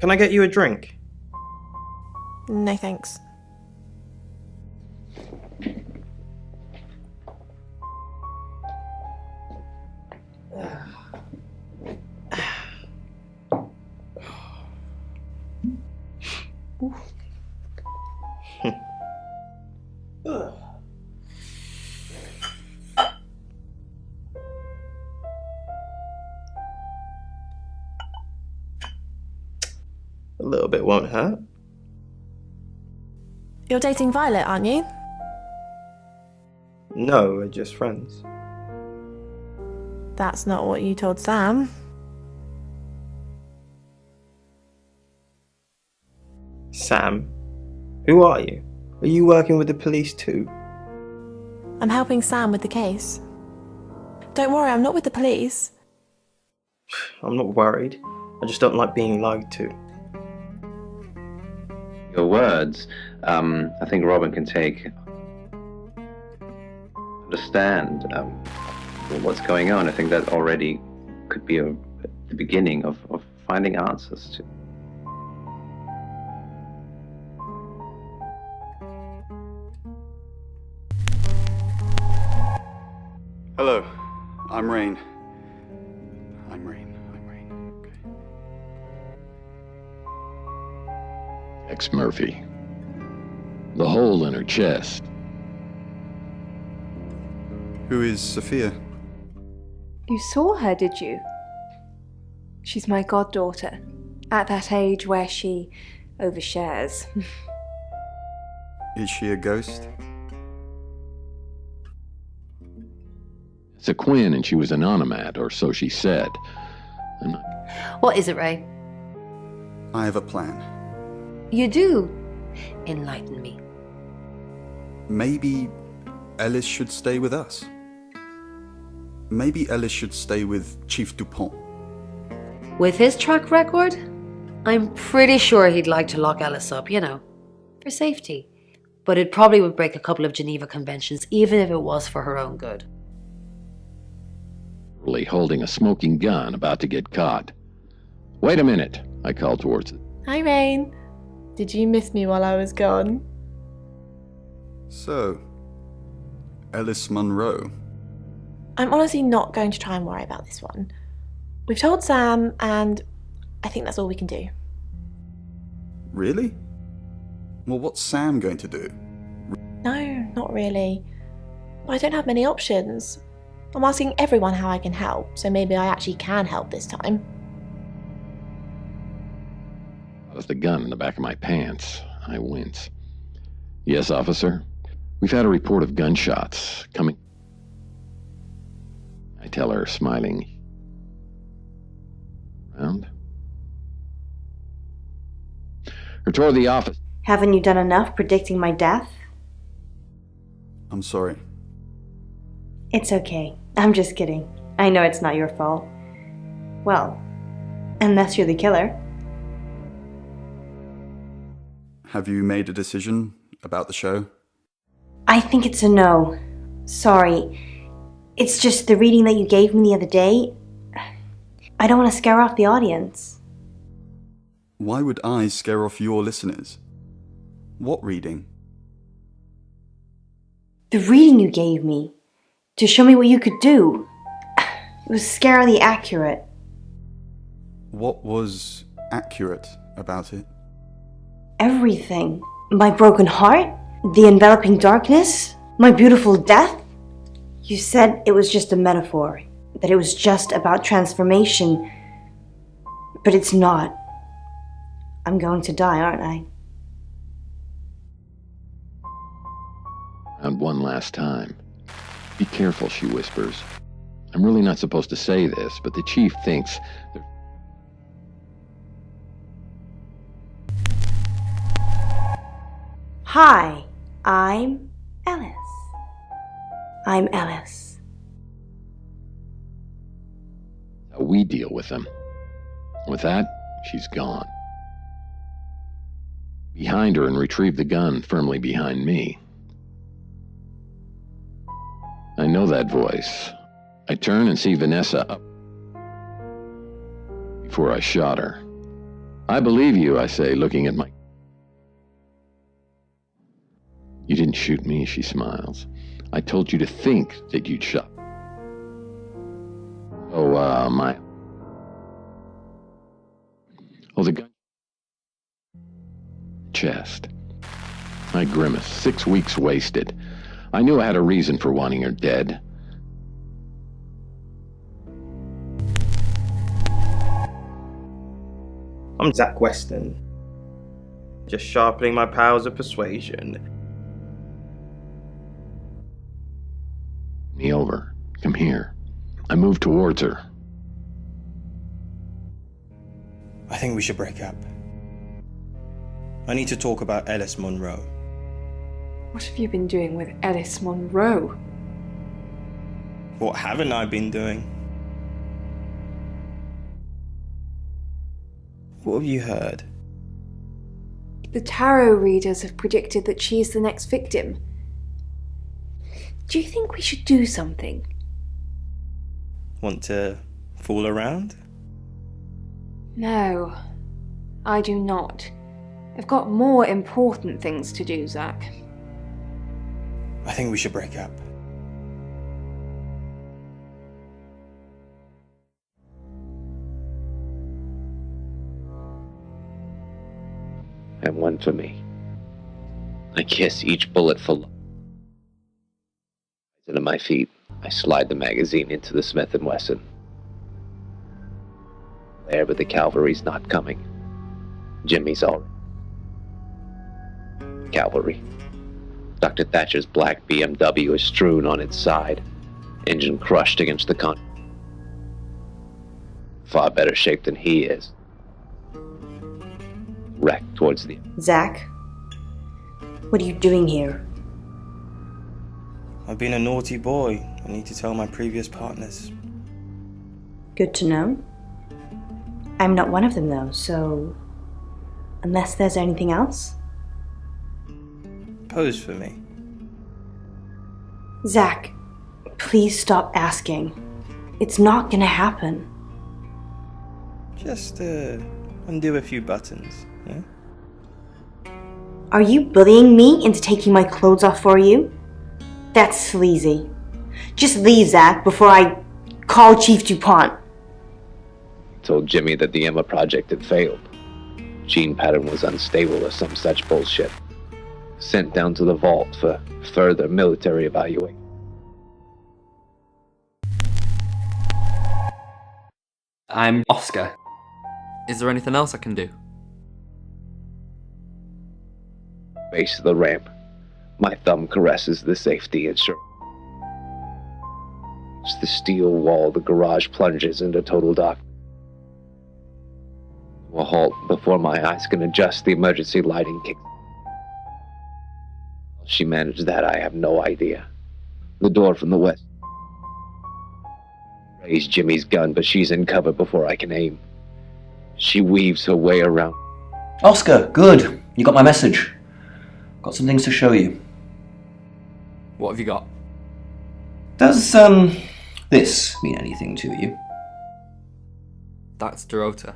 Can I get you a drink? No thanks. A little bit won't hurt. You're dating Violet, aren't you? No, we're just friends. That's not what you told Sam. Sam? Who are you? Are you working with the police too? I'm helping Sam with the case. Don't worry, I'm not with the police. I'm not worried. I just don't like being lied to. Your words, I think Robin can understand what's going on. I think that already could be the beginning of finding answers to. Hello, I'm Rain. Ex-Murphy. The hole in her chest. Who is Sophia? You saw her, did you? She's my goddaughter, at that age where she overshares. Is she a ghost? It's a Quinn and she was an onomat, or so she said. What is it, Ray? I have a plan. You do? Enlighten me. Maybe Ellis should stay with us. Maybe Ellis should stay with Chief Dupont. With his track record, I'm pretty sure he'd like to lock Ellis up, for safety. But it probably would break a couple of Geneva Conventions, even if it was for her own good. Really holding a smoking gun, about to get caught. Wait a minute, I called towards it. Hi, Rain. Did you miss me while I was gone? So, Ellis Munro. I'm honestly not going to try and worry about this one. We've told Sam, and I think that's all we can do. Really? Well, what's Sam going to do? No, not really. I don't have many options. I'm asking everyone how I can help, so maybe I actually can help this time. With the gun in the back of my pants, I wince. Yes, officer? We've had a report of gunshots coming. I tell her, smiling. Around? Or toward the office. Haven't you done enough predicting my death? I'm sorry. It's okay. I'm just kidding. I know it's not your fault. Well, unless you're the killer. Have you made a decision about the show? I think it's a no. Sorry. It's just the reading that you gave me the other day. I don't want to scare off the audience. Why would I scare off your listeners? What reading? The reading you gave me. To show me what you could do. It was scarily accurate. What was accurate about it? Everything. My broken heart, the enveloping darkness, my beautiful death. You said it was just a metaphor, that it was just about transformation. But it's not. I'm going to die, aren't I? And one last time. Be careful, she whispers. I'm really not supposed to say this, but the chief thinks that... Hi, I'm Ellis. I'm Ellis. How we deal with them. With that, she's gone. Behind her and retrieve the gun firmly behind me. I know that voice. I turn and see Vanessa up before I shot her. I believe you, I say, looking at my... You didn't shoot me, she smiles. I told you to think that you'd shot. Oh, my... Oh, the gun... Chest. I grimace. 6 weeks wasted. I knew I had a reason for wanting her dead. I'm Zach Weston. Just sharpening my powers of persuasion. Me over. Come here. I move towards her. I think we should break up. I need to talk about Ellis Munro. What have you been doing with Ellis Munro? What haven't I been doing? What have you heard? The tarot readers have predicted that she is the next victim. Do you think we should do something? Want to fool around? No, I do not. I've got more important things to do, Zach. I think we should break up. And one for me. I kiss each bullet for love. Into my feet, I slide the magazine into the Smith & Wesson. There, but the cavalry's not coming. Jimmy's already. Cavalry. Dr. Thatcher's black BMW is strewn on its side, engine crushed against the con. Far better shape than he is. Wrecked towards the... Zach, what are you doing here? I've been a naughty boy. I need to tell my previous partners. Good to know. I'm not one of them though, so... Unless there's anything else? Pose for me. Zach, please stop asking. It's not gonna happen. Just undo a few buttons, yeah? Are you bullying me into taking my clothes off for you? That's sleazy. Just leave, Zach, before I call Chief DuPont. Told Jimmy that the Emma project had failed. Gene pattern was unstable or some such bullshit. Sent down to the vault for further military evaluation. I'm Oscar. Is there anything else I can do? Base of the ramp. My thumb caresses the safety instrument. It's the steel wall. The garage plunges into total darkness. A halt before my eyes can adjust. The emergency lighting kicks. How she managed that, I have no idea. The door from the west. Raised Jimmy's gun, but she's in cover before I can aim. She weaves her way around. Oscar, good. You got my message. Got some things to show you. What have you got? Does, this mean anything to you? That's Dorota.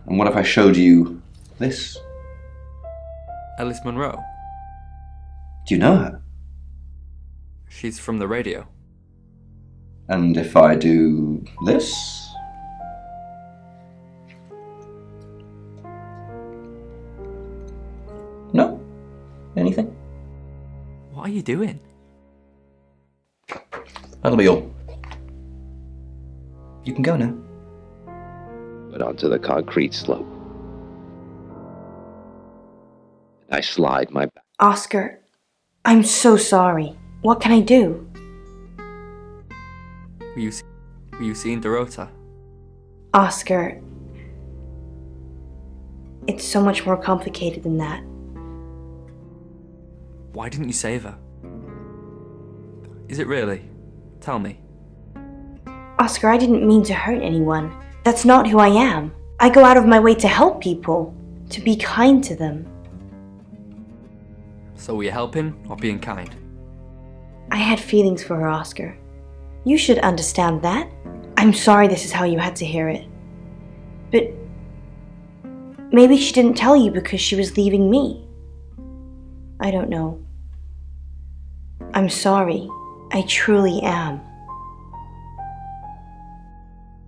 And what if I showed you this? Alice Monroe. Do you know her? She's from the radio. And if I do this? No? Anything? What are you doing? That'll be all. You can go now. But onto the concrete slope. I slide my back. Oscar, I'm so sorry. What can I do? Were you seeing Dorota? Oscar, it's so much more complicated than that. Why didn't you save her? Is it really? Tell me. Oscar, I didn't mean to hurt anyone. That's not who I am. I go out of my way to help people, to be kind to them. So were you helping or being kind? I had feelings for her, Oscar. You should understand that. I'm sorry this is how you had to hear it. But maybe she didn't tell you because she was leaving me. I don't know. I'm sorry. I truly am.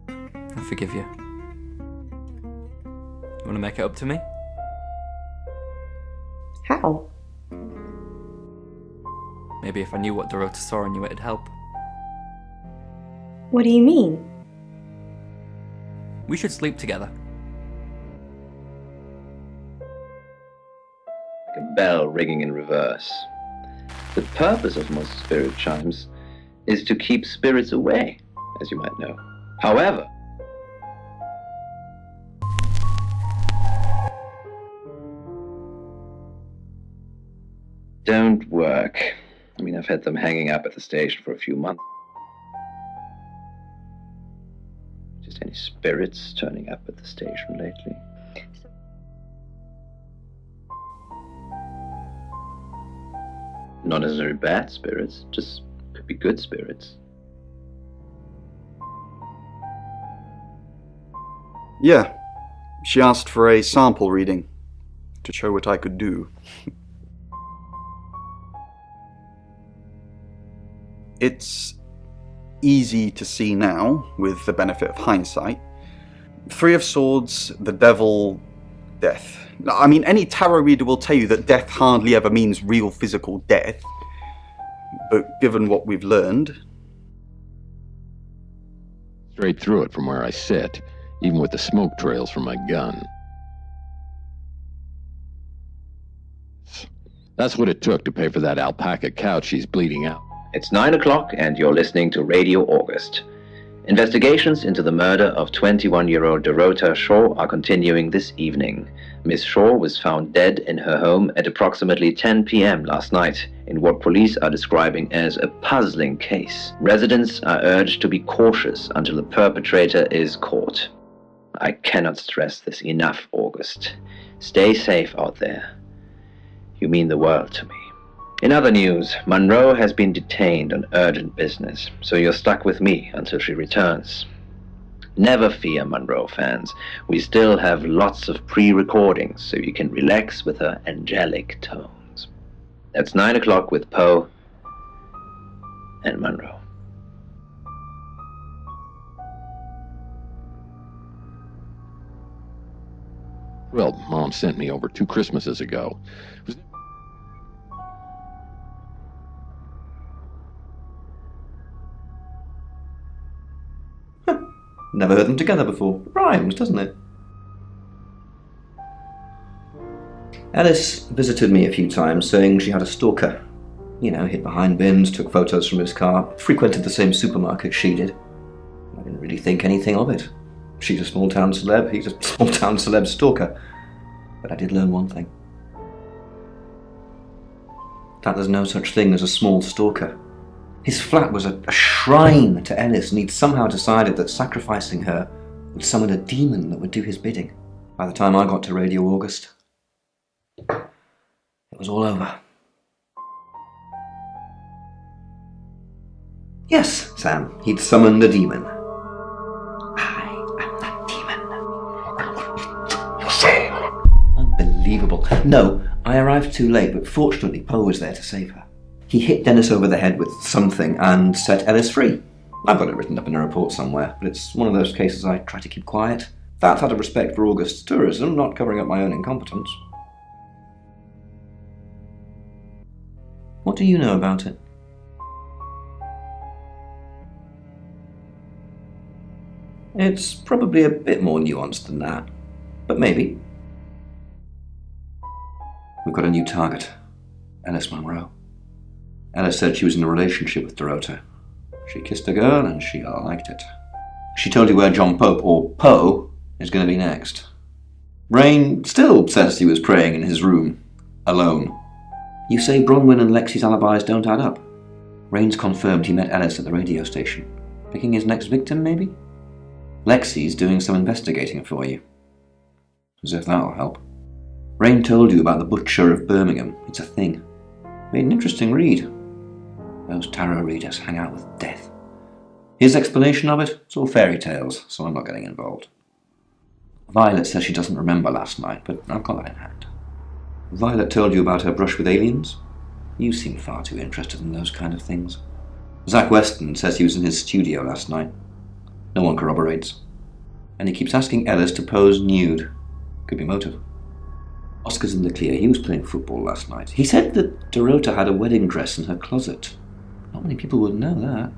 I forgive you. You want to make it up to me? How? Maybe if I knew what Dorota saw in you, it'd help. What do you mean? We should sleep together. Like a bell ringing in reverse. The purpose of most spirit chimes is to keep spirits away, as you might know. However, don't work. I mean, I've had them hanging up at the station for a few months. Just any spirits turning up at the station lately? Not necessarily bad spirits, just could be good spirits. Yeah, she asked for a sample reading to show what I could do. It's easy to see now, with the benefit of hindsight. Three of Swords, the Devil, Death. I mean, any tarot reader will tell you that death hardly ever means real physical death. But given what we've learned... Straight through it from where I sit, even with the smoke trails from my gun. That's what it took to pay for that alpaca couch she's bleeding out. It's 9 o'clock and you're listening to Radio August. Investigations into the murder of 21-year-old Dorota Shaw are continuing this evening. Miss Shaw was found dead in her home at approximately 10 p.m. last night in what police are describing as a puzzling case. Residents are urged to be cautious until the perpetrator is caught. I cannot stress this enough, August. Stay safe out there. You mean the world to me. In other news, Monroe has been detained on urgent business, so you're stuck with me until she returns. Never fear, Monroe fans. We still have lots of pre-recordings, so you can relax with her angelic tones. That's 9 o'clock with Poe and Monroe. Well, Mom sent me over 2 Christmases ago. Never heard them together before. Rhymes, doesn't it? Alice visited me a few times, saying she had a stalker. You know, hid behind bins, took photos from his car, frequented the same supermarket she did. I didn't really think anything of it. She's a small-town celeb, he's a small-town celeb stalker. But I did learn one thing. That there's no such thing as a small stalker. His flat was a shrine to Ellis, and he'd somehow decided that sacrificing her would summon a demon that would do his bidding. By the time I got to Radio August, it was all over. Yes, Sam, he'd summoned a demon. Unbelievable. No, I arrived too late, but fortunately Poe was there to save her. He hit Dennis over the head with something and set Ellis free. I've got it written up in a report somewhere, but it's one of those cases I try to keep quiet. That's out of respect for August's tourism, not covering up my own incompetence. What do you know about it? It's probably a bit more nuanced than that, but maybe. We've got a new target, Alice Monroe. Alice said she was in a relationship with Dorota. She kissed a girl and she liked it. She told you where John Pope, or Poe, is going to be next. Rain still says he was praying in his room, alone. You say Bronwyn and Lexi's alibis don't add up. Rain's confirmed he met Alice at the radio station. Picking his next victim, maybe? Lexi's doing some investigating for you. As if that'll help. Rain told you about the Butcher of Birmingham. It's a thing. Made an interesting read. Those tarot readers hang out with death. His explanation of it, it's all fairy tales, so I'm not getting involved. Violet says she doesn't remember last night, but I've got that in hand. Violet told you about her brush with aliens? You seem far too interested in those kind of things. Zach Weston says he was in his studio last night. No one corroborates. And he keeps asking Ellis to pose nude. Could be motive. Oscar's in the clear. He was playing football last night. He said that Dorota had a wedding dress in her closet. Not many people would know that.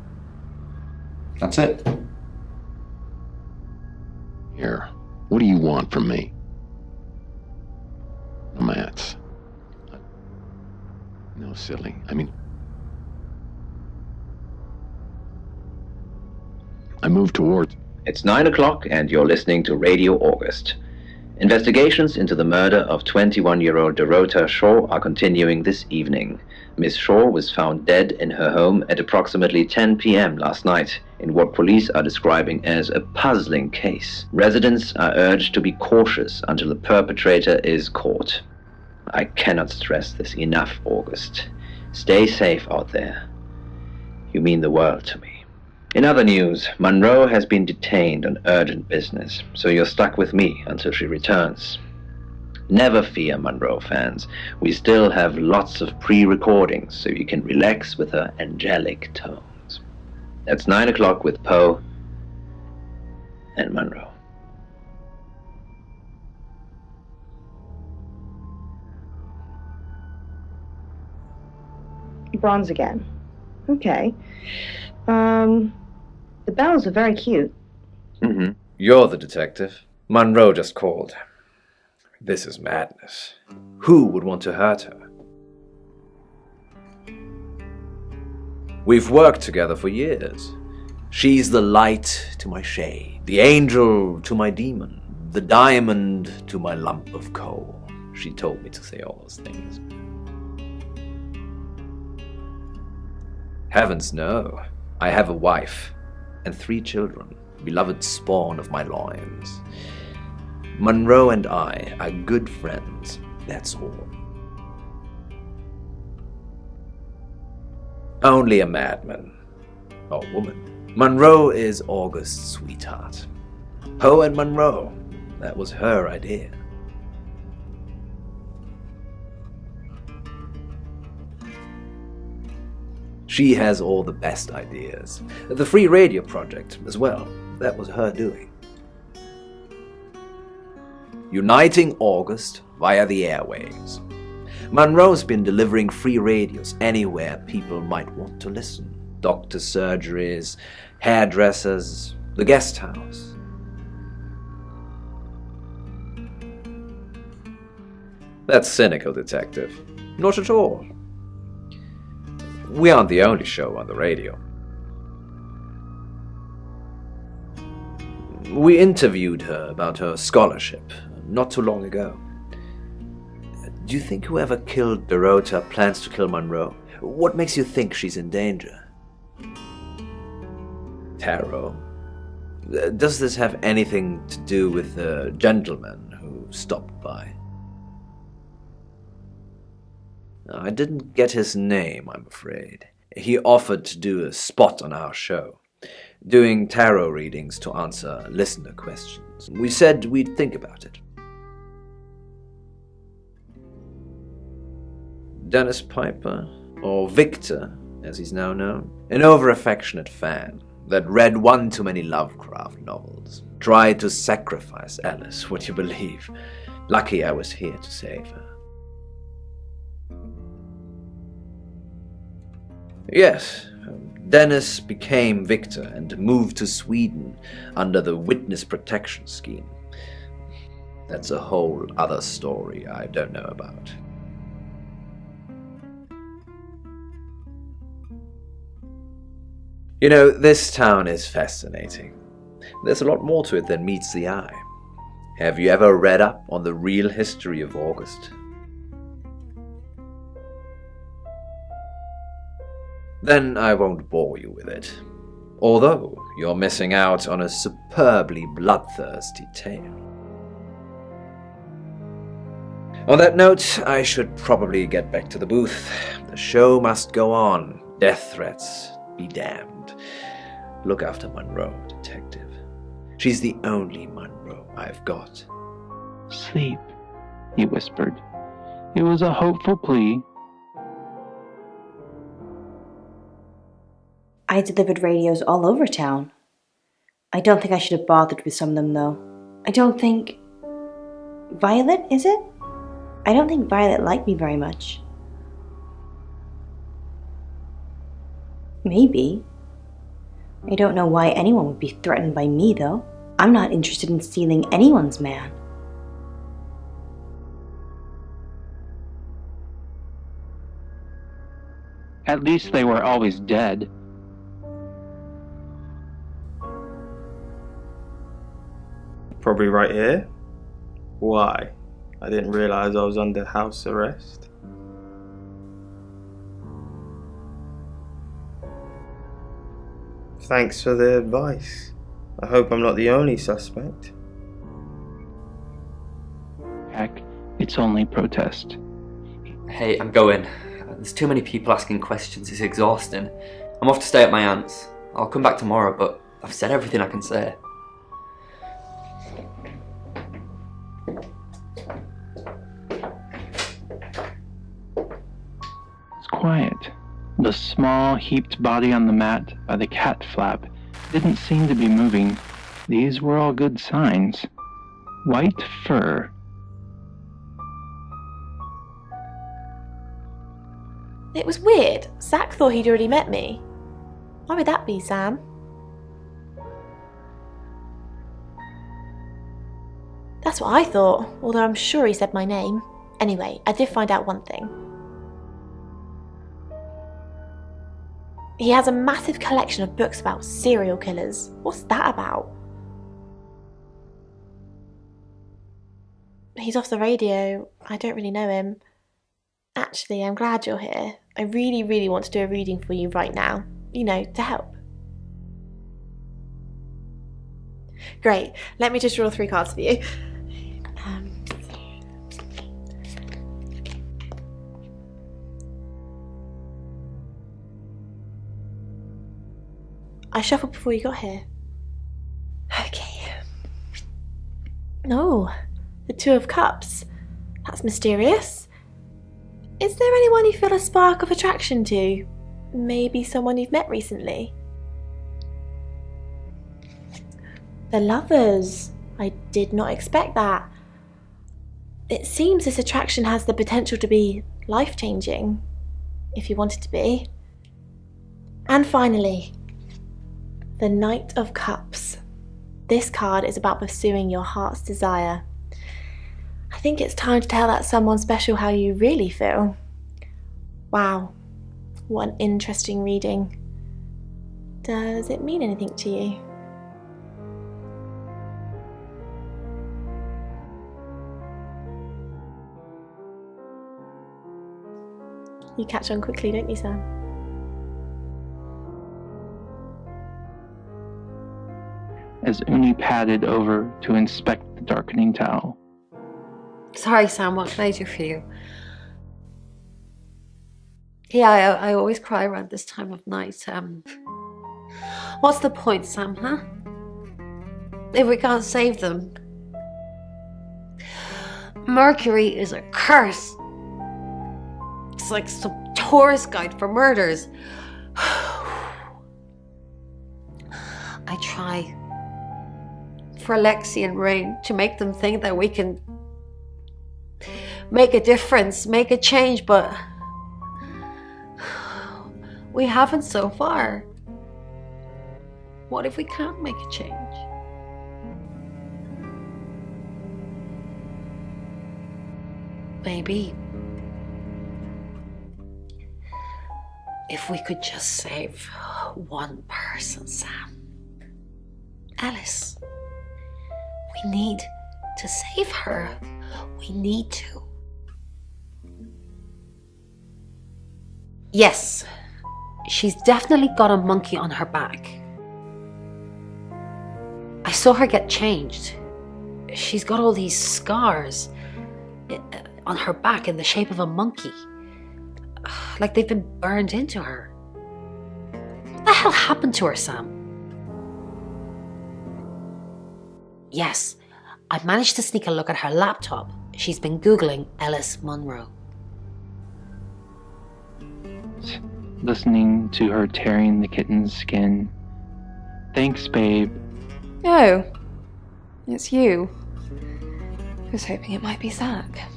That's it. Here, what do you want from me? No, Mats. No, silly. I moved towards... It's 9 o'clock and you're listening to Radio August. Investigations into the murder of 21-year-old Dorota Shaw are continuing this evening. Miss Shaw was found dead in her home at approximately 10 p.m. last night in what police are describing as a puzzling case. Residents are urged to be cautious until the perpetrator is caught. I cannot stress this enough, August. Stay safe out there. You mean the world to me. In other news, Monroe has been detained on urgent business, so you're stuck with me until she returns. Never fear, Monroe fans. We still have lots of pre-recordings, so you can relax with her angelic tones. That's 9 o'clock with Poe and Monroe. Bronze again. Okay. The bells are very cute. Mm-hmm. You're the detective. Monroe just called. This is madness. Who would want to hurt her? We've worked together for years. She's the light to my shade, the angel to my demon, the diamond to my lump of coal. She told me to say all those things. Heavens no. I have a wife and 3 children, beloved spawn of my loins. Monroe and I are good friends, that's all. Only a madman, or woman. Monroe is August's sweetheart. Poe and Monroe. That was her idea. She has all the best ideas. The Free Radio Project as well. That was her doing. Uniting August via the airwaves. Monroe's been delivering free radios anywhere people might want to listen. Doctor surgeries, hairdressers, the guest house. That's cynical, Detective. Not at all. We aren't the only show on the radio. We interviewed her about her scholarship not too long ago. Do you think whoever killed Dorota plans to kill Monroe? What makes you think she's in danger? Tarot. Does this have anything to do with the gentleman who stopped by? I didn't get his name, I'm afraid. He offered to do a spot on our show, doing tarot readings to answer listener questions. We said we'd think about it. Dennis Piper, or Victor, as he's now known, an over-affectionate fan that read one too many Lovecraft novels, tried to sacrifice Alice, would you believe? Lucky I was here to save her. Yes, Dennis became Victor and moved to Sweden under the witness protection scheme. That's a whole other story I don't know about. You know, this town is fascinating. There's a lot more to it than meets the eye. Have you ever read up on the real history of August? Then I won't bore you with it. Although you're missing out on a superbly bloodthirsty tale. On that note, I should probably get back to the booth. The show must go on. Death threats be damned. Look after Monroe, Detective. She's the only Monroe I've got. Sleep, he whispered. It was a hopeful plea. I delivered radios all over town. I don't think I should have bothered with some of them, though. I don't think... Violet, is it? I don't think Violet liked me very much. Maybe. I don't know why anyone would be threatened by me, though. I'm not interested in stealing anyone's man. At least they were always dead. Probably right here. Why? I didn't realize I was under house arrest. Thanks for the advice. I hope I'm not the only suspect. Heck, it's only protest. Hey, I'm going. There's too many people asking questions, it's exhausting. I'm off to stay at my aunt's. I'll come back tomorrow, but I've said everything I can say. It's quiet. The small, heaped body on the mat by the cat flap didn't seem to be moving. These were all good signs. White fur. It was weird. Zach thought he'd already met me. Why would that be, Sam? That's what I thought, although I'm sure he said my name. Anyway, I did find out one thing. He has a massive collection of books about serial killers. What's that about? He's off the radio. I don't really know him. Actually, I'm glad you're here. I really, really want to do a reading for you right now. You know, to help. Great. Let me just draw 3 cards for you. I shuffled before you got here. Okay. Oh, the Two of Cups. That's mysterious. Is there anyone you feel a spark of attraction to? Maybe someone you've met recently? The Lovers. I did not expect that. It seems this attraction has the potential to be life-changing, if you want it to be. And finally, the Knight of Cups. This card is about pursuing your heart's desire. I think it's time to tell that someone special how you really feel. Wow, what an interesting reading. Does it mean anything to you? You catch on quickly, don't you, Sam? As Uni padded over to inspect the darkening towel. Sorry, Sam, what can I do for you? Yeah, I always cry around this time of night. What's the point, Sam, huh? If we can't save them. Mercury is a curse. It's like some tourist guide for murders. I try for Lexi and Rain to make them think that we can make a difference, make a change, but we haven't so far. What if we can't make a change? Maybe if we could just save one person, Sam. Alice. We need to save her. We need to. Yes, she's definitely got a monkey on her back. I saw her get changed. She's got all these scars on her back in the shape of a monkey. Like they've been burned into her. What the hell happened to her, Sam? Yes, I managed to sneak a look at her laptop. She's been Googling Ellis Munro. Listening to her tearing the kitten's skin. Thanks, babe. Oh, it's you. I was hoping it might be Zach.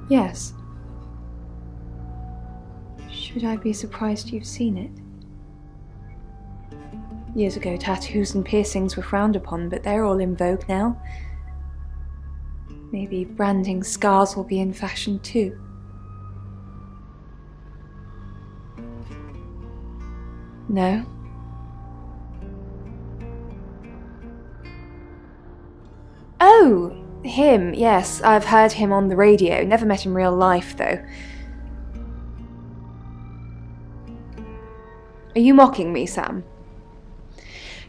Yes. Should I be surprised you've seen it? Years ago, tattoos and piercings were frowned upon, but they're all in vogue now. Maybe branding scars will be in fashion too. No? Oh! Him, yes. I've heard him on the radio. Never met in real life, though. Are you mocking me, Sam?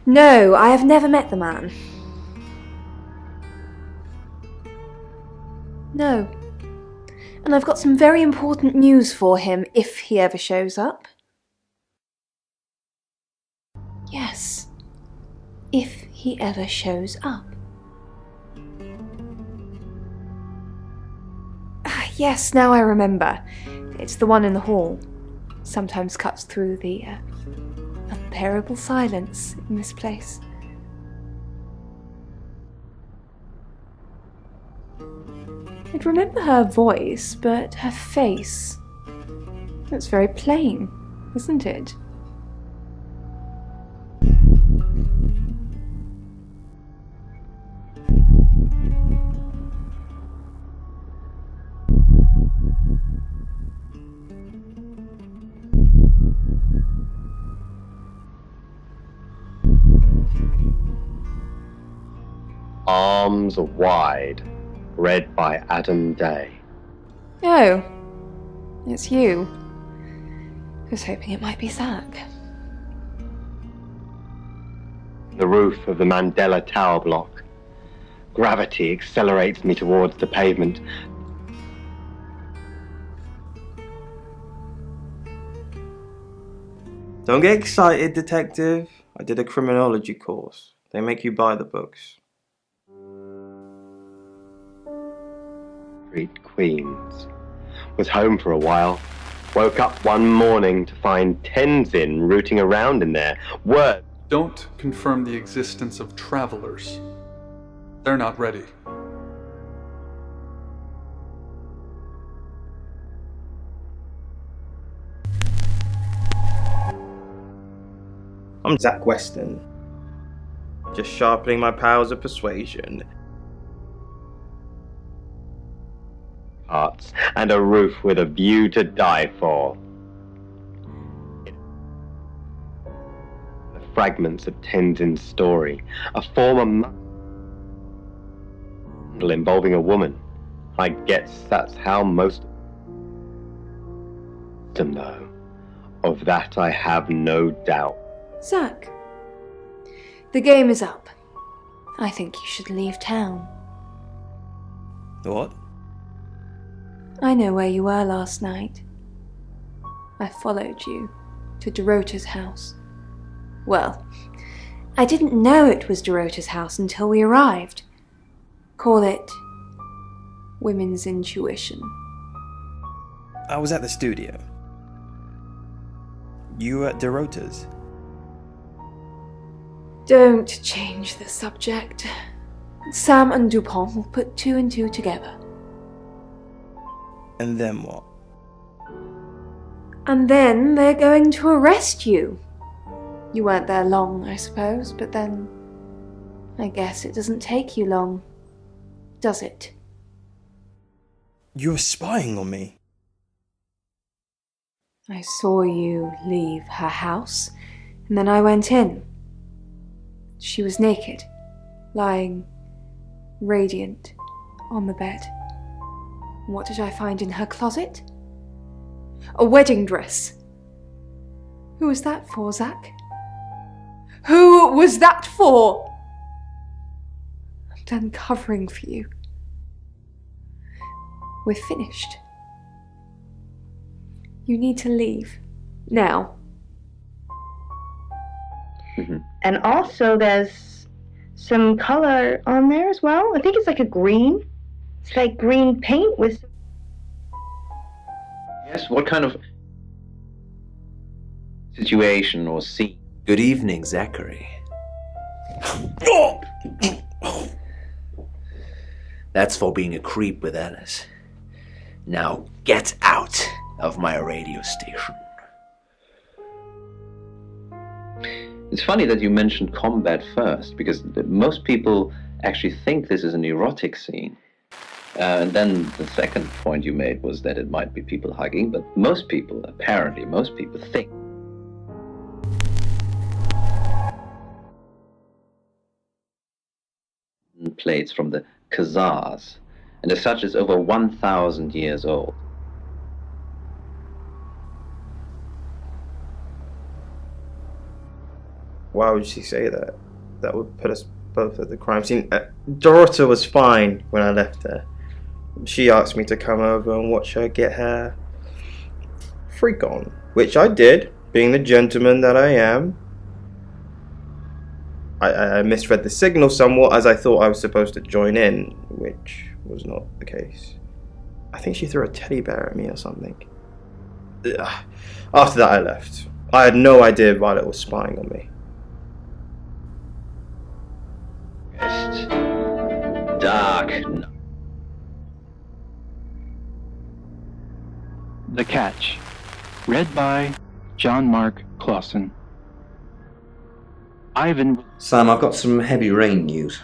No, I have never met the man. No. And I've got some very important news for him if he ever shows up. Yes. If he ever shows up. Yes, now I remember. It's the one in the hall. Sometimes cuts through the unbearable silence in this place. I'd remember her voice, but her face... That's very plain, isn't it? Arms Wide, read by Adam Day. Oh, it's you. I was hoping it might be Zach. The roof of the Mandela Tower block. Gravity accelerates me towards the pavement. Don't get excited, detective. I did a criminology course. They make you buy the books. Street Queens. Was home for a while. Woke up one morning to find Tenzin rooting around in there. Word. Don't confirm the existence of travelers. They're not ready. I'm Zach Weston. Just sharpening my powers of persuasion. Hearts and a roof with a view to die for. The fragments of Tenzin's story. A former involving a woman. I guess that's how most them though. Of that I have no doubt. Zach, the game is up. I think you should leave town. What? I know where you were last night. I followed you to Dorota's house. Well, I didn't know it was Dorota's house until we arrived. Call it women's intuition. I was at the studio. You were at Dorota's? Don't change the subject. Sam and Dupont will put 2 and 2 together. And then what? And then they're going to arrest you. You weren't there long, I suppose, but then I guess it doesn't take you long, does it? You're spying on me. I saw you leave her house, and then I went in. She was naked, lying radiant on the bed. What did I find in her closet? A wedding dress. Who was that for, Zach? Who was that for? I'm done covering for you. We're finished. You need to leave. Now. And also there's some color on there as well. I think it's like a green. It's like green paint with... Yes, what kind of situation or scene? Good evening, Zachary. That's for being a creep with Alice. Now get out of my radio station. It's funny that you mentioned combat first, because most people actually think this is an erotic scene. And then the second point you made was that it might be people hugging, but most people think. Plates from the Khazars, and as such is over 1,000 years old. Why would she say that? That would put us both at the crime scene. Dorota was fine when I left her. She asked me to come over and watch her get her freak on, which I did, being the gentleman that I am. I misread the signal somewhat, as I thought I was supposed to join in, which was not the case. I think she threw a teddy bear at me or something. After that I left. I had no idea Violet was spying on me. Dark. The Catch. Read by John Mark Clausen. Ivan. Sam, I've got some heavy rain news.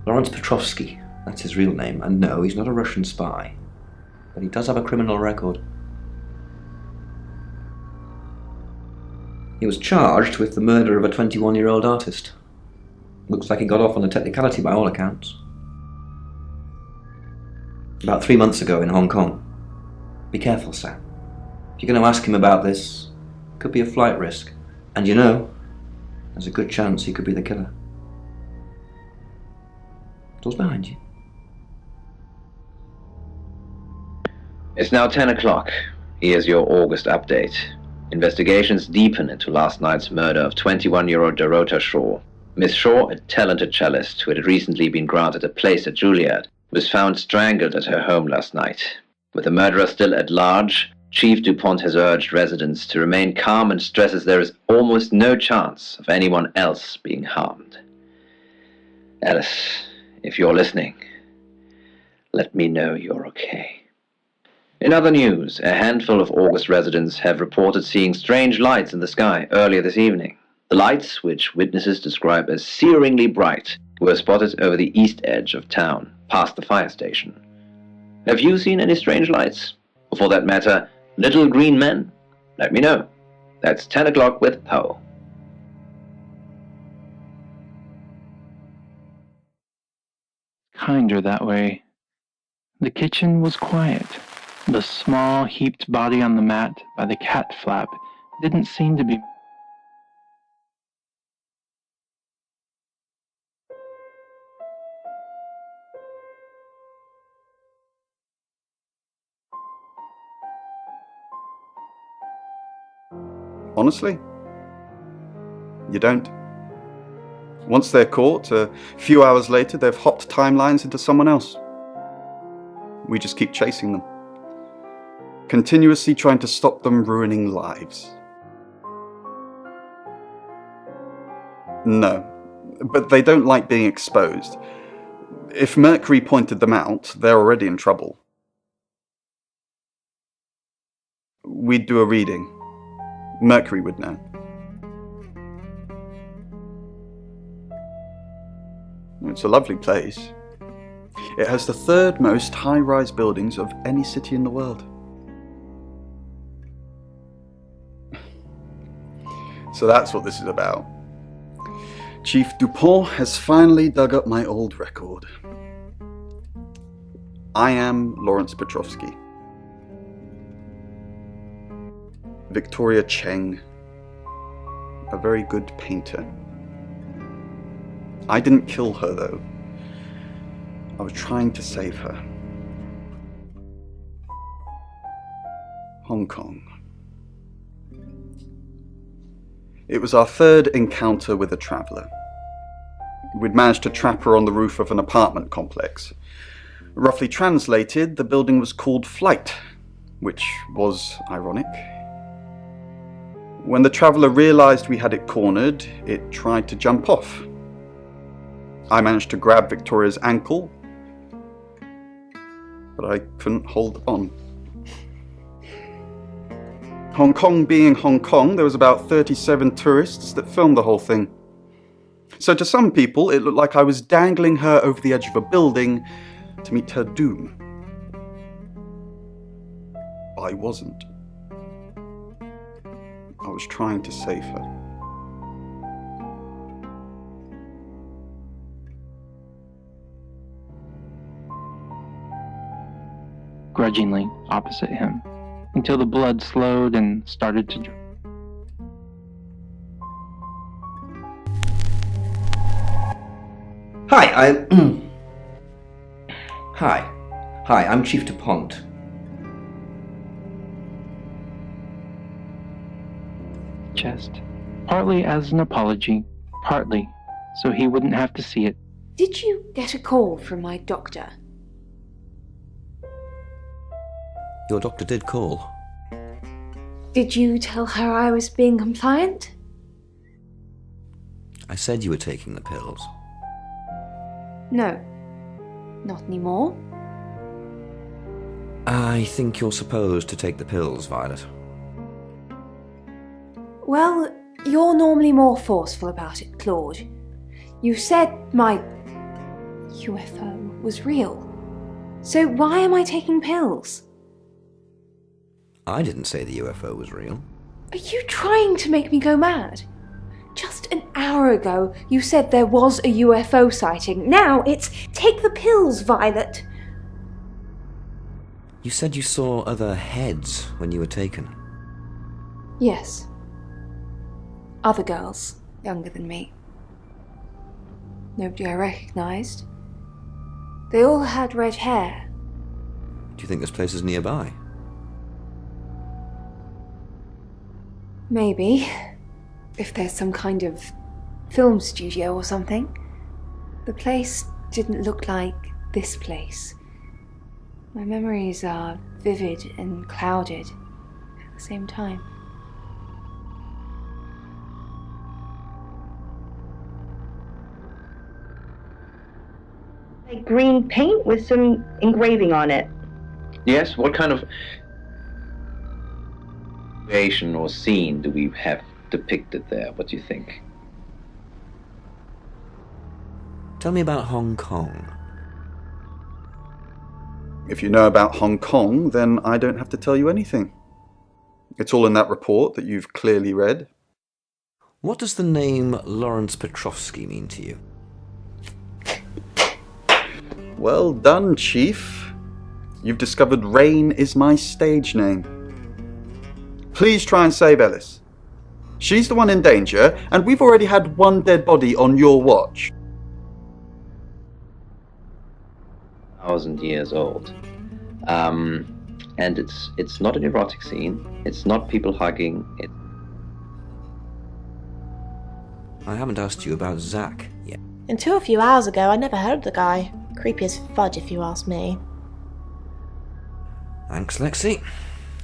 Lawrence Petrovsky, that's his real name, and no, he's not a Russian spy. But he does have a criminal record. He was charged with the murder of a 21-year-old artist. Looks like he got off on a technicality by all accounts. About 3 months ago in Hong Kong. Be careful, Sam. If you're going to ask him about this, it could be a flight risk. And you know, there's a good chance he could be the killer. Door's behind you. It's now 10 o'clock. Here's your August update. Investigations deepen into last night's murder of 21-year-old Dorota Shaw. Miss Shaw, a talented cellist who had recently been granted a place at Juilliard, was found strangled at her home last night. With the murderer still at large, Chief DuPont has urged residents to remain calm and stresses there is almost no chance of anyone else being harmed. Alice, if you're listening, let me know you're okay. In other news, a handful of August residents have reported seeing strange lights in the sky earlier this evening. The lights, which witnesses describe as searingly bright, were spotted over the east edge of town, past the fire station. Have you seen any strange lights? Or for that matter, little green men? Let me know. That's 10 o'clock with Poe. Kinder that way. The kitchen was quiet. The small, heaped body on the mat by the cat flap didn't seem to be... Honestly, you don't. Once they're caught, a few hours later, they've hopped timelines into someone else. We just keep chasing them, continuously trying to stop them ruining lives. No, but they don't like being exposed. If Mercury pointed them out, they're already in trouble. We'd do a reading. Mercury would know. It's a lovely place. It has the third most high-rise buildings of any city in the world. So that's what this is about. Chief DuPont has finally dug up my old record. I am Lawrence Petrovsky. Victoria Cheng, a very good painter. I didn't kill her, though. I was trying to save her. Hong Kong. It was our third encounter with a traveller. We'd managed to trap her on the roof of an apartment complex. Roughly translated, the building was called Flight, which was ironic. When the traveller realised we had it cornered, it tried to jump off. I managed to grab Victoria's ankle, but I couldn't hold on. Hong Kong being Hong Kong, there was about 37 tourists that filmed the whole thing. So to some people, it looked like I was dangling her over the edge of a building to meet her doom. I wasn't. I was trying to save her. grudgingly opposite him, until the blood slowed and started to drip. Hi, I'm Chief DuPont. Chest, partly as an apology, partly so he wouldn't have to see it. Did you get a call from my doctor? Your doctor did call. Did you tell her I was being compliant? I said you were taking the pills. No. Not anymore. I think you're supposed to take the pills, Violet. Well, you're normally more forceful about it, Claude. You said my UFO was real. So why am I taking pills? I didn't say the UFO was real. Are you trying to make me go mad? Just an hour ago, you said there was a UFO sighting. Now it's take the pills, Violet. You said you saw other heads when you were taken. Yes. Other girls, younger than me. Nobody I recognised. They all had red hair. Do you think this place is nearby? Maybe. If there's some kind of film studio or something. The place didn't look like this place. My memories are vivid and clouded at the same time. Like green paint with some engraving on it. Yes, what kind of creation or scene do we have depicted there? What do you think? Tell me about Hong Kong. If you know about Hong Kong, then I don't have to tell you anything. It's all in that report that you've clearly read. What does the name Lawrence Petrovsky mean to you? Well done, Chief. You've discovered Rain is my stage name. Please try and save Ellis. She's the one in danger, and we've already had one dead body on your watch. 1,000 years old. And it's not an erotic scene. It's not people hugging. I haven't asked you about Zach yet. Until a few hours ago, I never heard of the guy. Creepy as fudge, if you ask me. Thanks, Lexi.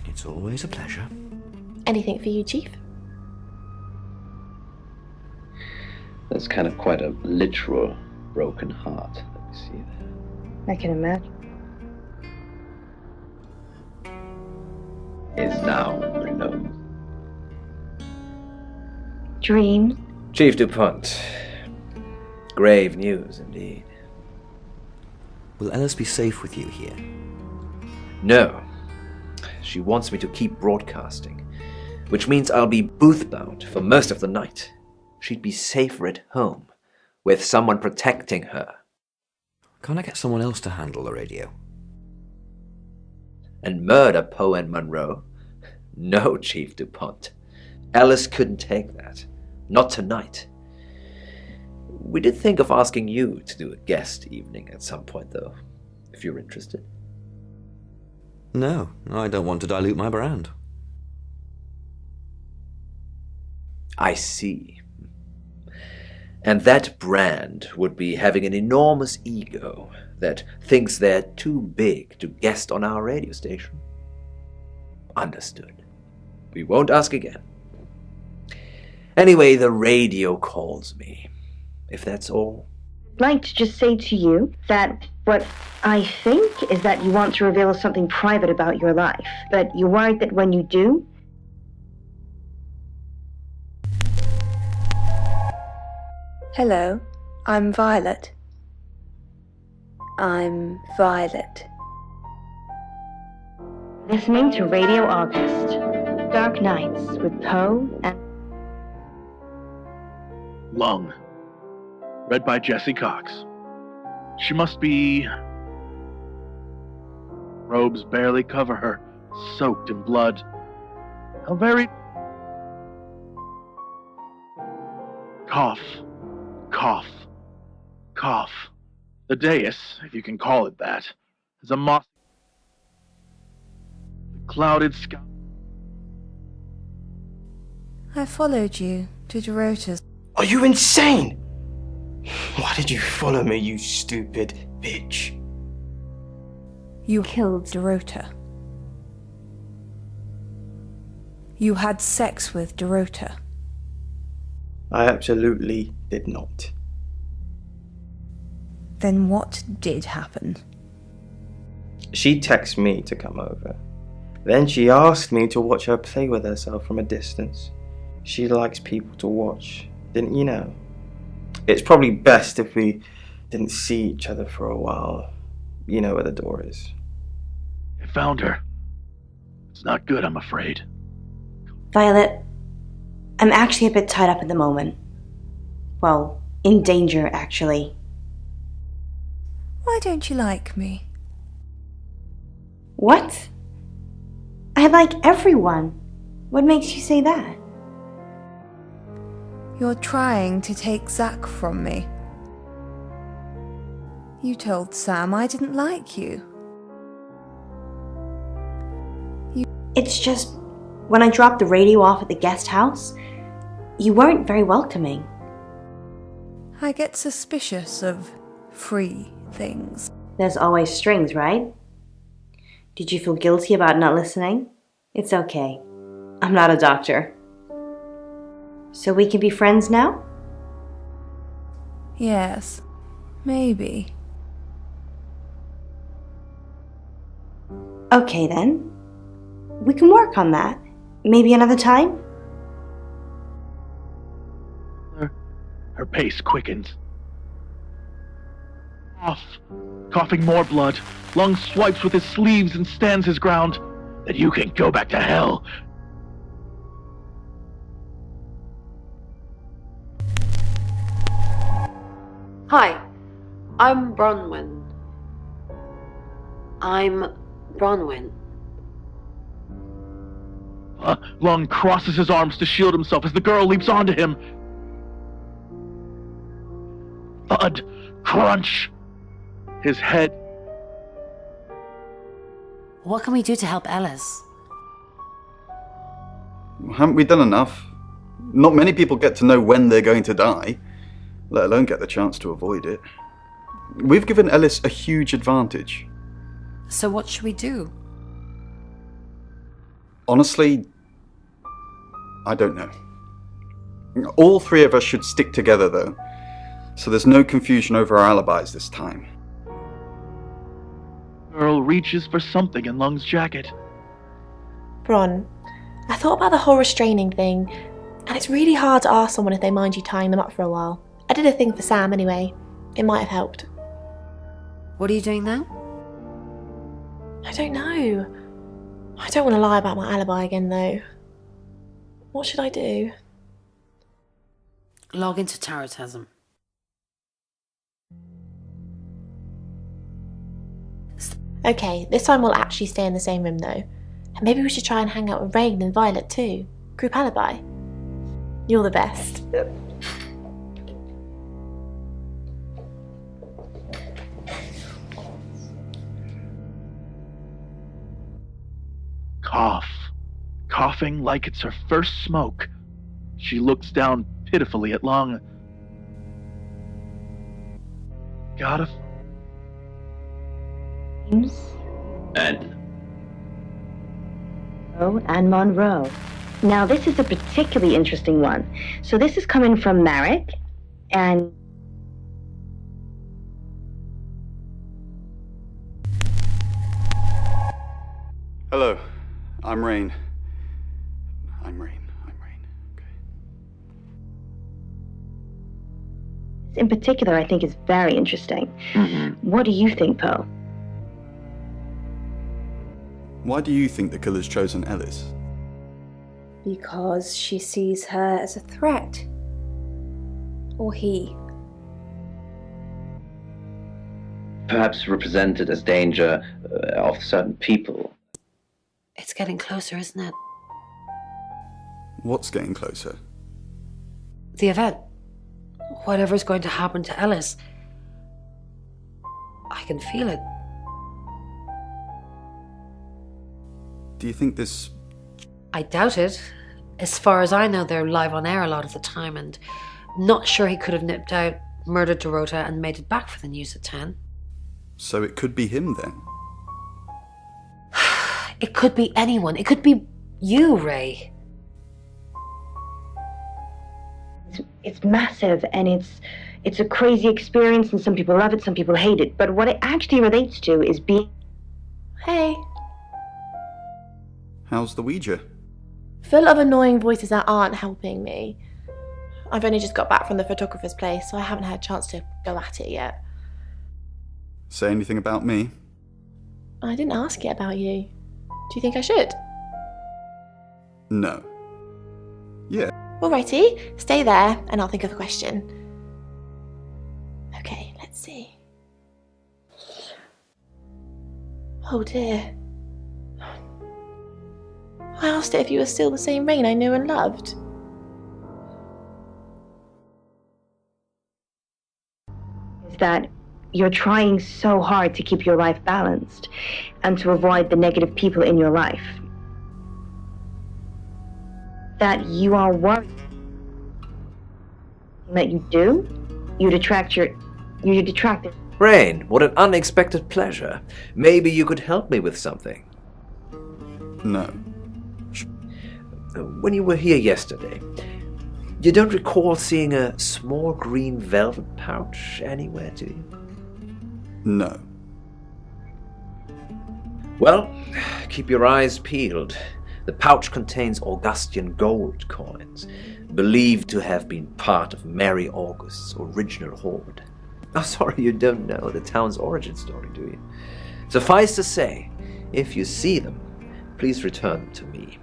It's always a pleasure. Anything for you, Chief? That's kind of quite a literal broken heart. Let me see there. I can imagine. Is now renowned. Dreams? Chief DuPont. Grave news, indeed. Will Ellis be safe with you here? No. She wants me to keep broadcasting, which means I'll be booth-bound for most of the night. She'd be safer at home, with someone protecting her. Can't I get someone else to handle the radio? And murder Poe and Monroe? No, Chief DuPont. Ellis couldn't take that. Not tonight. We did think of asking you to do a guest evening at some point, though, if you're interested. No, I don't want to dilute my brand. I see. And that brand would be having an enormous ego that thinks they're too big to guest on our radio station. Understood. We won't ask again. Anyway, the radio calls me. If that's all. I'd like to just say to you that what I think is that you want to reveal something private about your life, but you're worried that when you do... Hello, I'm Violet. I'm Violet. Listening to Radio August. Dark Nights with Poe and... Lung. Read by Jesse Cox. She must be... Robes barely cover her, soaked in blood. How very... Cough. Cough. Cough. The dais, if you can call it that, is a moss... The clouded sky... I followed you to Dorota's. Are you insane? Why did you follow me, you stupid bitch? You killed Dorota. You had sex with Dorota. I absolutely did not. Then what did happen? She texted me to come over. Then she asked me to watch her play with herself from a distance. She likes people to watch, didn't you know? It's probably best if we didn't see each other for a while. You know where the door is. I found her. It's not good, I'm afraid. Violet, I'm actually a bit tied up at the moment. Well, in danger, actually. Why don't you like me? What? I like everyone. What makes you say that? You're trying to take Zach from me. You told Sam I didn't like you. It's just... When I dropped the radio off at the guest house, you weren't very welcoming. I get suspicious of free things. There's always strings, right? Did you feel guilty about not listening? It's okay. I'm not a doctor. So we can be friends now? Yes, maybe. Okay then. We can work on that. Maybe another time? Her pace quickens. Cough. Coughing more blood. Lung swipes with his sleeves and stands his ground. Then you can go back to hell. Hi, I'm Bronwyn. Lung crosses his arms to shield himself as the girl leaps onto him. Thud. Crunch. His head. What can we do to help Ellis? Haven't we done enough? Not many people get to know when they're going to die, let alone get the chance to avoid it. We've given Ellis a huge advantage. So what should we do? Honestly, I don't know. All three of us should stick together, though, so there's no confusion over our alibis this time. Girl reaches for something in Lung's jacket. Bron, I thought about the whole restraining thing, and it's really hard to ask someone if they mind you tying them up for a while. I did a thing for Sam anyway. It might have helped. What are you doing now? I don't know. I don't want to lie about my alibi again, though. What should I do? Log into Tarotism. Okay, this time we'll actually stay in the same room, though. And maybe we should try and hang out with Rain and Violet, too. Group alibi. You're the best. Cough. Coughing like it's her first smoke. She looks down pitifully at Lung. Gotta... N. And Monroe. Now this is a particularly interesting one. So this is coming from Marek, and Hello, I'm Rain. in particular I think is very interesting. What do you think, Poe? Why do you think the killer's chosen Ellis? Because she sees her as a threat. Or he. Perhaps represented as danger of certain people. It's getting closer, isn't it? What's getting closer? The event. Whatever's going to happen to Ellis. I can feel it. Do you think this... I doubt it. As far as I know, they're live on air a lot of the time, and not sure he could have nipped out, murdered Dorota, and made it back for the news at 10. So it could be him then? It could be anyone. It could be you, Ray. It's massive, and it's a crazy experience, and some people love it, some people hate it. But what it actually relates to is being... Hey. How's the Ouija? Full of annoying voices that aren't helping me. I've only just got back from the photographer's place, so I haven't had a chance to go at it yet. Say anything about me? I didn't ask it about you. Do you think I should? No. Yeah. Alrighty, stay there and I'll think of a question. Okay, let's see. Oh dear. I asked it if you were still the same Rain I knew and loved. Is that you're trying so hard to keep your life balanced and to avoid the negative people in your life. that you are worried that you do, you detract the Rain, what an unexpected pleasure. Maybe you could help me with something. No. When you were here yesterday, you don't recall seeing a small green velvet pouch anywhere, do you? No. Well, keep your eyes peeled. The pouch contains Augustian gold coins, believed to have been part of Mary August's original hoard. Oh, sorry, you don't know the town's origin story, do you? Suffice to say, if you see them, please return them to me.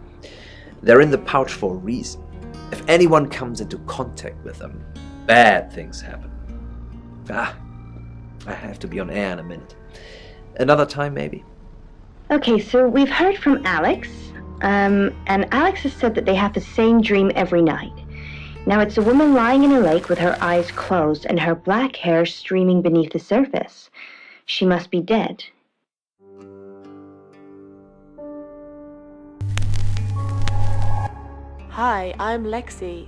They're in the pouch for a reason. If anyone comes into contact with them, bad things happen. I have to be on air in a minute. Another time, maybe. Okay, so we've heard from Alex, and Alex has said that they have the same dream every night. Now, it's a woman lying in a lake with her eyes closed and her black hair streaming beneath the surface. She must be dead. Hi, I'm Lexi.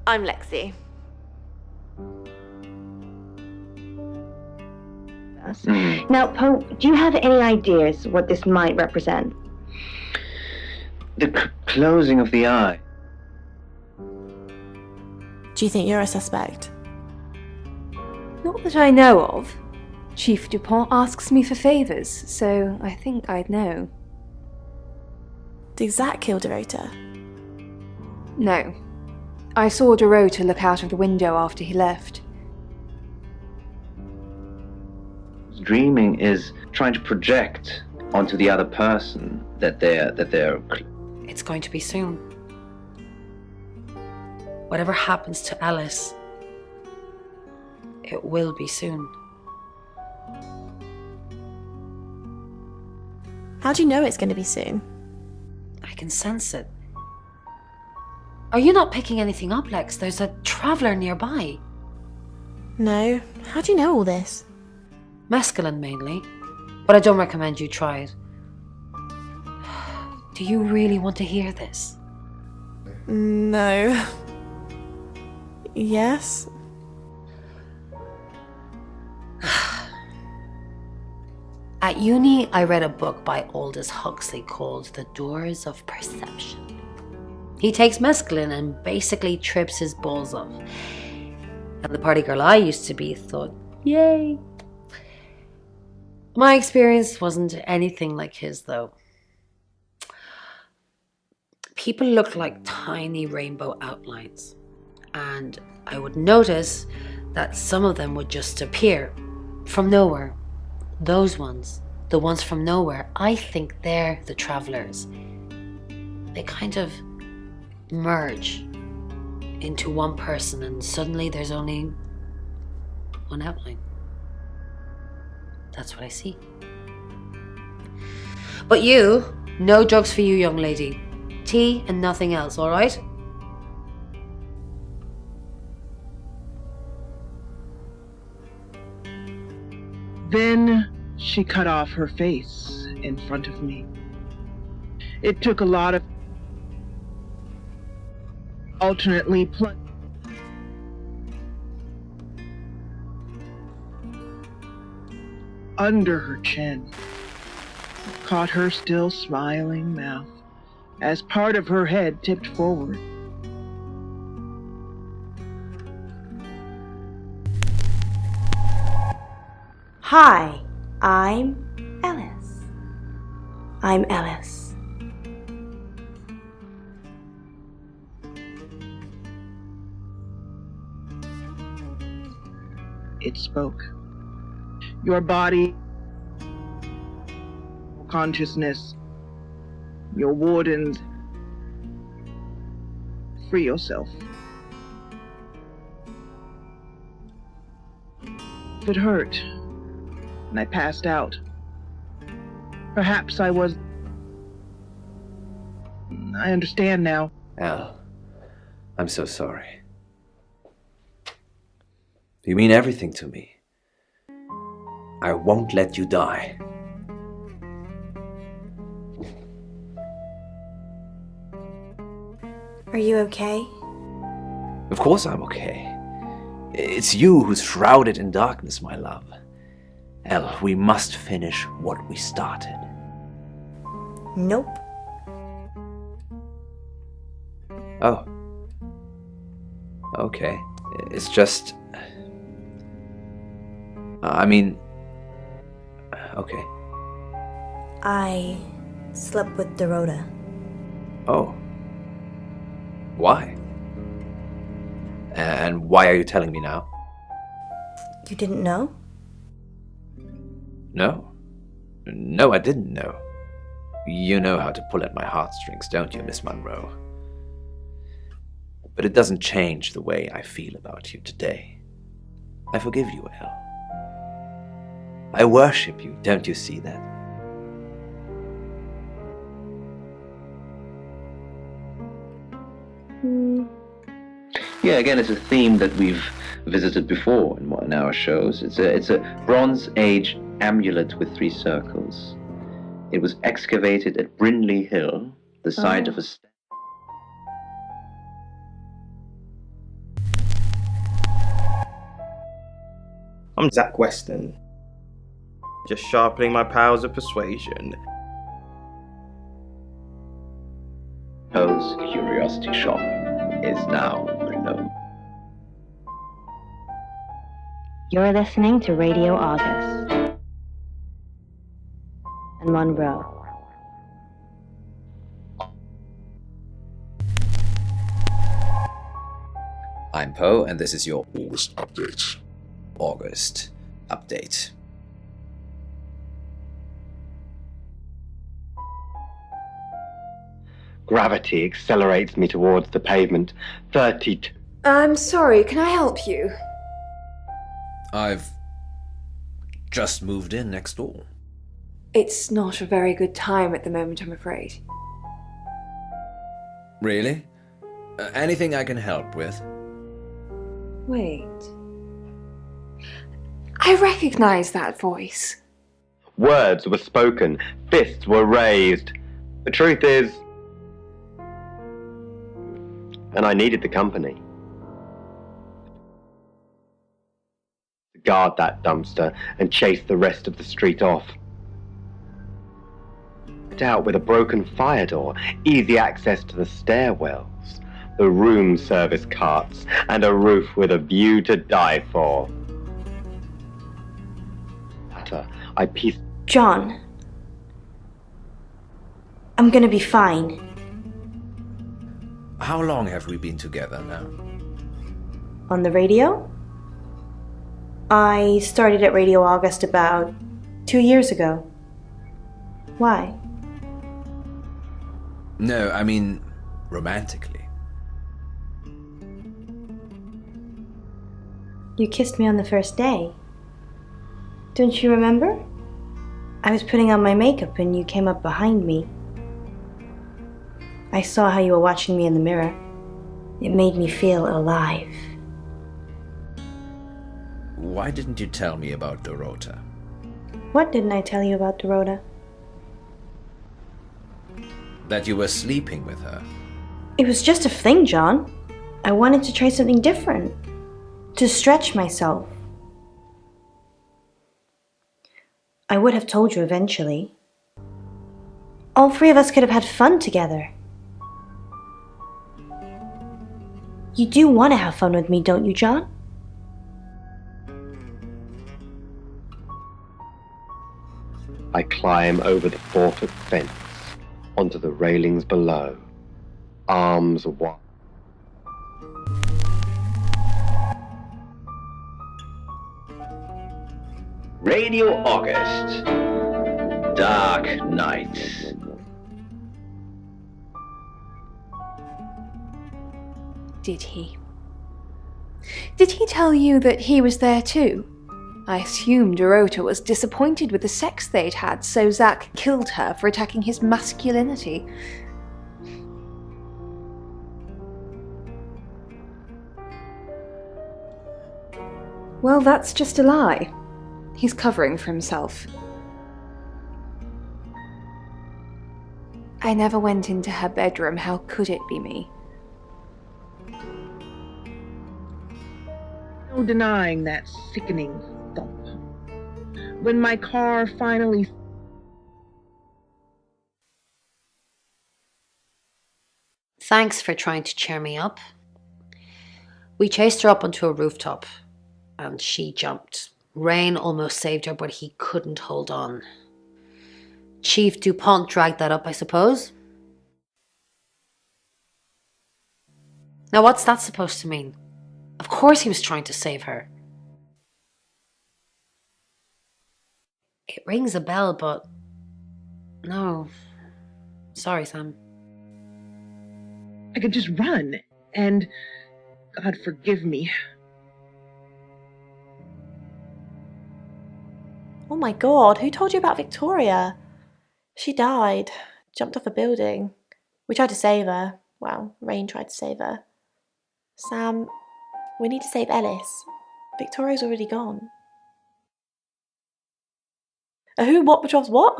I'm Lexi. Now, Poe, do you have any ideas what this might represent? The closing of the eye. Do you think you're a suspect? Not that I know of. Chief Dupont asks me for favors, so I think I'd know. Did Zach kill Dorota? No. I saw Dorota look out of the window after he left. Dreaming is trying to project onto the other person that they're. It's going to be soon. Whatever happens to Alice, it will be soon. How do you know it's going to be soon? I can sense it. Are you not picking anything up, Lex? There's a traveller nearby. No. How do you know all this? Mescaline mainly, but I don't recommend you try it. Do you really want to hear this? No. Yes? At uni, I read a book by Aldous Huxley called The Doors of Perception. He takes mescaline and basically trips his balls off. And the party girl I used to be thought, yay. My experience wasn't anything like his, though. People looked like tiny rainbow outlines. And I would notice that some of them would just appear from nowhere. Those ones, the ones from nowhere, I think they're the travelers. They kind of merge into one person and suddenly there's only one outline. That's what I see. But you, no drugs for you, young lady. Tea and nothing else, all right? Then she cut off her face in front of me. It took a lot of alternately under her chin, caught her still smiling mouth as part of her head tipped forward. Hi, I'm Ellis. I'm Ellis. It spoke. Your body, consciousness, your wardens, free yourself. If it hurt, and I passed out, perhaps I was... I understand now. Al, I'm so sorry. You mean everything to me. I won't let you die. Are you okay? Of course I'm okay. It's you who's shrouded in darkness, my love. Elle, we must finish what we started. Nope. Oh. Okay. It's just... Okay. I slept with Dorota. Oh. Why? And why are you telling me now? You didn't know? No. No, I didn't know. You know how to pull at my heartstrings, don't you, Miss Monroe? But it doesn't change the way I feel about you today. I forgive you, Elle. I worship you, don't you see that? Yeah, again, it's a theme that we've visited before in our shows. It's a Bronze Age amulet with 3 circles. It was excavated at Brindley Hill, the site of a... I'm Zach Weston. Just sharpening my powers of persuasion. Poe's Curiosity Shop is now renowned. You're listening to Radio August and Monroe. I'm Poe, and this is your August Update. August Update. Gravity accelerates me towards the pavement. 32. I'm sorry, can I help you? I've just moved in next door. It's not a very good time at the moment, I'm afraid. Really? Anything I can help with? Wait. I recognize that voice. Words were spoken. Fists were raised. The truth is... And I needed the company. To guard that dumpster and chase the rest of the street off. Out with a broken fire door, easy access to the stairwells, the room service carts, and a roof with a view to die for. I pieced... John. I'm gonna be fine. How long have we been together now? On the radio? I started at Radio August about 2 years ago. Why? No, I mean romantically. You kissed me on the first day. Don't you remember? I was putting on my makeup and you came up behind me. I saw how you were watching me in the mirror. It made me feel alive. Why didn't you tell me about Dorota? What didn't I tell you about Dorota? That you were sleeping with her. It was just a fling, John. I wanted to try something different. To stretch myself. I would have told you eventually. All 3 of us could have had fun together. You do want to have fun with me, don't you, John? I climb over the 4-foot fence onto the railings below, arms wide. Radio August. Dark Night. Did he? Did he tell you that he was there too? I assumed Dorota was disappointed with the sex they'd had, so Zach killed her for attacking his masculinity. Well, that's just a lie. He's covering for himself. I never went into her bedroom. How could it be me? No denying that sickening thump. When my car finally... Thanks for trying to cheer me up. We chased her up onto a rooftop, and she jumped. Rain almost saved her, but he couldn't hold on. Chief DuPont dragged that up, I suppose. Now what's that supposed to mean? Of course he was trying to save her. It rings a bell, but... no. Sorry, Sam. I could just run, and... God forgive me. Oh my god, who told you about Victoria? She died. Jumped off a building. We tried to save her. Well, Rain tried to save her. Sam, we need to save Ellis. Victoria's already gone. A who, what, Petrov's what?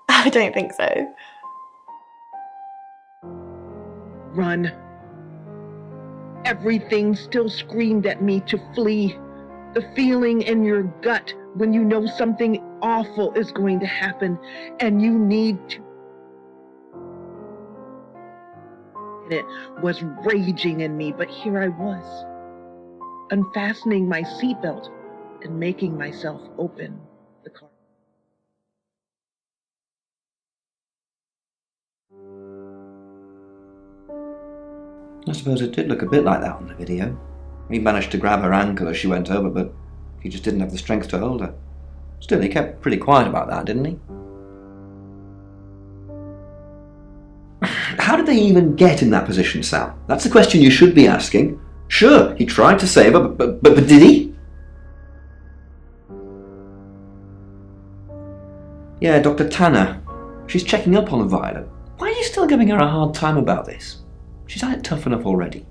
I don't think so. Run. Everything still screamed at me to flee. The feeling in your gut when you know something awful is going to happen and you need to. It was raging in me, but here I was, unfastening my seatbelt and making myself open the car. I suppose it did look a bit like that on the video. He managed to grab her ankle as she went over, but he just didn't have the strength to hold her. Still, he kept pretty quiet about that, didn't he? How did they even get in that position, Sam? That's the question you should be asking. Sure, he tried to save her, but did he? Yeah, Dr. Tanner. She's checking up on Violet. Why are you still giving her a hard time about this? She's had it tough enough already.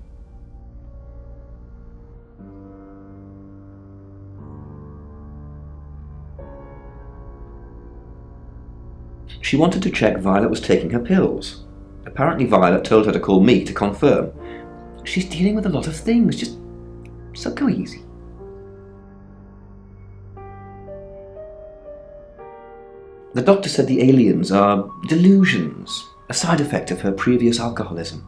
She wanted to check Violet was taking her pills. Apparently Violet told her to call me to confirm. She's dealing with a lot of things, just so go easy. The doctor said the aliens are delusions, a side effect of her previous alcoholism.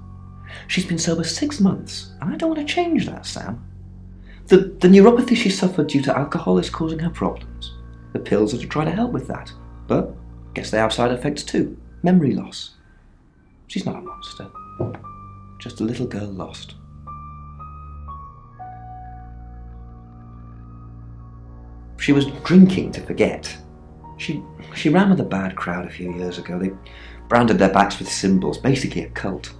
She's been sober 6 months, and I don't want to change that, Sam. The neuropathy she suffered due to alcohol is causing her problems. The pills are to try to help with that, but I guess they have side effects too. Memory loss. She's not a monster, just a little girl lost. She was drinking to forget. She ran with a bad crowd a few years ago. They branded their backs with symbols, basically a cult.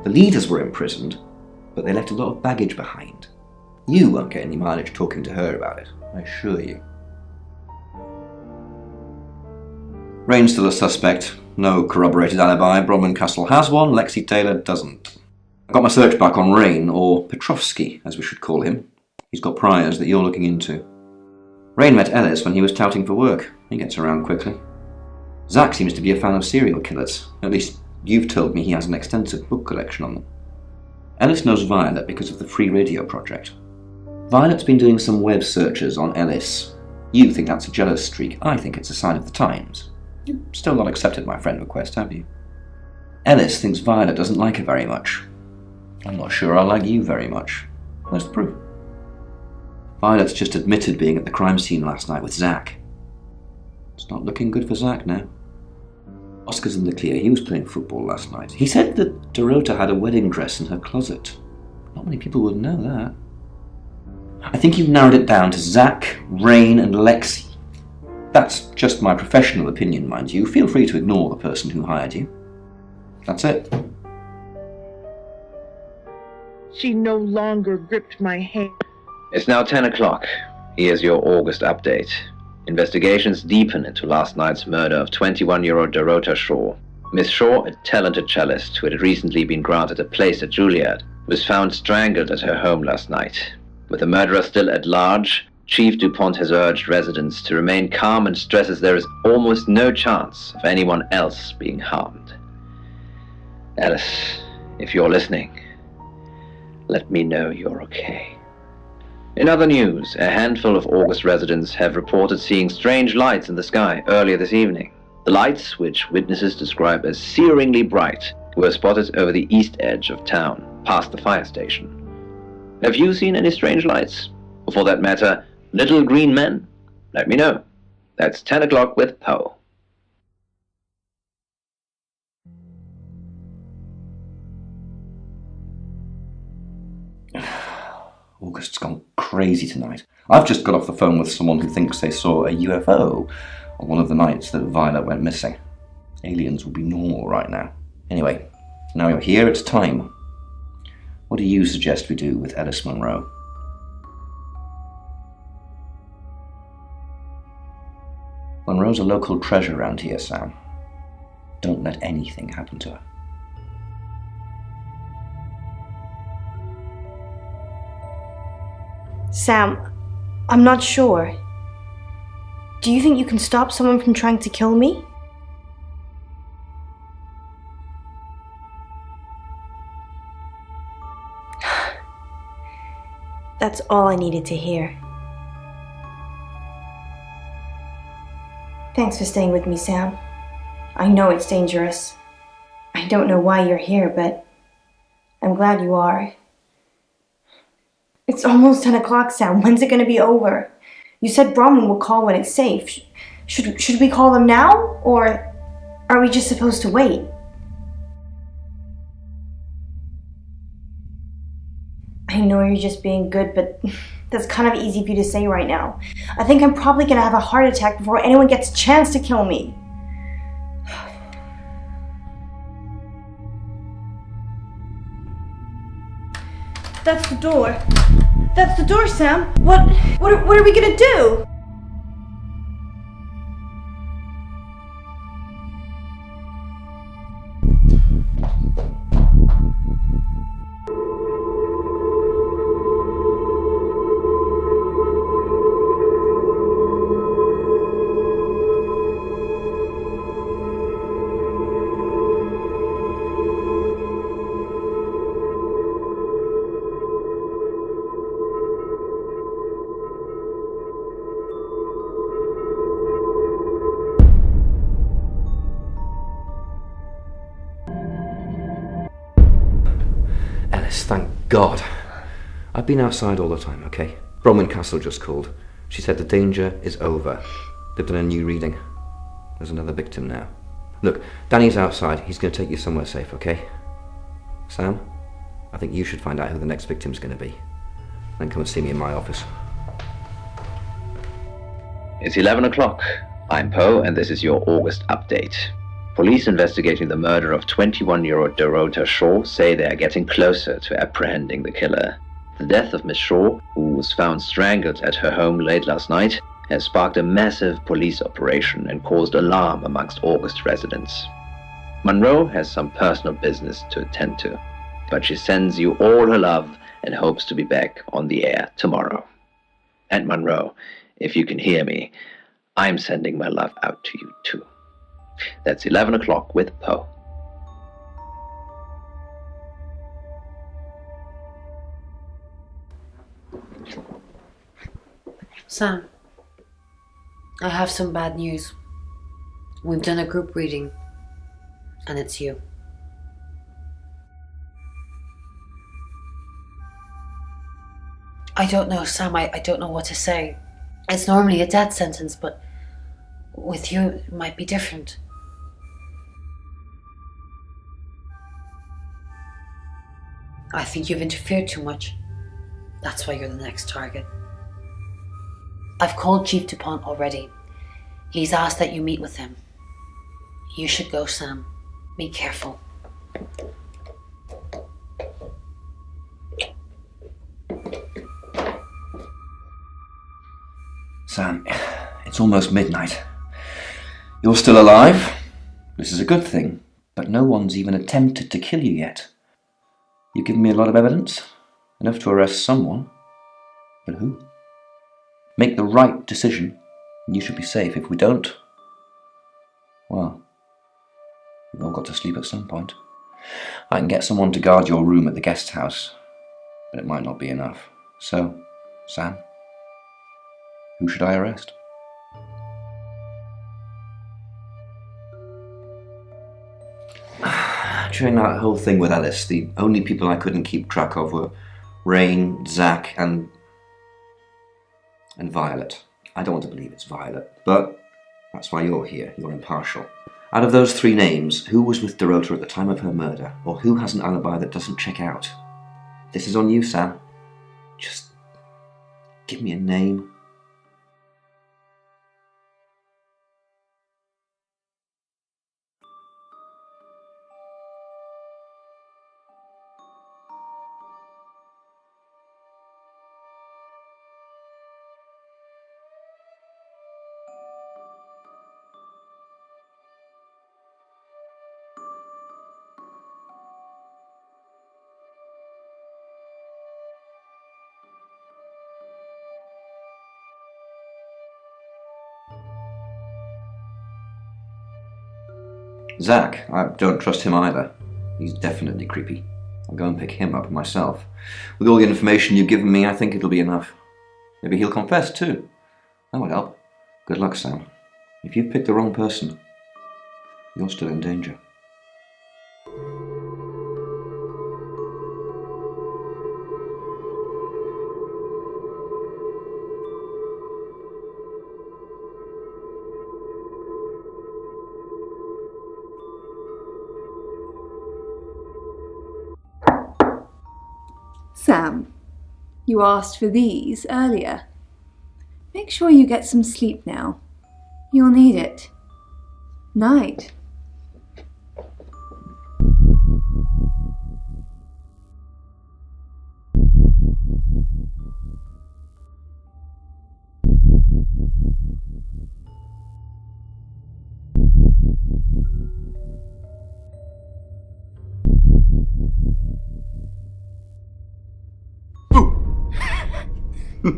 The leaders were imprisoned, but they left a lot of baggage behind. You won't get any mileage talking to her about it, I assure you. Rain's still a suspect. No corroborated alibi. Bronwyn Castle has one, Lexi Taylor doesn't. I got my search back on Rain, or Petrovsky, as we should call him. He's got priors that you're looking into. Rain met Ellis when he was touting for work. He gets around quickly. Zach seems to be a fan of serial killers. At least, you've told me he has an extensive book collection on them. Ellis knows Violet because of the Free Radio project. Violet's been doing some web searches on Ellis. You think that's a jealous streak. I think it's a sign of the times. You've still not accepted my friend request, have you? Ellis thinks Violet doesn't like her very much. I'm not sure I like you very much. Where's the proof? Violet's just admitted being at the crime scene last night with Zach. It's not looking good for Zach now. Oscar's in the clear. He was playing football last night. He said that Dorota had a wedding dress in her closet. Not many people would know that. I think you've narrowed it down to Zach, Rain, and Lexi. That's just my professional opinion, mind you. Feel free to ignore the person who hired you. That's it. She no longer gripped my hand. It's now 10 o'clock. Here's your August update. Investigations deepen into last night's murder of 21-year-old Dorota Shaw. Miss Shaw, a talented cellist who had recently been granted a place at Juilliard, was found strangled at her home last night. With the murderer still at large, Chief DuPont has urged residents to remain calm and stresses there is almost no chance of anyone else being harmed. Alice, if you're listening, let me know you're okay. In other news, a handful of August residents have reported seeing strange lights in the sky earlier this evening. The lights, which witnesses describe as searingly bright, were spotted over the east edge of town, past the fire station. Have you seen any strange lights? Or for that matter, little green men? Let me know. That's 10 o'clock with Poe. August's gone crazy tonight. I've just got off the phone with someone who thinks they saw a UFO on one of the nights that Violet went missing. Aliens would be normal right now. Anyway, now you're here, it's time. What do you suggest we do with Alice Munro? Monroe's a local treasure around here, Sam. Don't let anything happen to her. Sam, I'm not sure. Do you think you can stop someone from trying to kill me? That's all I needed to hear. Thanks for staying with me, Sam. I know it's dangerous. I don't know why you're here, but I'm glad you are. It's almost 10 o'clock, Sam. When's it going to be over? You said Bronwyn will call when it's safe. Should we call them now? Or are we just supposed to wait? I know you're just being good, but that's kind of easy for you to say right now. I think I'm probably going to have a heart attack before anyone gets a chance to kill me. That's the door. That's the door, Sam. What are we gonna do? Thank God. I've been outside all the time, okay? Bronwyn Castle just called. She said the danger is over. They've done a new reading. There's another victim now. Look, Danny's outside. He's going to take you somewhere safe, okay? Sam, I think you should find out who the next victim's going to be. Then come and see me in my office. It's 11 o'clock. I'm Poe, and this is your August update. Police investigating the murder of 21-year-old Dorota Shaw say they are getting closer to apprehending the killer. The death of Miss Shaw, who was found strangled at her home late last night, has sparked a massive police operation and caused alarm amongst August residents. Monroe has some personal business to attend to, but she sends you all her love and hopes to be back on the air tomorrow. And Monroe, if you can hear me, I'm sending my love out to you too. That's 11 o'clock with Poe. Sam, I have some bad news. We've done a group reading, and it's you. I don't know, Sam, I don't know what to say. It's normally a death sentence, but with you, it might be different. I think you've interfered too much. That's why you're the next target. I've called Chief DuPont already. He's asked that you meet with him. You should go, Sam. Be careful. Sam, it's almost midnight. You're still alive. This is a good thing, but no one's even attempted to kill you yet. You've given me a lot of evidence, enough to arrest someone. But who? make the right decision, and you should be safe. If we don't, well, we've all got to sleep at some point. I can get someone to guard your room at the guest house, but it might not be enough. So, Sam, who should I arrest? During that whole thing with Ellis, the only people I couldn't keep track of were Rain, Zach, and Violet. I don't want to believe it's Violet, but that's why you're here. You're impartial. Out of those three names, who was with Dorota at the time of her murder, or who has an alibi that doesn't check out? This is on you, Sam. Just give me a name. Zach, I don't trust him either. He's definitely creepy. I'll go and pick him up myself. With all the information you've given me, I think it'll be enough. Maybe he'll confess too. That would help. Good luck, Sam. If you've picked the wrong person, you're still in danger. Sam, you asked for these earlier. Make sure you get some sleep now. You'll need it. Night.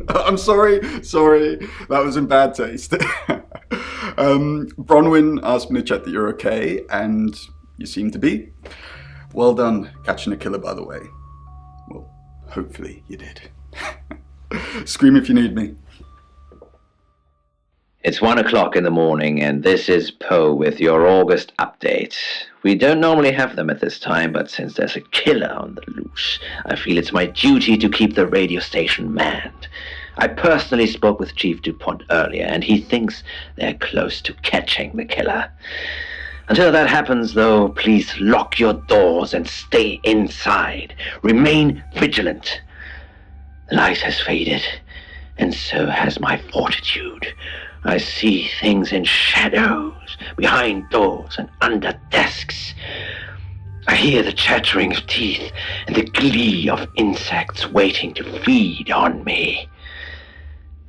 I'm sorry, that was in bad taste. Bronwyn asked me to check that you're okay, and you seem to be. Well done catching a killer, by the way. Well, hopefully you did. Scream if you need me. It's 1 o'clock in the morning, and this is Poe with your August update. We don't normally have them at this time, but since there's a killer on the loose, I feel it's my duty to keep the radio station manned. I personally spoke with Chief DuPont earlier, and he thinks they're close to catching the killer. Until that happens, though, please lock your doors and stay inside. Remain vigilant. The light has faded, and so has my fortitude. I see things in shadows, behind doors and under desks. I hear the chattering of teeth and the glee of insects waiting to feed on me.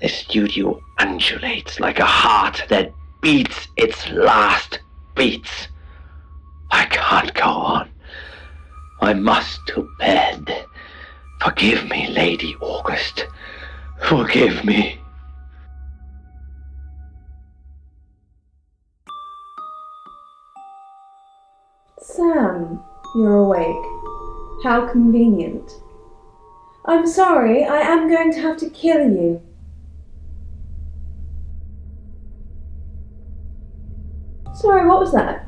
The studio undulates like a heart that beats its last beats. I can't go on. I must to bed. Forgive me, Lady August. Forgive me. Sam, you're awake. How convenient. I'm sorry, I am going to have to kill you. Sorry, what was that?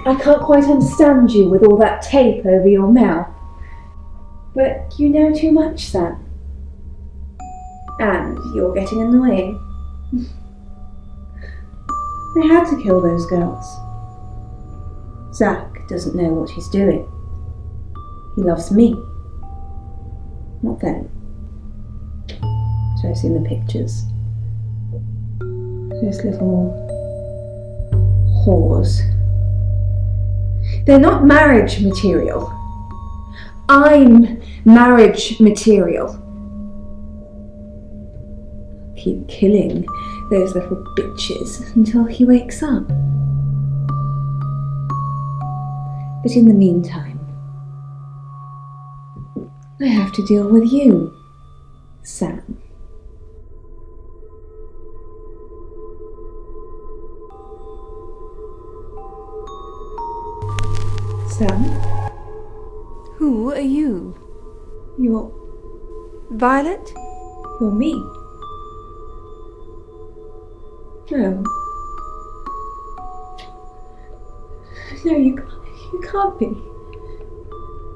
I can't quite understand you with all that tape over your mouth. But you know too much, Sam. And you're getting annoying. I had to kill those girls. Zach doesn't know what he's doing. He loves me, not them. So I've seen the pictures. Those little whores. They're not marriage material. I'm marriage material. Keep killing those little bitches until he wakes up. But in the meantime, I have to deal with you, Sam. Sam? Who are you? You're... Violet? You're me? No. No, you can't be.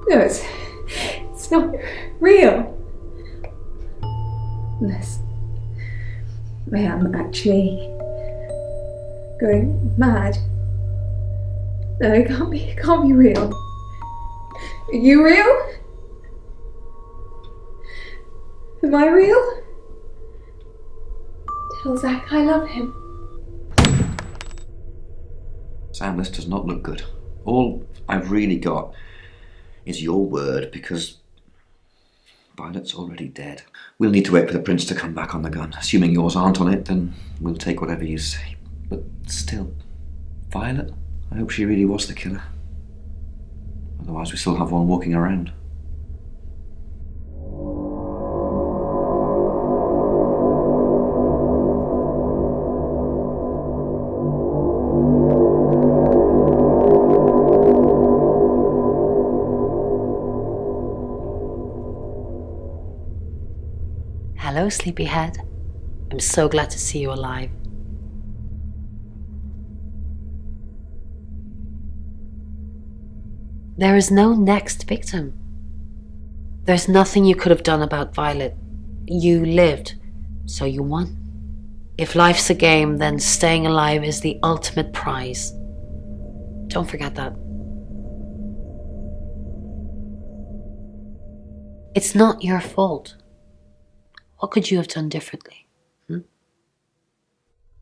No, it's not real. Unless I am actually going mad. No, it can't be real. Are you real? Am I real? Tell Zach I love him. Sam, this does not look good. All I've really got is your word, because Violet's already dead. We'll need to wait for the prints to come back on the gun. Assuming yours aren't on it, then we'll take whatever you say. But still, Violet? I hope she really was the killer. Otherwise we still have one walking around. Hello, sleepyhead. I'm so glad to see you alive. There is no next victim. There's nothing you could have done about Violet. You lived, so you won. If life's a game, then staying alive is the ultimate prize. Don't forget that. It's not your fault. What could you have done differently?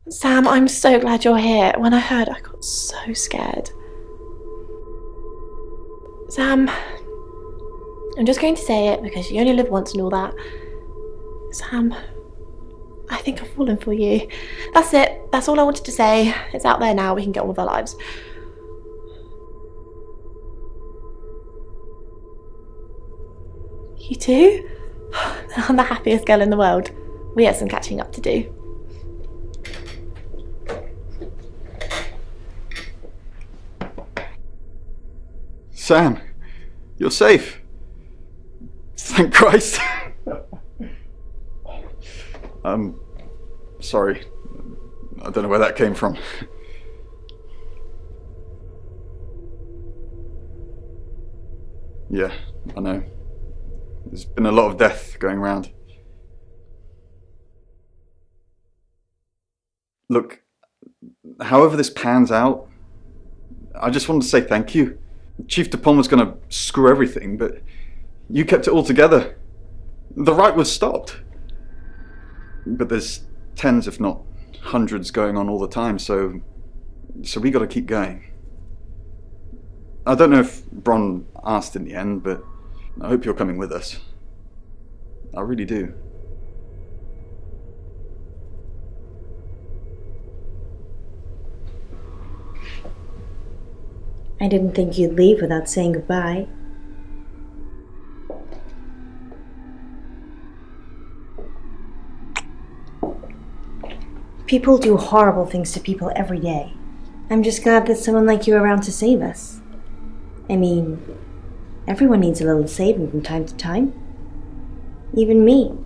Sam, I'm so glad you're here. When I heard, I got so scared. Sam, I'm just going to say it because you only live once and all that. Sam, I think I've fallen for you. That's it. That's all I wanted to say. It's out there now. We can get on with our lives. You too? I'm the happiest girl in the world. We have some catching up to do. Sam, you're safe. Thank Christ. Sorry. I don't know where that came from. Yeah, I know. There's been a lot of death going around. Look, however this pans out, I just wanted to say thank you. Chief Dupont was going to screw everything, but you kept it all together. The riot was stopped. But there's tens, if not hundreds, going on all the time, so we got to keep going. I don't know if Bron asked in the end, but I hope you're coming with us. I really do. I didn't think you'd leave without saying goodbye. People do horrible things to people every day. I'm just glad that someone like you are around to save us. I mean, everyone needs a little saving from time to time. Even me.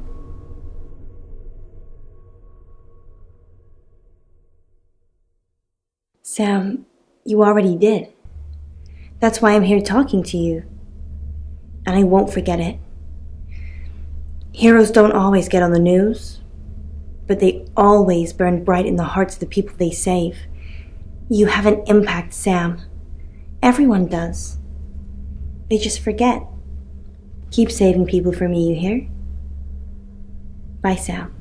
Sam, you already did. That's why I'm here talking to you. And I won't forget it. Heroes don't always get on the news, but they always burn bright in the hearts of the people they save. You have an impact, Sam. Everyone does. They just forget. Keep saving people for me, you hear? Bye, Sam.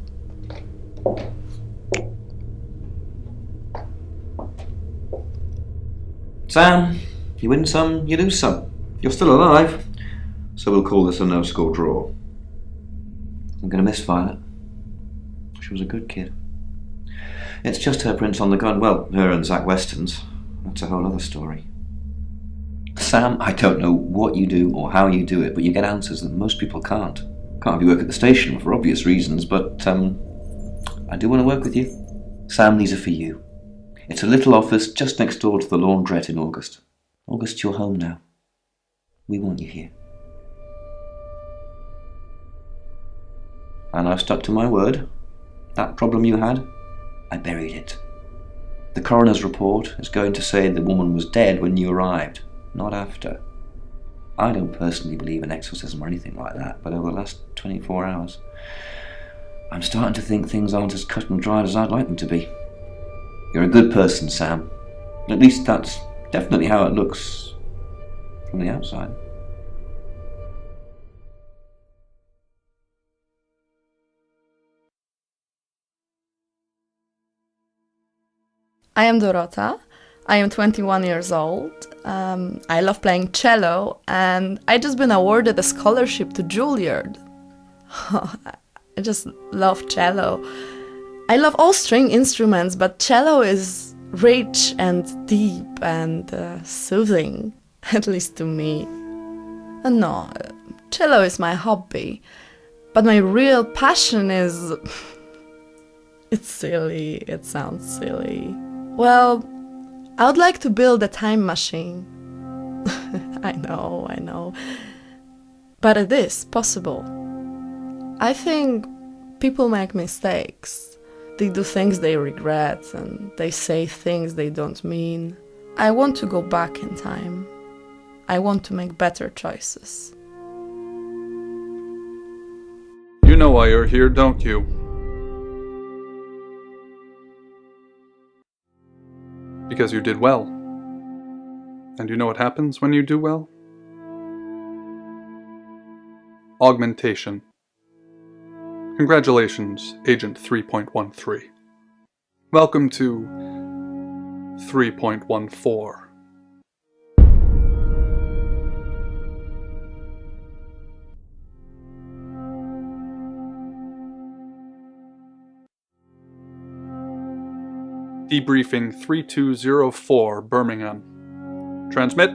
Sam, you win some, you lose some. You're still alive, so we'll call this a no-score draw. I'm going to miss Violet. She was a good kid. It's just her prints on the gun. Well, her and Zach Weston's. That's a whole other story. Sam, I don't know what you do or how you do it, but you get answers that most people can't. Can't have you work at the station for obvious reasons, but I do want to work with you. Sam, these are for you. It's a little office just next door to the laundrette in August. August, you're home now. We want you here. And I've stuck to my word. That problem you had, I buried it. The coroner's report is going to say the woman was dead when you arrived, not after. I don't personally believe in exorcism or anything like that, but over the last 24 hours, I'm starting to think things aren't as cut and dried as I'd like them to be. You're a good person, Sam. At least that's definitely how it looks from the outside. I am Dorota. I am 21 years old. I love playing cello, and I just been awarded a scholarship to Juilliard. I just love cello. I love all string instruments, but cello is rich and deep and soothing, at least to me. No, cello is my hobby, but my real passion is... It's silly, it sounds silly. Well, I would like to build a time machine. I know. But it is possible. I think people make mistakes. They do things they regret and they say things they don't mean. I want to go back in time. I want to make better choices. You know why you're here, don't you? Because you did well. And you know what happens when you do well? Augmentation. Congratulations, Agent 3.13. Welcome to 3.14. Debriefing 3204, Birmingham. Transmit.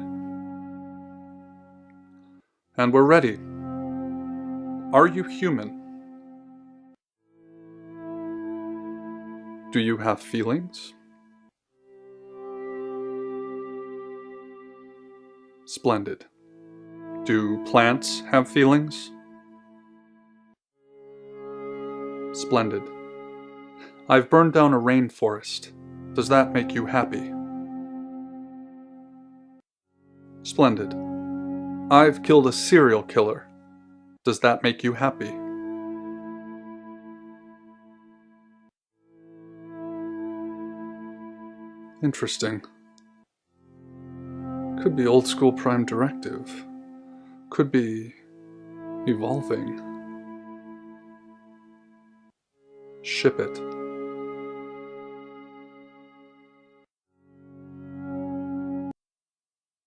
And we're ready. Are you human? Do you have feelings? Splendid. Do plants have feelings? Splendid. I've burned down a rainforest. Does that make you happy? Splendid. I've killed a serial killer. Does that make you happy? Interesting. Could be old school Prime Directive. Could be evolving. Ship it.